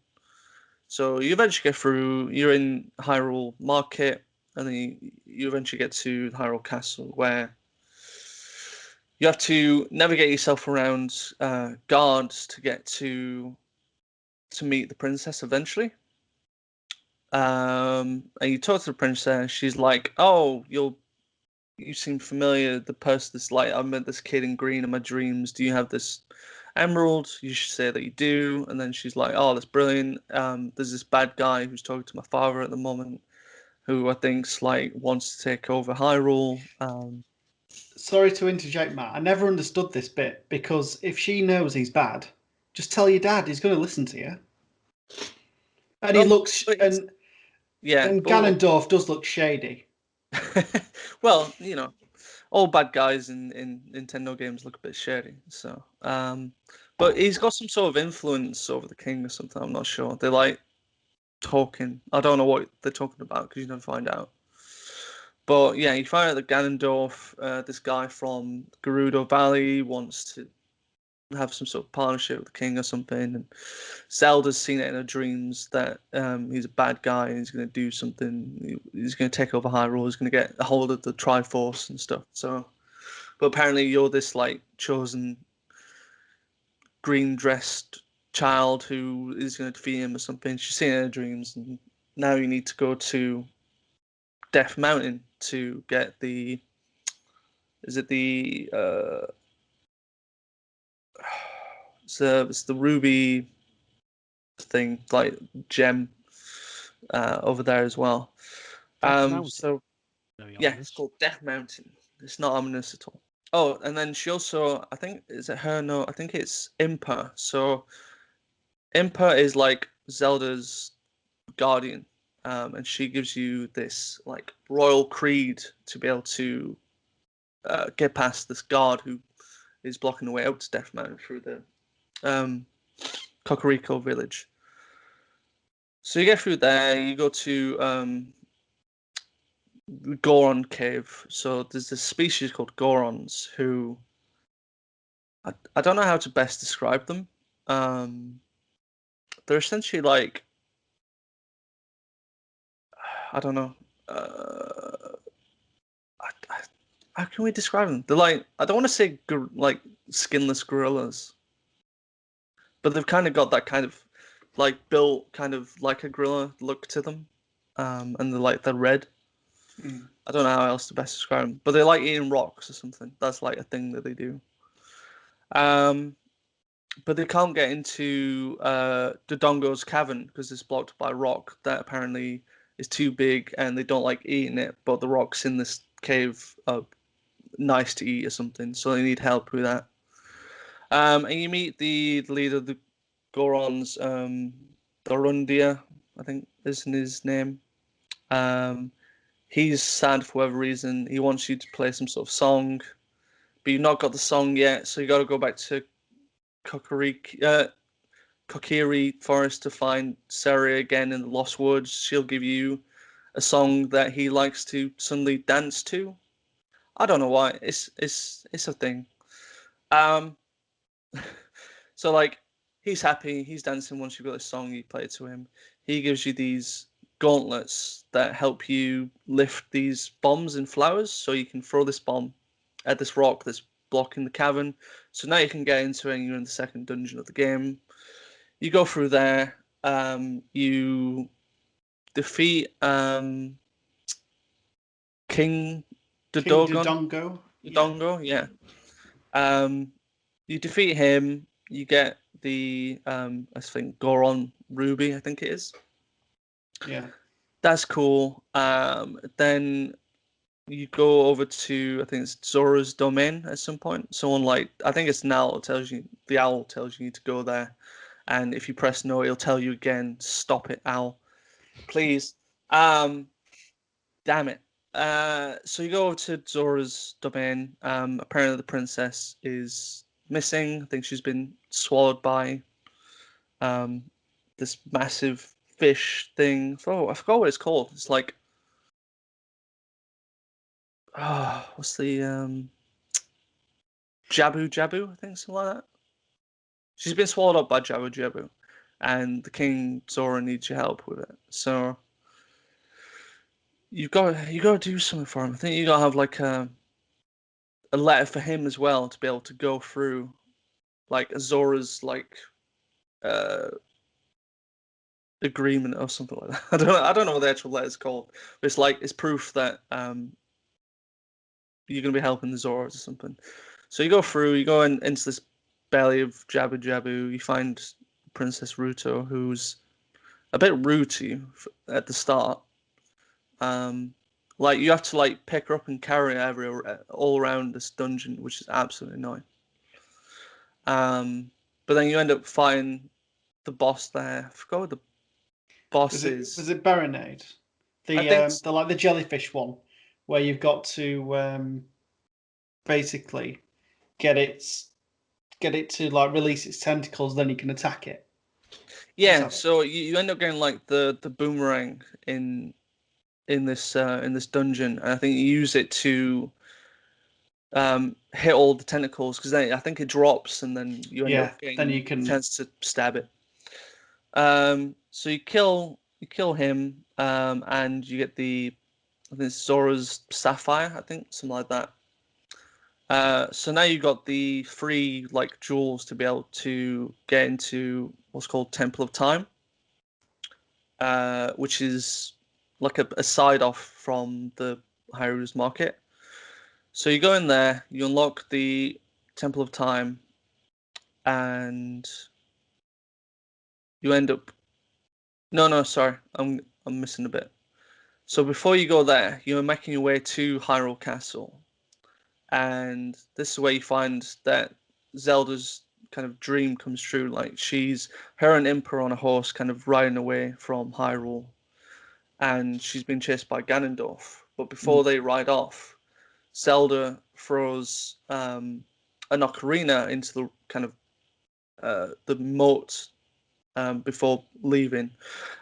So you eventually get through. You're in Hyrule Market, and then you eventually get to Hyrule Castle, where you have to navigate yourself around guards to get to meet the princess eventually. And you talk to the princess. She's like, "Oh, you seem familiar. The person that's like, I met this kid in green in my dreams. Do you have this emerald?" You should say that you do. And then she's like, "Oh, that's brilliant. There's this bad guy who's talking to my father at the moment, who I think's like wants to take over Hyrule." Sorry to interject, Matt. I never understood this bit, because if she knows he's bad, just tell your dad. He's going to listen to you. And he looks, and Ganondorf does look shady. Well, all bad guys in Nintendo games look a bit shady. So, but he's got some sort of influence over the king or something. I'm not sure. They're like talking. I don't know what they're talking about because you don't find out. But yeah, you find out that Ganondorf, this guy from Gerudo Valley, wants to have some sort of partnership with the king or something, and Zelda's seen it in her dreams that he's a bad guy and he's going to do something. He's going to take over Hyrule. He's going to get a hold of the Triforce and stuff. So, but apparently you're this like chosen green dressed child who is going to defeat him or something. She's seen it in her dreams, and now you need to go to Death Mountain to get the. Is it the? It's the ruby thing, like gem, over there as well. So yeah, it's called Death Mountain. It's not ominous at all. Oh, and then she also, I think, is it her? No, I think it's Impa. So Impa is like Zelda's guardian, and she gives you this like royal creed to be able to get past this guard who is blocking the way out to Death Mountain through the Kakariko village. So you get through there, you go to the Goron cave. So there's this species called Gorons who I don't know how to best describe them. They're essentially like, I don't know. How can we describe them? They're like, I don't want to say like skinless gorillas, but they've kind of got that kind of like built kind of like a gorilla look to them, and they're red. I don't know how else to best describe them, but they like eating rocks or something. That's like a thing that they do. But they can't get into the Dongo's cavern because it's blocked by rock that apparently is too big, and they don't like eating it. But the rocks in this cave are nice to eat or something, so they need help with that. And you meet the leader of the Gorons, Dorundia, I think is his name. He's sad for whatever reason. He wants you to play some sort of song, but you've not got the song yet, so you got to go back to Kokiri Forest to find Seri again in the Lost Woods. She'll give you a song that he likes to suddenly dance to. I don't know why. It's a thing. So like he's happy, he's dancing once you've got a song you play to him. He gives you these gauntlets that help you lift these bombs and flowers, so you can throw this bomb at this rock that's blocking the cavern. So now you can get into it and you're in the second dungeon of the game. You go through there, you defeat King Dodongo. Dodongo, yeah. You defeat him, you get the I think Goron Ruby, I think it is. Yeah. That's cool. Then you go over to, I think it's Zora's domain at some point. Someone like, I think it's Nal tells you, the owl tells you to go there, and if you press no, he'll tell you again, stop it, owl, please. Damn it. So you go over to Zora's domain. Apparently the princess is missing. I think she's been swallowed by this massive fish thing. Oh, I forgot what it's called. It's like, what's the Jabu Jabu? I think something like that. She's been swallowed up by Jabu Jabu, and the King Zora needs your help with it. So you got to do something for him. I think you got to have like a letter for him as well to be able to go through like Zora's like agreement or something like that. I don't know what the actual letter's called, but it's like it's proof that you're gonna be helping the Zoras or something. So you go through, you go into this belly of Jabu Jabu. You find Princess Ruto, who's a bit rude to you at the start. Like you have to like pick her up and carry her all around this dungeon, which is absolutely annoying. But then you end up fighting the boss there. I forgot what the boss is. Was it Baronade? The like the jellyfish one, where you've got to basically get it to like release its tentacles, then you can attack it. Yeah, so you end up getting like the boomerang in this dungeon, and I think you use it to hit all the tentacles because then I think it drops, and then you end up getting then you can a chance to stab it. So you kill him, and you get I think it's Zora's Sapphire, I think something like that. So now you've got the 3 like jewels to be able to get into what's called Temple of Time, which is like a side off from the Hyru's Market. So you go in there, you unlock the Temple of Time, and you end up. No, sorry, I'm missing a bit. So before you go there, you're making your way to Hyrule Castle, and this is where you find that Zelda's kind of dream comes true. Like her and Impa on a horse, kind of riding away from Hyrule, and she's been chased by Ganondorf. But before they ride off, Zelda throws an ocarina into the kind of the moat before leaving.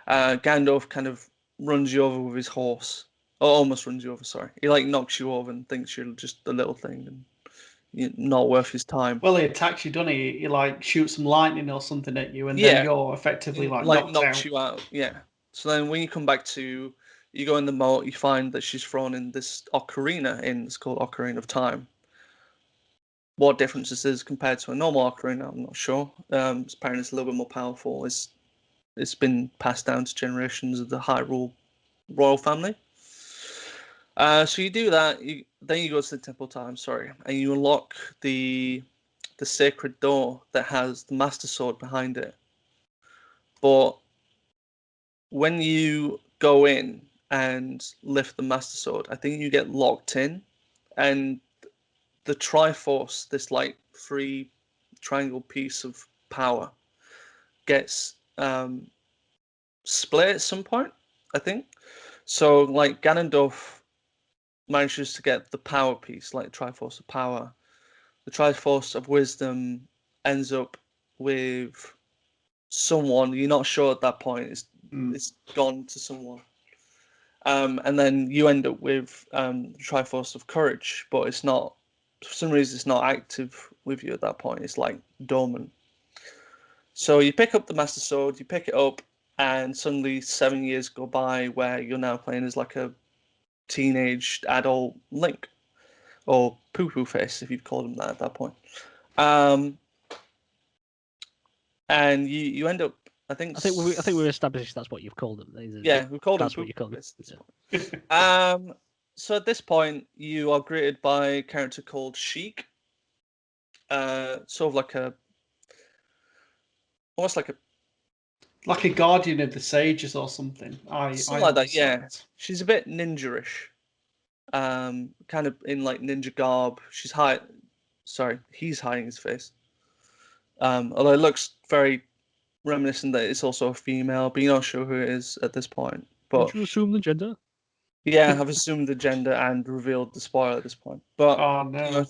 Gandalf kind of runs you over with his horse, or almost runs you over. Sorry, he like knocks you over and thinks you're just a little thing, and not worth his time. Well, he attacks you, doesn't he? He like shoots some lightning or something at you, and Yeah. then you're effectively Like knocked knocks out. you out. Yeah. So then when you come back to, you go in the moat, you find that she's thrown in this ocarina it's called Ocarina of Time. What difference this is compared to a normal ocarina, I'm not sure. Apparently it's a little bit more powerful. It's been passed down to generations of the Hyrule royal family. So you do that. Then you go to the Temple of Time. Sorry, and you unlock the sacred door that has the Master Sword behind it. But when you go in and lift the Master Sword, I think you get locked in, and the Triforce, this like three triangle piece of power, gets split at some point, I think. So like Ganondorf manages to get the power piece, like Triforce of Power. The Triforce of Wisdom ends up with someone you're not sure at that point. It's gone to someone. And then you end up with the Triforce of Courage, but it's not, for some reason, it's not active with you at that point. It's like dormant. So you pick up the Master Sword, you pick it up, and suddenly 7 years go by where you're now playing as like a teenage adult Link, or Poo Poo Face, if you'd called him that at that point. And you end up, I think we established that's what you've called them. Yeah, we called him. That's what you called it. So at this point, you are greeted by a character called Sheik. Sort of like almost like a guardian of the sages or something. Something like that. Yeah, she's a bit ninja-ish. Kind of in like ninja garb. He's hiding his face. Although it looks very reminiscent that it's also a female, but you're not sure who it is at this point. But did you assume the gender? Yeah, I've assumed the gender and revealed the spoiler at this point. But oh no,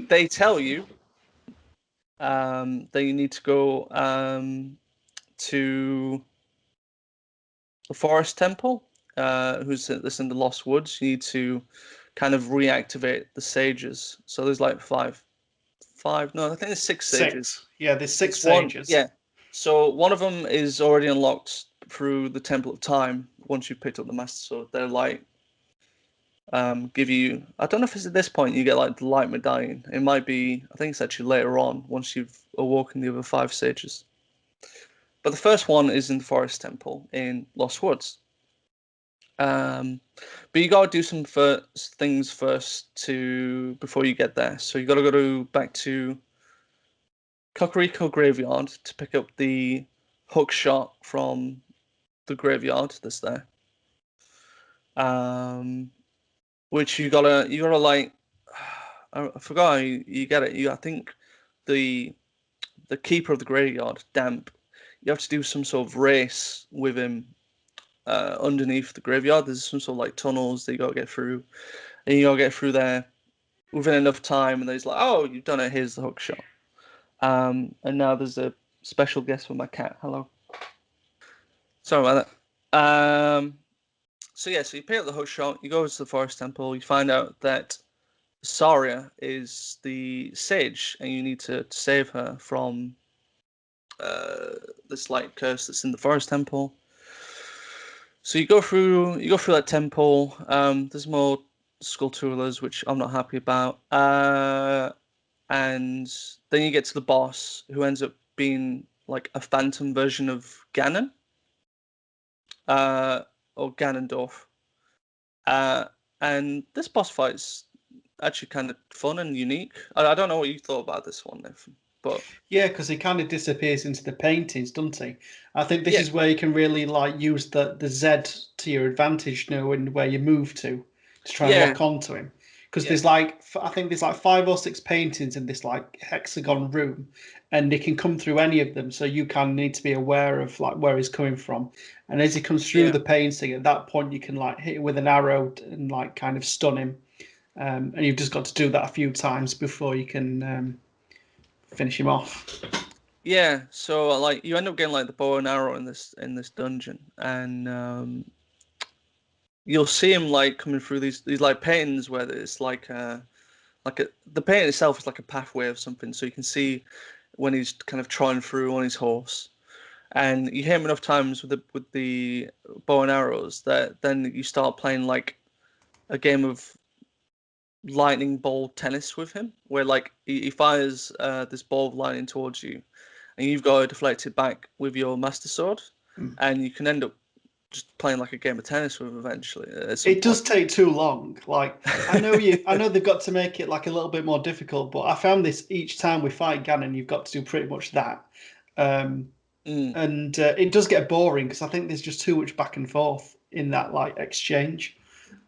they tell you that you need to go to the Forest Temple, who's this in the Lost Woods. You need to kind of reactivate the sages. So there's like five. No, I think there's six sages. Yeah, there's six sages. Yeah. So one of them is already unlocked through the Temple of Time. Once you picked up the Master Sword, they're like give you. I don't know if it's at this point you get like the light medallion. It might be. I think it's actually later on once you've awoken the other five sages. But the first one is in the Forest Temple in Lost Woods. But you gotta do some things first before you get there. So you gotta go back to Kakariko Graveyard to pick up the hook shot from the graveyard that's there. Which you gotta like, I forgot how you get it. I think the keeper of the graveyard, Damp, you have to do some sort of race with him underneath the graveyard. There's some sort of like tunnels that you gotta get through, and you gotta get through there within enough time. And he's like, "Oh, you've done it. Here's the hook shot." And now there's a special guest for my cat. Hello. Sorry about that. So you pick up the hook shot. You go to the Forest Temple. You find out that Saria is the sage, and you need to save her from this light curse that's in the Forest Temple. So you go through that temple. There's more Skulltulas, which I'm not happy about. And then you get to the boss, who ends up being like a phantom version of Ganon, or Ganondorf. And this boss fight's actually kind of fun and unique. I don't know what you thought about this one, Nathan, but yeah, because he kind of disappears into the paintings, doesn't he? I think this is where you can really like use the Z to your advantage, knowing where you move to try and lock onto him. Because there's like, I think there's like 5 or 6 paintings in this like hexagon room, and he can come through any of them. So you kind need to be aware of like where he's coming from. And as he comes through the painting, at that point you can like hit him with an arrow and like kind of stun him. And you've just got to do that a few times before you can finish him off. Yeah, so like you end up getting like the bow and arrow in this dungeon, and you'll see him like coming through these like paintings where it's like the paint itself is like a pathway of something, so you can see when he's kind of trotting through on his horse, and you hit him enough times with the bow and arrows that then you start playing like a game of lightning bolt tennis with him, where like he fires this ball of lightning towards you, and you've got to deflect it back with your master sword, and you can end up just playing like a game of tennis with him eventually. It does take too long. Like I know they've got to make it like a little bit more difficult, but I found this each time we fight Ganon, you've got to do pretty much that, and it does get boring because I think there's just too much back and forth in that like exchange.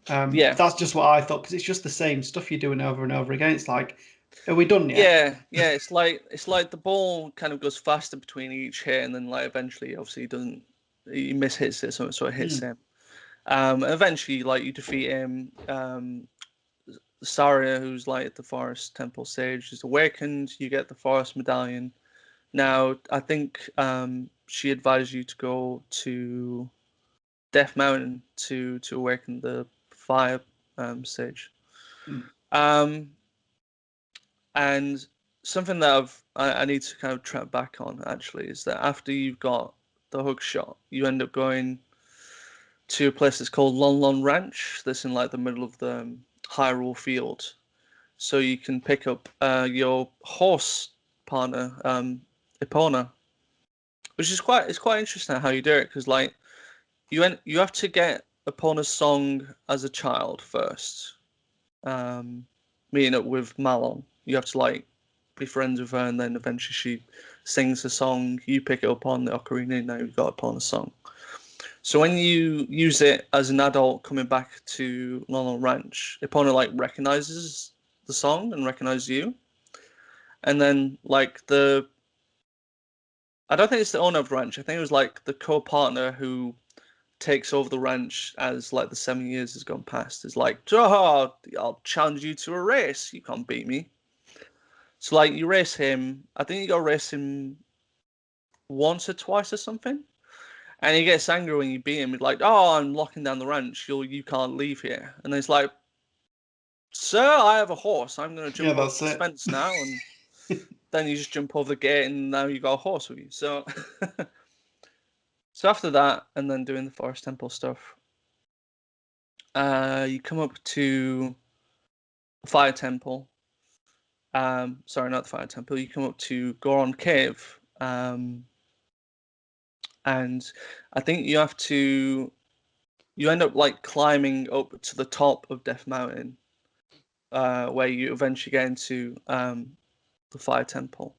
That's just what I thought because it's just the same stuff you're doing over and over again. It's like, are we done yet? Yeah. It's like the ball kind of goes faster between each hit, and then like eventually, obviously, he mishits it, so it hits him. Eventually, like you defeat him. Saria, who's like the forest temple sage, is awakened. You get the forest medallion. Now, I think she advised you to go to Death Mountain to awaken the fire sage. And something that I need to kind of track back on actually is that after you've got the hook shot, you end up going to a place that's called Lon Lon Ranch. That's in like the middle of the Hyrule field. So you can pick up your horse partner, Epona, which is quite interesting how you do it because like you have to get Epona's song as a child first, meeting up with Malon. You have to like be friends with her, and then eventually she sings a song. You pick it up on the ocarina, and now you've got Epona's song. So when you use it as an adult coming back to Lon Ranch, Epona like recognizes the song and recognizes you, and then like I don't think it's the owner of the ranch. I think it was like the co-partner who takes over the ranch as like the 7 years has gone past. Is like, oh, I'll challenge you to a race. You can't beat me. So like you race him. I think you got to race him once or twice or something. And he gets angry when you beat him. He's like, oh, I'm locking down the ranch. You can't leave here. And it's like, sir, I have a horse. I'm going to jump over the fence now. And then you just jump over the gate, and now you got a horse with you. So, so after that, and then doing the forest temple stuff, you come up to the fire temple. Sorry, not the fire temple. You come up to Goron Cave. And I think you end up like climbing up to the top of Death Mountain, where you eventually get into the fire temple.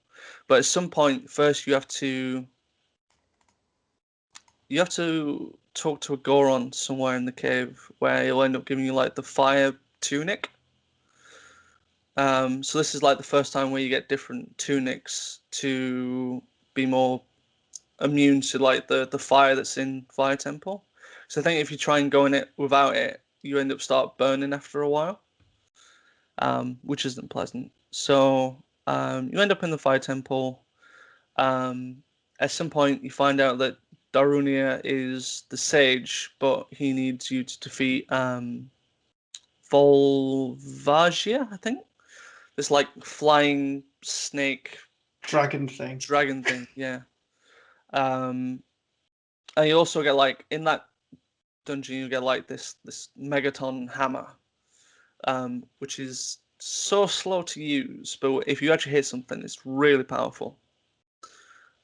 But at some point, first you have to talk to a Goron somewhere in the cave, where he'll end up giving you like the fire tunic. So this is like the first time where you get different tunics to be more immune to like the fire that's in Fire Temple. So I think if you try and go in it without it, you end up start burning after a while, which isn't pleasant. So you end up in the Fire Temple. At some point, you find out that Darunia is the sage, but he needs you to defeat Volvagia, I think. This like flying snake dragon thing, yeah. And you also get like in that dungeon you get like this megaton hammer, which is so slow to use, but if you actually hit something, it's really powerful.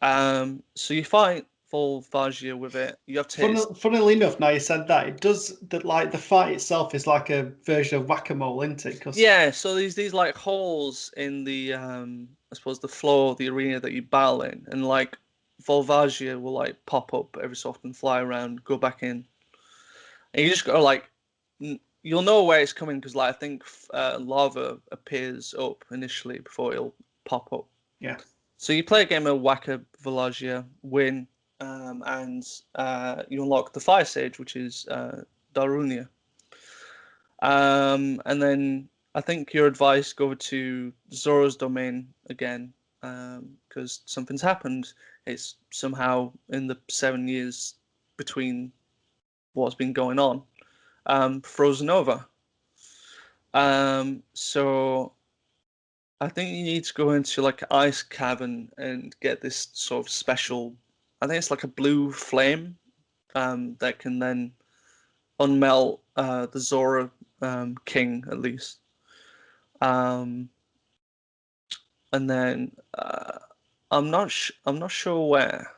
So you fight Volvagia with it. You have to. Funnily enough, now you said that, it does that. Like the fight itself is like a version of whack-a-mole, isn't it? Yeah. So these like holes in the I suppose the floor of the arena that you battle in, and like Volvagia will like pop up every so often, fly around, go back in, and you just gotta like you'll know where it's coming because like I think lava appears up initially before it'll pop up. Yeah. So you play a game of Waka Villaggia, win, and you unlock the Fire Sage, which is Darunia. And then I think your advice go to Zora's domain again, because something's happened. It's somehow in the 7 years between what's been going on, frozen over. So I think you need to go into like an ice cavern and get this sort of special. I think it's like a blue flame that can then unmelt the Zora King at least. And then I'm not sure where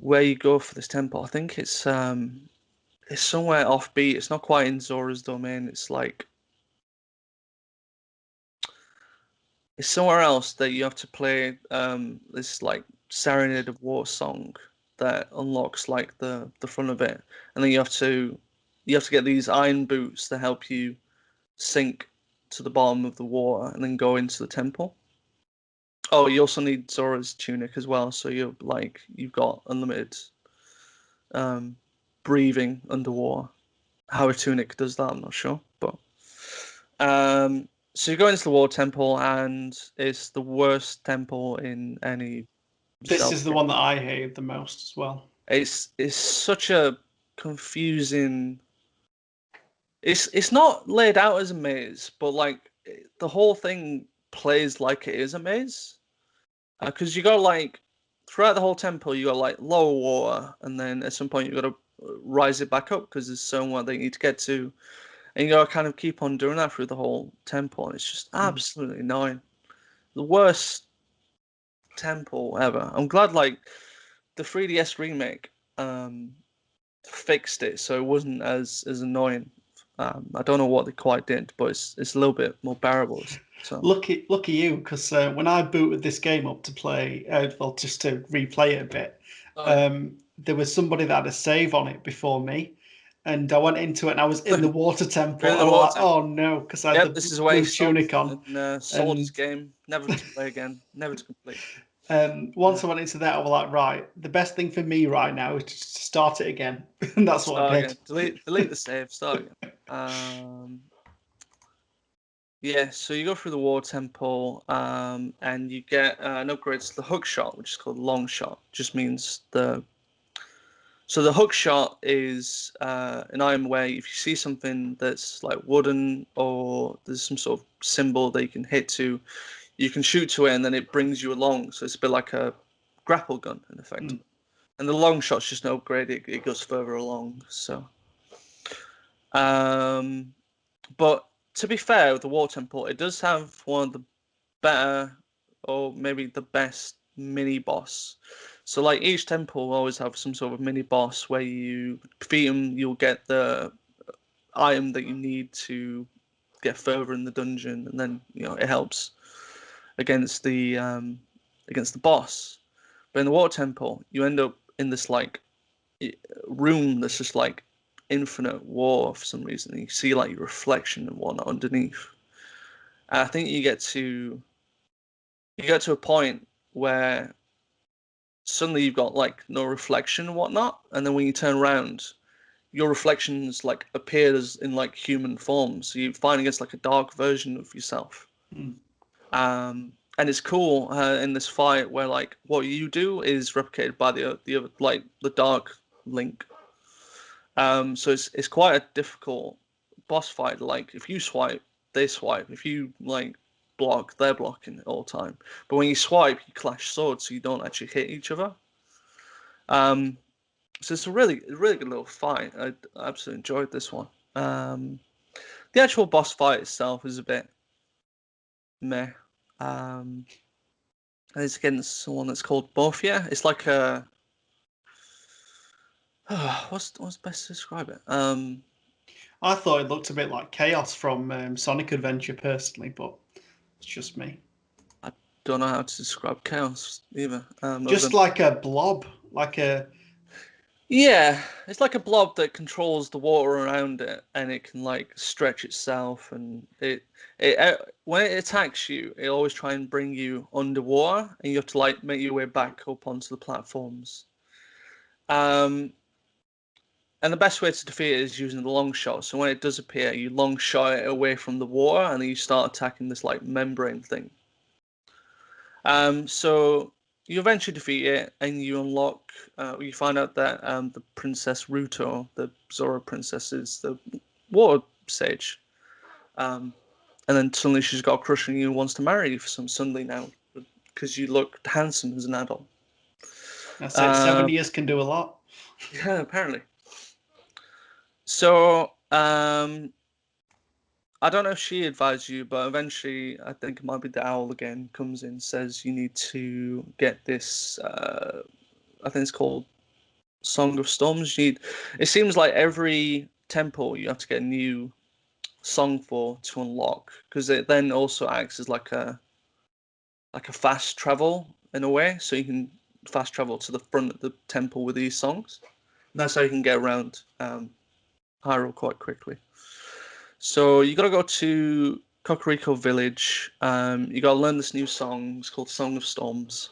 you go for this temple. I think it's somewhere offbeat. It's not quite in Zora's domain. It's like it's somewhere else that you have to play this like Serenade of War song that unlocks like the front of it, and then you have to get these iron boots that help you sink to the bottom of the water and then go into the temple. Oh, you also need Zora's tunic as well, so you've got unlimited breathing underwater. How a tunic does that, I'm not sure, but so you go into the water temple, and it's the worst temple in any. This Zelda is the game. one that I hated the most as well. It's such a confusing. It's not laid out as a maze, but like the whole thing plays like it is a maze. Because you got like throughout the whole temple, you got like lower water, and then at some point you got to rise it back up because there's somewhere they need to get to, and you got to kind of keep on doing that through the whole temple, and it's just absolutely annoying. The worst temple ever. I'm glad like the 3DS remake fixed it so it wasn't as annoying. I don't know what they quite did, but it's a little bit more bearable. So Lucky you, because when I booted this game up to play, well, just to replay it a bit, there was somebody that had a save on it before me, and I went into it and I was in the water temple. In the I was water. like, oh no, because I had this is the where blue he tunic on. and sold his game, never to play again, never to complete. Once I went into that, I was like, right, the best thing for me right now is to start it again. And that's what I did. Again. Delete the save, start again. Yeah, so you go through the war temple, and you get an upgrade to the hook shot, which is called long shot. Just means the hook shot is an item where if you see something that's like wooden or there's some sort of symbol that you can hit to, you can shoot to it and then it brings you along. So it's a bit like a grapple gun in effect. And the long shot's just an upgrade; it goes further along. So, but to be fair, with the War Temple, it does have one of the better, or maybe the best mini boss. So, like each temple will always have some sort of mini boss where you defeat them, you'll get the item that you need to get further in the dungeon, and then it helps against the boss. But in the Water Temple, you end up in this like room that's just like infinite water for some reason. You see like your reflection and whatnot underneath. And I think you get to a point where suddenly you've got like no reflection and whatnot, and then when you turn around, your reflections like appears in like human form. So you find against like a dark version of yourself. And it's cool in this fight where like what you do is replicated by the other like the dark Link. So it's quite a difficult boss fight. Like if you swipe, they swipe. If you like block, they're blocking at all time. But when you swipe, you clash swords, so you don't actually hit each other. So it's a really good little fight. I absolutely enjoyed this one. The actual boss fight itself is a bit meh. It's against someone that's called Morphia. It's like a what's best to describe it? I thought it looked a bit like Chaos from Sonic Adventure, personally, but it's just me. I don't know how to describe Chaos either. Just like a blob, like a yeah, it's like a blob that controls the water around it, and it can like stretch itself, and it when it attacks you, it always try and bring you underwater, and you have to like make your way back up onto the platforms. And the best way to defeat it is using the long shot. So when it does appear, you long shot it away from the water, and then you start attacking this like membrane thing. So you eventually defeat it, and you unlock. You find out that the Princess Ruto, the Zora princess, is the water sage. And then suddenly she's got a crush on you and wants to marry you for some Sunday now because you look handsome as an adult. That's it. 7 years can do a lot. Yeah, apparently. So, I don't know if she advised you, but eventually, I think it might be the owl again, comes in, says you need to get this, I think it's called Song of Storms. It seems like every temple you have to get a new song for to unlock, because it then also acts as like a fast travel in a way, so you can fast travel to the front of the temple with these songs. And that's how you can get around Hyrule quite quickly. So you got to go to Kakariko Village. You got to learn this new song. It's called Song of Storms.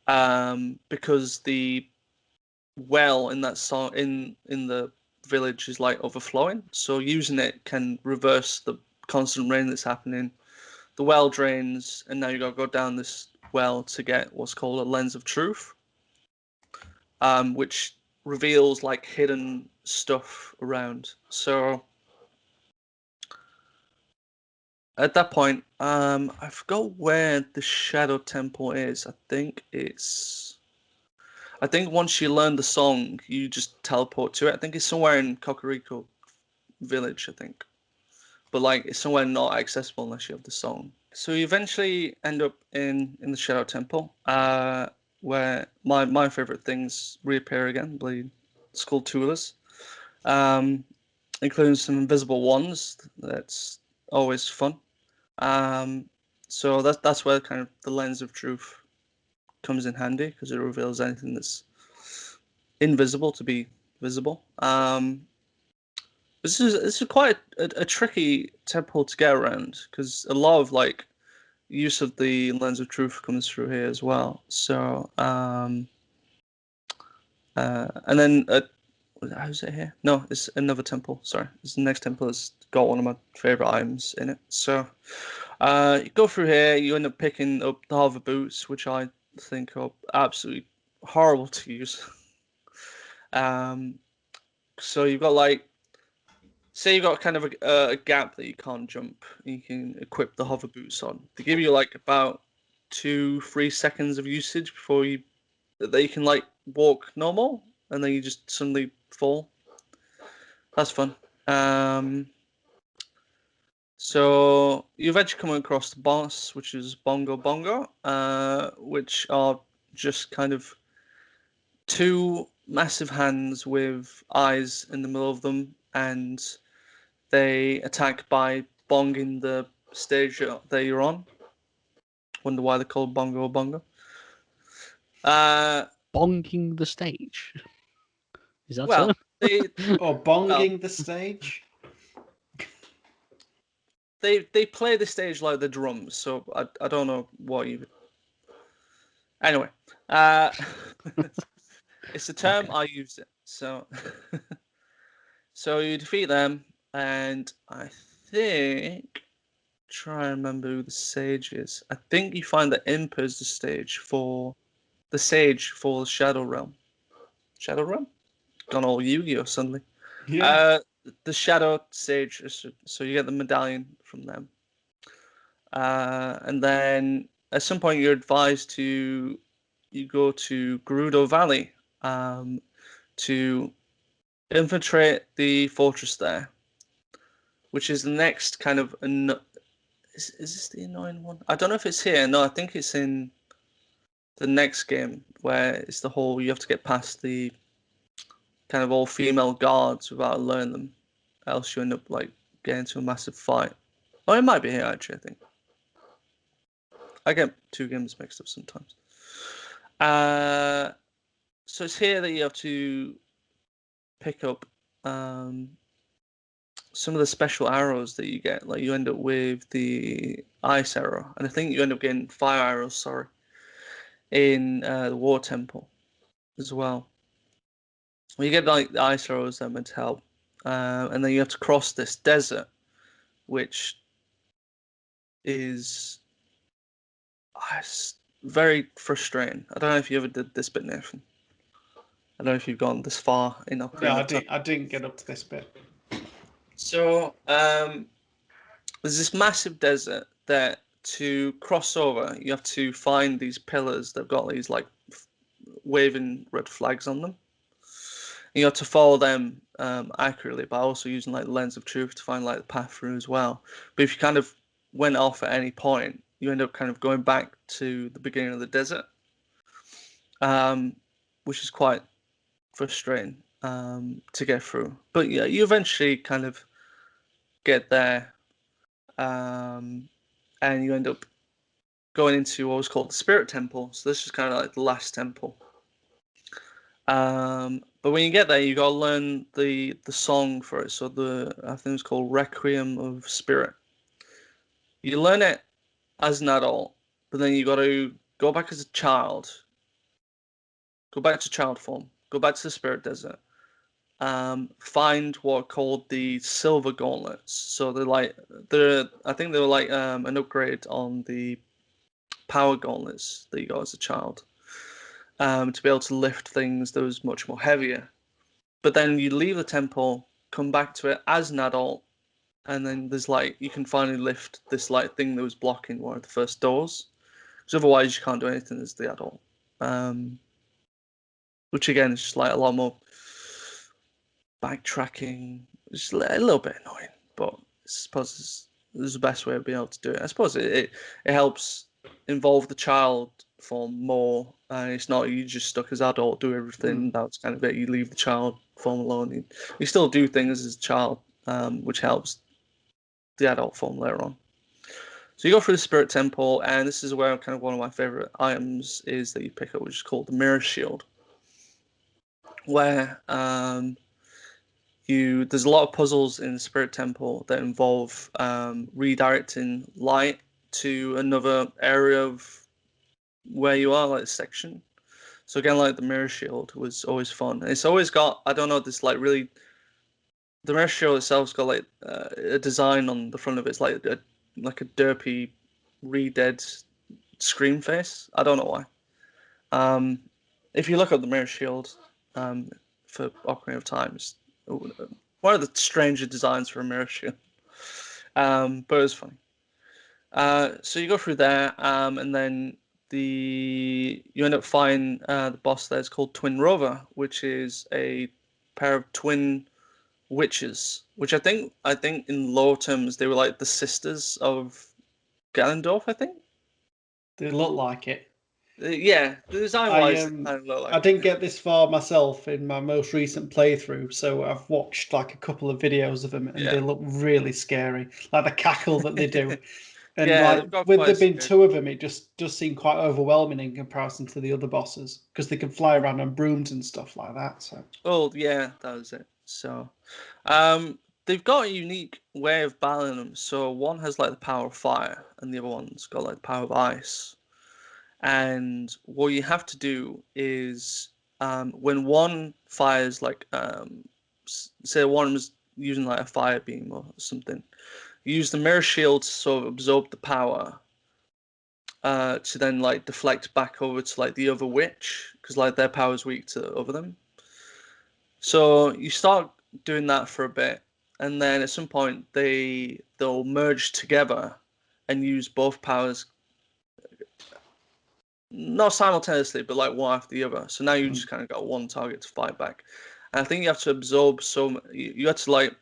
Because the well in that song in the village is like overflowing. So using it can reverse the constant rain that's happening. The well drains, and now you got to go down this well to get what's called a lens of truth, which reveals like hidden stuff around. So at that point, I forgot where the Shadow Temple is. I think once you learn the song, you just teleport to it. I think it's somewhere in Kakariko Village, I think. But like it's somewhere not accessible unless you have the song. So you eventually end up in the Shadow Temple, where my favorite things reappear again, the Skull Toolers, including some invisible ones. That's always fun. So that's where kind of the lens of truth comes in handy, because it reveals anything that's invisible to be visible. This is quite a tricky temple to get around, because a lot of like use of the lens of truth comes through here as well. So and then how's it here? No, it's another temple. Sorry, the next temple has got one of my favorite items in it. So you go through here, you end up picking up the hover boots, which I think are absolutely horrible to use. So you've got like, say you've got kind of a gap that you can't jump, you can equip the hover boots on. They give you like about 2-3 seconds of usage before you can like walk normal, and then you just suddenly fall. That's fun. So you eventually come across the boss, which is Bongo Bongo, which are just kind of two massive hands with eyes in the middle of them, and they attack by bonging the stage that you're on. Wonder why they're called Bongo Bongo. Bonking the stage. Is that Well, so? Or bonging the stage. They play the stage like the drums, so I don't know what you. Anyway, it's a term, Okay. I used it. So so you defeat them, and I think, try and remember who the sage is. I think you find that Imp is the sage for the Shadow Realm. Shadow Realm? Gone all Yu-Gi-Oh suddenly. Yeah. The Shadow Sage, so you get the medallion from them. And then at some point you're advised to go to Gerudo Valley to infiltrate the fortress there, which is the next kind of is this the annoying one? I don't know if it's here. No, I think it's in the next game, where it's the whole you have to get past the kind of all female guards without learning them, else you end up like getting into a massive fight. Oh, it might be here actually, I think. I get two games mixed up sometimes. So it's here that you have to pick up some of the special arrows that you get. Like you end up with the ice arrow, and I think you end up getting fire arrows. Sorry, in the war temple as well. Well, you get like the ice arrows that are meant to help, and then you have to cross this desert, which is very frustrating. I don't know if you ever did this bit, Nathan. I don't know if you've gone this far in Ocarina No, of Time. I didn't get up to this bit. So, There's this massive desert that to cross over, you have to find these pillars that've got these like waving red flags on them. And you have to follow them accurately, but also using like the lens of truth to find like the path through as well. But if you kind of went off at any point, you end up kind of going back to the beginning of the desert, which is quite frustrating to get through. But yeah, you eventually kind of get there, and you end up going into what was called the Spirit Temple. So this is kind of like the last temple. But when you get there, you gotta learn the song for it. So I think it's called Requiem of Spirit. You learn it as an adult, but then you gotta go back as a child, go back to child form, go back to the Spirit Desert, find what are called the Silver Gauntlets. So I think they were like an upgrade on the Power Gauntlets that you got as a child. To be able to lift things that was much more heavier. But then you leave the temple, come back to it as an adult, and then there's like you can finally lift this like thing that was blocking one of the first doors. Because otherwise you can't do anything as the adult. Which again is just like a lot more backtracking. It's a little bit annoying, but I suppose there's the best way of being able to do it. I suppose it helps involve the child form more. It's not you just stuck as adult, do everything. That's kind of it. You leave the child form alone. You still do things as a child, which helps the adult form later on. So you go through the Spirit Temple, and this is where kind of one of my favorite items is that you pick up, which is called the Mirror Shield, where there's a lot of puzzles in the Spirit Temple that involve redirecting light to another area of where you are, like a section. So again, like the Mirror Shield was always fun. It's always got, I don't know, this like really, the Mirror Shield itself's got like a design on the front of it. It's like a derpy, re-dead scream face. I don't know why. If you look up the Mirror Shield for Ocarina of Time, it's one of the stranger designs for a Mirror Shield. But it was funny. So you go through there, and then you end up finding the boss there is called Twin Rover, which is a pair of twin witches, which I think in lore terms they were like the sisters of Ganondorf, I think. They look like it. Yeah, the design wise, kind of look like I didn't get this far myself in my most recent playthrough, so I've watched like a couple of videos of them, and they look really scary. Like the cackle that they do. And yeah, like with there being two of them, it just does seem quite overwhelming in comparison to the other bosses because they can fly around on brooms and stuff like that. So. Oh yeah, that was it. So, they've got a unique way of battling them. So one has like the power of fire, and the other one's got like the power of ice. And what you have to do is when one fires like say one was using like a fire beam or something, you use the mirror shield to sort of absorb the power to then like deflect back over to like the other witch because like their power is weak to over them. So you start doing that for a bit, and then at some point they'll merge together and use both powers, not simultaneously, but like one after the other. So now you just kind of got one target to fight back. And I think you have to absorb you have to like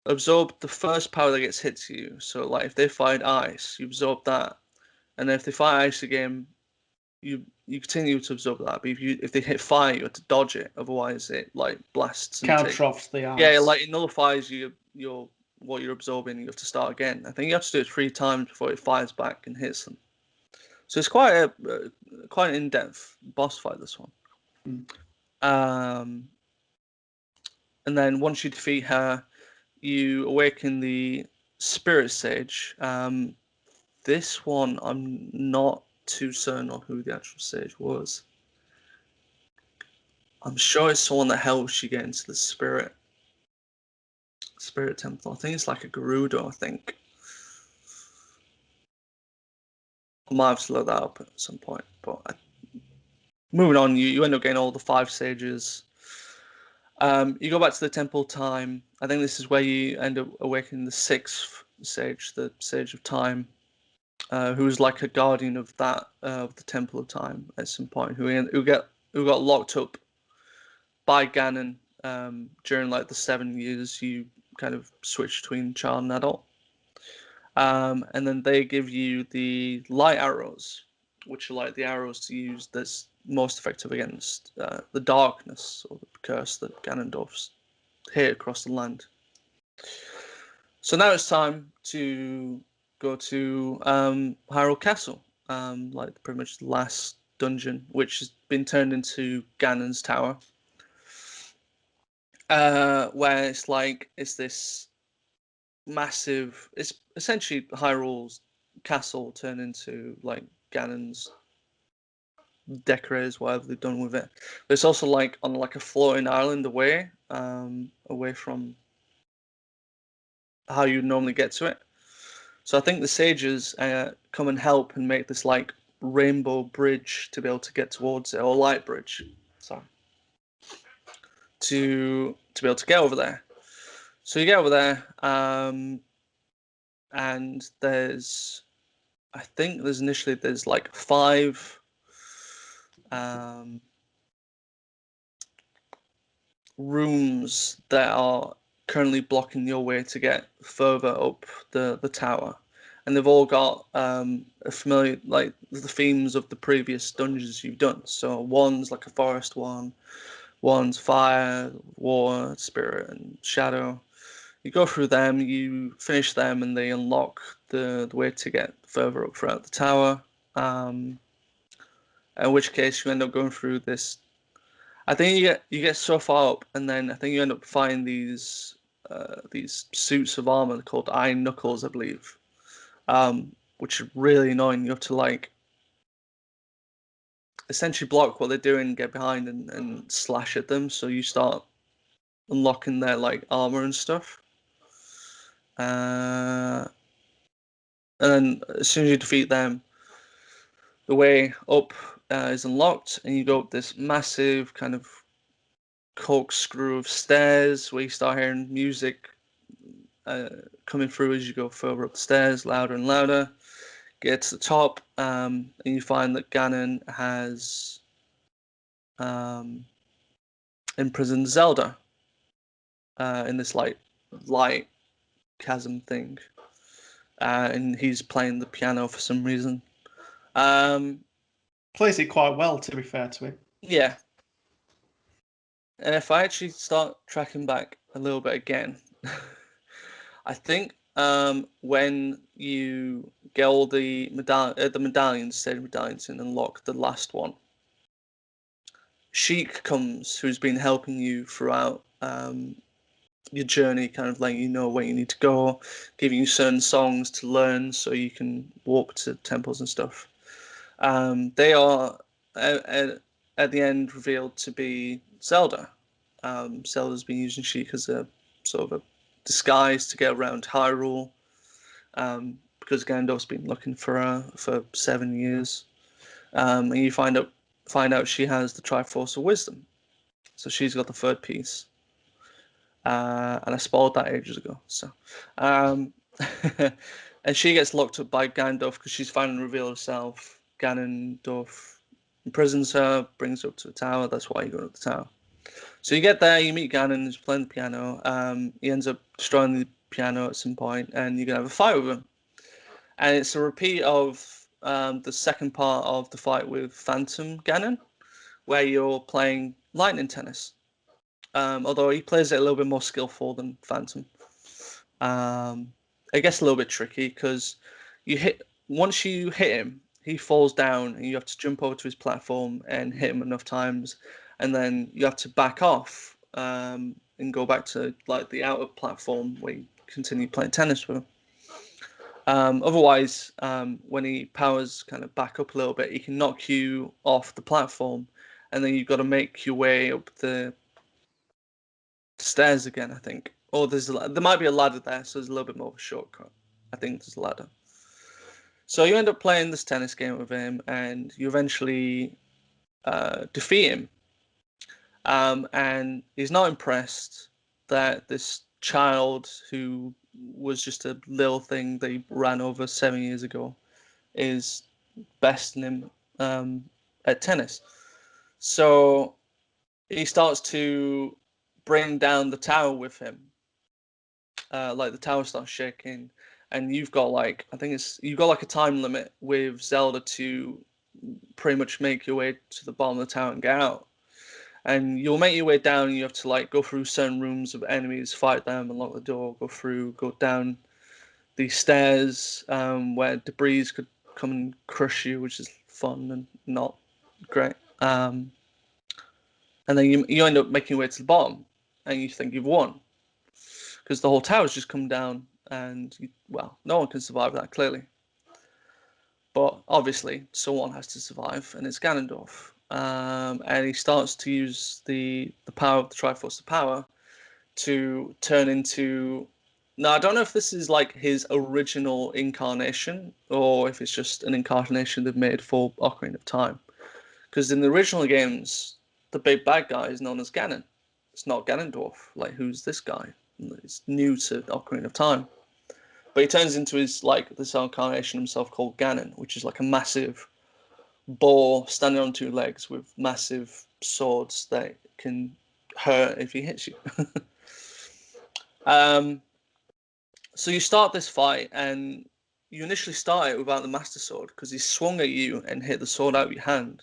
absorb the first power that gets hit to you. So like if they fight ice, you absorb that, and then if they fight ice again, you continue to absorb that. But if they hit fire, you have to dodge it. Otherwise, it like blasts and counter-offs the ice. Yeah, like it nullifies your what you're absorbing. You have to start again. I think you have to do it 3 times before it fires back and hits them. So it's quite an in-depth boss fight, this one. And then once you defeat her, you awaken the Spirit Sage. This one, I'm not too certain on who the actual sage was. I'm sure it's someone that helps you get into the Spirit Temple. I think it's like a Gerudo, I think. I might have to look that up at some point. But moving on, you end up getting all the 5 sages. You go back to the temple time. I think this is where you end up awakening the 6th sage, the Sage of Time, who was like a guardian of that of the Temple of Time at some point, who got locked up by Ganon during like the 7 years you kind of switch between child and adult. And then they give you the light arrows, which are like the arrows to use that's most effective against the darkness or the curse that Ganondorf's hit across the land. So now it's time to go to Hyrule Castle, like pretty much the last dungeon, which has been turned into Ganon's Tower, where it's this massive. It's essentially Hyrule's castle turned into like Ganon's decorators, whatever they've done with it. But it's also like on like a floating island away from how you normally get to it. So I think the sages come and help and make this like rainbow bridge to be able to get towards it, or light bridge, sorry, to be able to get over there. So you get over there, and there's initially like 5 rooms that are currently blocking your way to get further up the tower, and they've all got familiar like the themes of the previous dungeons you've done. So one's like a forest one, one's fire, water, spirit, and shadow. You go through them, you finish them, and they unlock the way to get further up throughout the tower. In which case you end up going through this. I think you get so far up, and then I think you end up finding these suits of armor called Iron Knuckles, I believe, which are really annoying. You have to like essentially block what they're doing, get behind, and slash at them. So you start unlocking their like armor and stuff. And then as soon as you defeat them, the way up is unlocked, and you go up this massive kind of corkscrew of stairs where you start hearing music coming through as you go further up the stairs, louder and louder. Get to the top, and you find that Ganon has imprisoned Zelda in this like light chasm thing, and he's playing the piano for some reason. Plays it quite well, to be fair to him. Yeah. And if I actually start tracking back a little bit again, I think when you get all the medallions, stage medallions, and unlock the last one, Sheik comes, who's been helping you throughout your journey, kind of letting you know where you need to go, giving you certain songs to learn so you can walk to temples and stuff. They are at the end revealed to be Zelda. Zelda's been using Sheik as a sort of a disguise to get around Hyrule, because Ganondorf's been looking for her for 7 years, and you find out she has the Triforce of Wisdom, so she's got the third piece. And I spoiled that ages ago. So, and she gets locked up by Ganondorf because she's finally revealed herself. Ganondorf imprisons her, brings her up to the tower. That's why you go to the tower. So you get there, you meet Ganon, who's playing the piano. He ends up destroying the piano at some point, and you're gonna have a fight with him. And it's a repeat of the second part of the fight with Phantom Ganon, where you're playing lightning tennis. Although he plays it a little bit more skillful than Phantom. It gets a little bit tricky because once you hit him, he falls down, and you have to jump over to his platform and hit him enough times, and then you have to back off and go back to like the outer platform where you continue playing tennis with him. Otherwise, when he powers kind of back up a little bit, he can knock you off the platform, and then you've got to make your way up the stairs again, I think. Or there might be a ladder there, so there's a little bit more of a shortcut. I think there's a ladder. So you end up playing this tennis game with him, and you eventually defeat him. And he's not impressed that this child who was just a little thing that he ran over 7 years ago, is besting him at tennis. So he starts to bring down the tower with him. Like the tower starts shaking, and you've got like you've got like a time limit with Zelda to pretty much make your way to the bottom of the tower and get out. And you'll make your way down, and you have to like go through certain rooms of enemies, fight them, unlock the door, go down these stairs where debris could come and crush you, which is fun and not great. And then you end up making your way to the bottom, and you think you've won because the whole tower's just come down, and no one can survive that clearly. But obviously, someone has to survive, and it's Ganondorf. And he starts to use the power of the Triforce of Power to turn into. Now, I don't know if this is like his original incarnation or if it's just an incarnation they've made for Ocarina of Time. Because in the original games, the big bad guy is known as Ganon. It's not Ganondorf. Like, who's this guy? It's new to Ocarina of Time. But he turns into this incarnation himself called Ganon, which is like a massive boar standing on two legs with massive swords that can hurt if he hits you. So you start this fight, and you initially start it without the Master Sword because he swung at you and hit the sword out of your hand.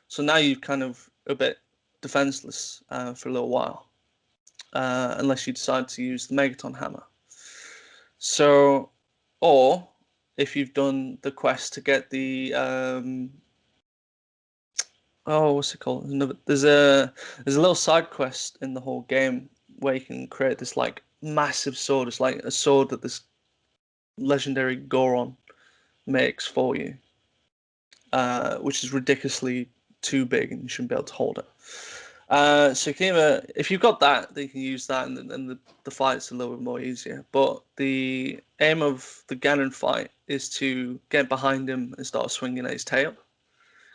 So now you're kind of a bit defenseless for a little while, unless you decide to use the Megaton Hammer. So, or if you've done the quest to get the what's it called? There's a little side quest in the whole game where you can create this like massive sword. It's like a sword that this legendary Goron makes for you, which is ridiculously too big and you shouldn't be able to hold it. So you can either, if you've got that, then you can use that, and the fight's a little bit more easier. But the aim of the Ganon fight is to get behind him and start swinging at his tail,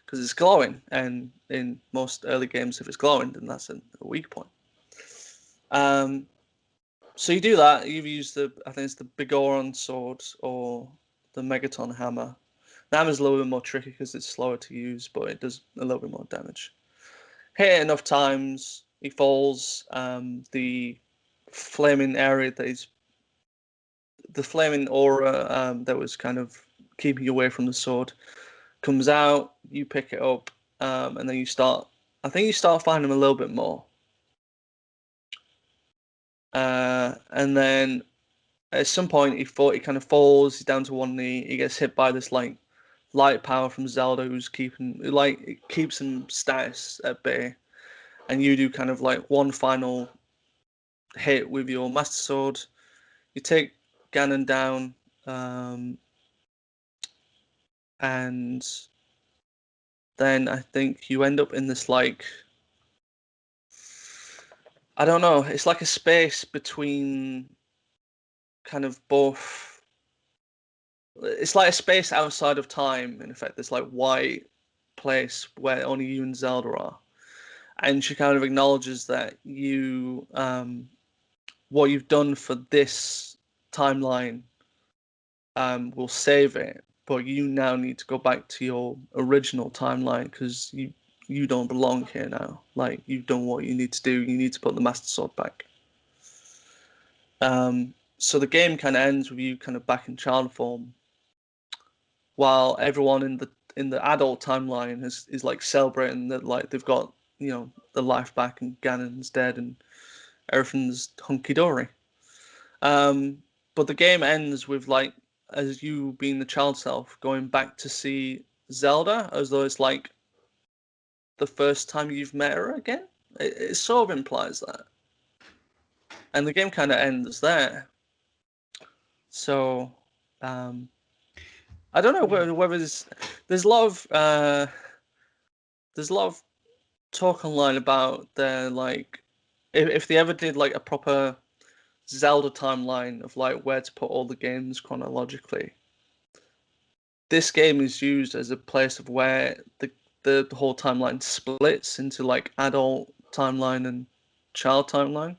because it's glowing, and in most early games, if it's glowing, then that's a weak point. So you do that. You use I think it's the Bigoron sword or the Megaton hammer. The hammer's a little bit more tricky because it's slower to use, but it does a little bit more damage. Hit it enough times, he falls. The flaming area the flaming aura that was kind of keeping you away from the sword comes out. You pick it up, and then you start. I think you start finding him a little bit more. And then at some point he kind of falls. He's down to one knee. He gets hit by this like light power from Zelda, who's it keeps him status at bay. And you do kind of like one final hit with your Master Sword. You take Ganon down, and then I think you end up in this like, I don't know, it's like a space between kind of both. It's like a space outside of time, in effect. This like white place where only you and Zelda are. And she kind of acknowledges that what you've done for this timeline will save it, but you now need to go back to your original timeline because you don't belong here now. Like, you've done what you need to do. You need to put the Master Sword back. So the game kind of ends with you kind of back in child form, while everyone in the adult timeline is like celebrating that, like, they've got the life back and Ganon's dead and everything's hunky dory. But the game ends with like as you being the child self going back to see Zelda as though it's like the first time you've met her again. It sort of implies that, and the game kind of ends there. So I don't know whether there's a lot of talk online about their like if they ever did like a proper Zelda timeline of like where to put all the games chronologically. This game is used as a place of where the whole timeline splits into like adult timeline and child timeline.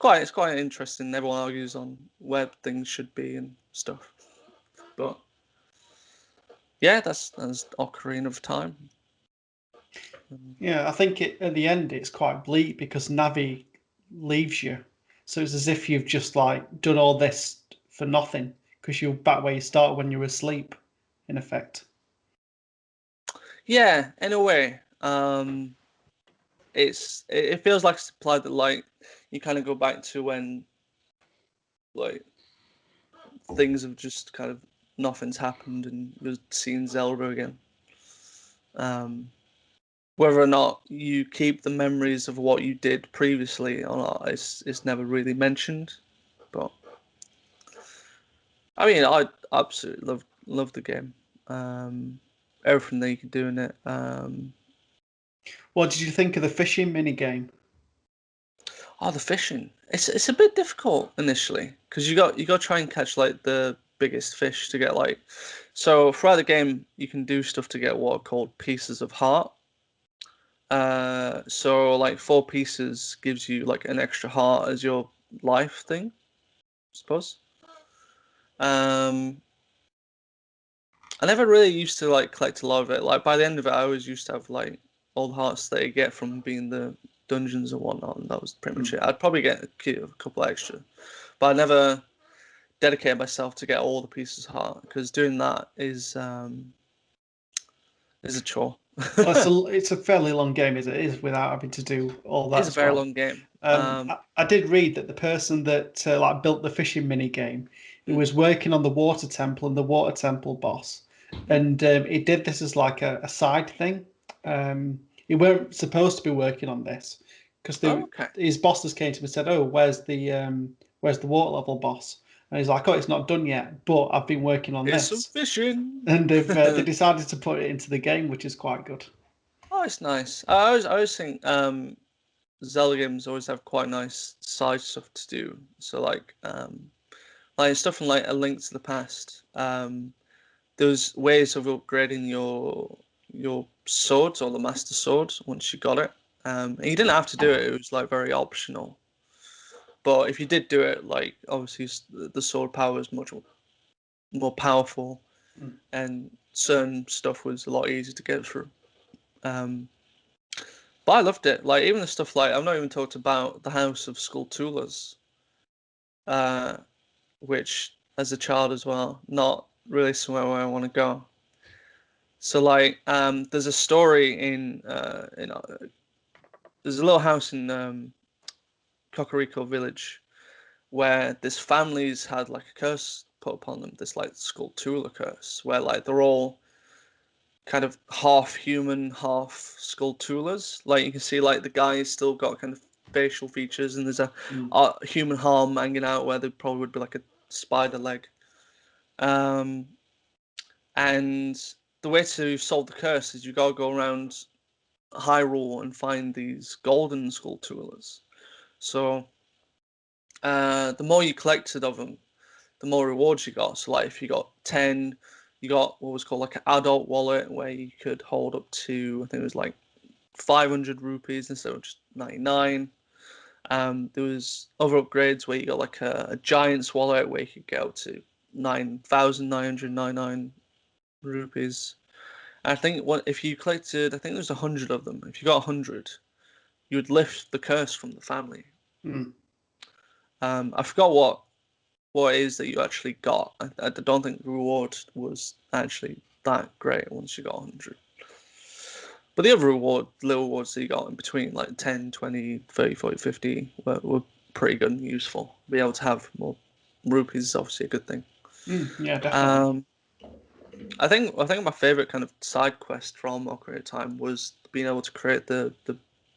it's quite interesting. Everyone argues on where things should be and stuff, but yeah, that's Ocarina of Time. Yeah, I think at the end it's quite bleak because Navi leaves you. So it's as if you've just like done all this for nothing because you're back where you started when you were asleep, in effect. Yeah, in a way, it feels like it's implied that like you kind of go back to when like things have just kind of nothing's happened and you're seeing Zelda again. Whether or not you keep the memories of what you did previously or not, it's never really mentioned. But I mean, I absolutely love the game. Everything that you can do in it. What did you think of the fishing mini game? Oh, the fishing. It's a bit difficult initially because you got to try and catch like the biggest fish to get like. So throughout the game, you can do stuff to get what are called pieces of heart. So like 4 pieces gives you like an extra heart as your life thing, I suppose. Um, I never really used to like collect a lot of it. Like by the end of it, I always used to have like all the hearts that you get from being the dungeons and whatnot, and that was pretty much it. I'd probably get a couple extra, but I never dedicated myself to get all the pieces of heart because doing that is a chore. Well, it's a fairly long game as it is without having to do all that It's a as very well. long game. I did read that the person that like built the fishing mini game, it was working on the water temple and the water temple boss, and it did this as like a side thing. He weren't supposed to be working on this because Okay. his bosses came to him and said, "Oh, where's the water level boss?" And he's like, "Oh, it's not done yet, but I've been working on It's some this." fishing. And they decided to put it into the game, which is quite good. Oh, it's nice. I always think Zelda games always have quite nice side stuff to do. So like stuff from like A Link to the Past. There's ways of upgrading your swords or the Master Sword once you got it. And you didn't have to do it. It was like very optional. But if you did do it, like obviously the sword power is much more powerful, and certain stuff was a lot easier to get through. Um, but I loved it. Like even the stuff like I've not even talked about the House of Skulltulas, uh, which as a child as well, not really somewhere where I want to go. So like, there's a story in there's a little house in Cocorico village where this family's had like a curse put upon them, this like Skulltula curse, where like they're all kind of half human, half Skulltulas. Like you can see, like the guy's still got kind of facial features, and there's a human arm hanging out where there probably would be like a spider leg. Um, and the way to solve the curse is you gotta go around Hyrule and find these golden Skulltulas. So the more you collected of them, the more rewards you got. So like if you got 10, you got what was called like an adult wallet where you could hold up to, I think it was like 500 rupees instead of just 99. There was other upgrades where you got like a giant's wallet where you could get up to 9,999 rupees. And I think what if you collected, I think there's 100 of them. If you got 100, you would lift the curse from the family. Mm. I forgot what it is that you actually got. I don't think the reward was actually that great once you got 100. But the other little rewards that you got in between, like 10, 20, 30, 40, 50, were pretty good and useful. Be able to have more rupees is obviously a good thing. Yeah, definitely. I think my favorite kind of side quest from Ocarina of Time was being able to create the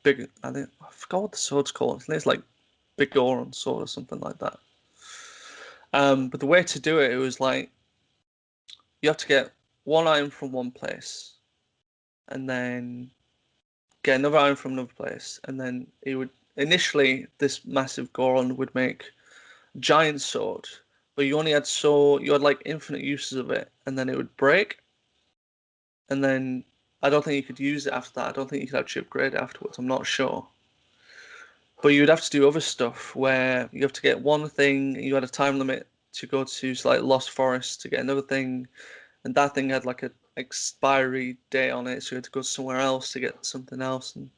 big. I forgot what the sword's called. I think it's like Big Goron sword or something like that. But the way to do it, it was like you have to get one item from one place, and then get another item from another place, and then it would initially this massive Goron would make a giant sword, but you had like infinite uses of it, and then it would break, and then I don't think you could use it after that. I don't think you could actually upgrade it afterwards. I'm not sure. But you'd have to do other stuff where you have to get one thing, and you had a time limit to go to like Lost Forest to get another thing, and that thing had like a expiry date on it, so you had to go somewhere else to get something else, and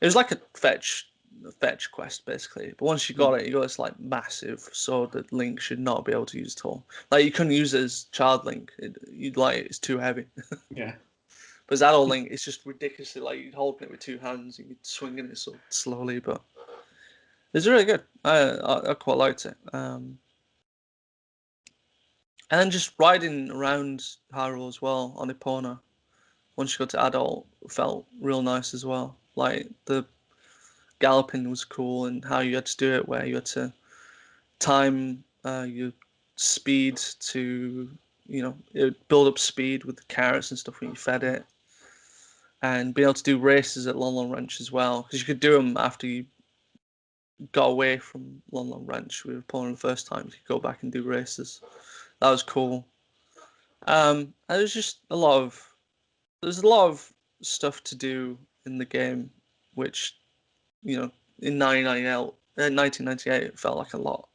it was like a fetch quest basically. But once you got it, you got this like massive sword that Link should not be able to use at all. Like you couldn't use it as child Link. You'd like it's too heavy. Yeah. But as adult Link, it's just ridiculously like you'd hold it with two hands and you'd swing it so slowly. But it's really good. I quite liked it. And then just riding around Hyrule as well on Epona, once you got to adult, felt real nice as well. Like the galloping was cool, and how you had to do it, where you had to time your speed to, it would build up speed with the carrots and stuff when you fed it, and being able to do races at Lon Lon Ranch as well, because you could do them after you got away from Lon Lon Ranch with Epona the first time. You could go back and do races. That was cool. And there's just there's a lot of stuff to do in the game, which, in 1998 it felt like a lot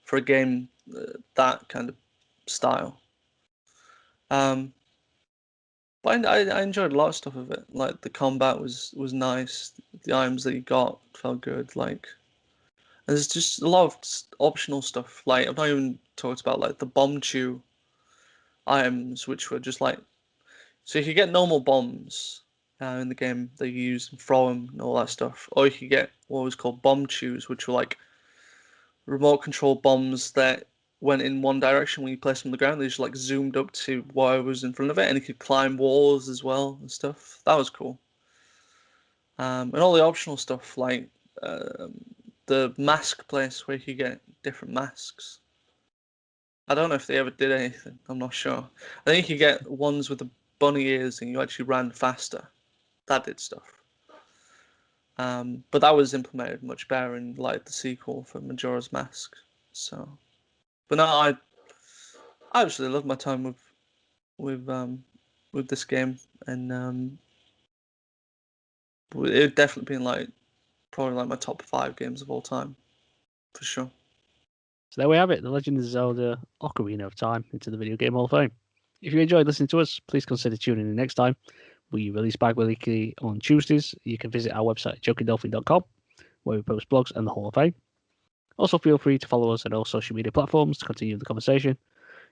for a game that kind of style. But I enjoyed a lot of stuff of it. Like the combat was nice. The items that you got felt good. Like there's just a lot of optional stuff. Like I've not even talked about like the bomb chew items, which were just like, so you could get normal bombs in the game that you use and throw them and all that stuff, or you could get what was called bomb chews, which were like remote control bombs that went in one direction when you placed them on the ground. They just like zoomed up to what was in front of it, and you could climb walls as well and stuff. That was cool. And all the optional stuff like the mask place where you could get different masks. I don't know if they ever did anything. I'm not sure. I think you could get ones with the bunny ears and you actually ran faster. That did stuff. But that was implemented much better in like the sequel for Majora's Mask. So, but no, I absolutely loved my time with this game, and it definitely been like probably like my top 5 games of all time, for sure. So there we have it, The Legend of Zelda Ocarina of Time into the Video Game Hall of Fame. If you enjoyed listening to us, please consider tuning in next time. We release bi-weekly on Tuesdays. You can visit our website at jokingdolphin.com, where we post blogs and the Hall of Fame. Also, feel free to follow us on all social media platforms to continue the conversation.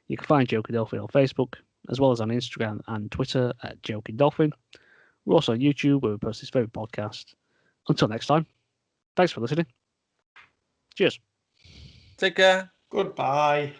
You can find Joking Dolphin on Facebook, as well as on Instagram and Twitter at Joking Dolphin. We're also on YouTube, where we post this very podcast. Until next time, thanks for listening. Cheers. Take care. Goodbye.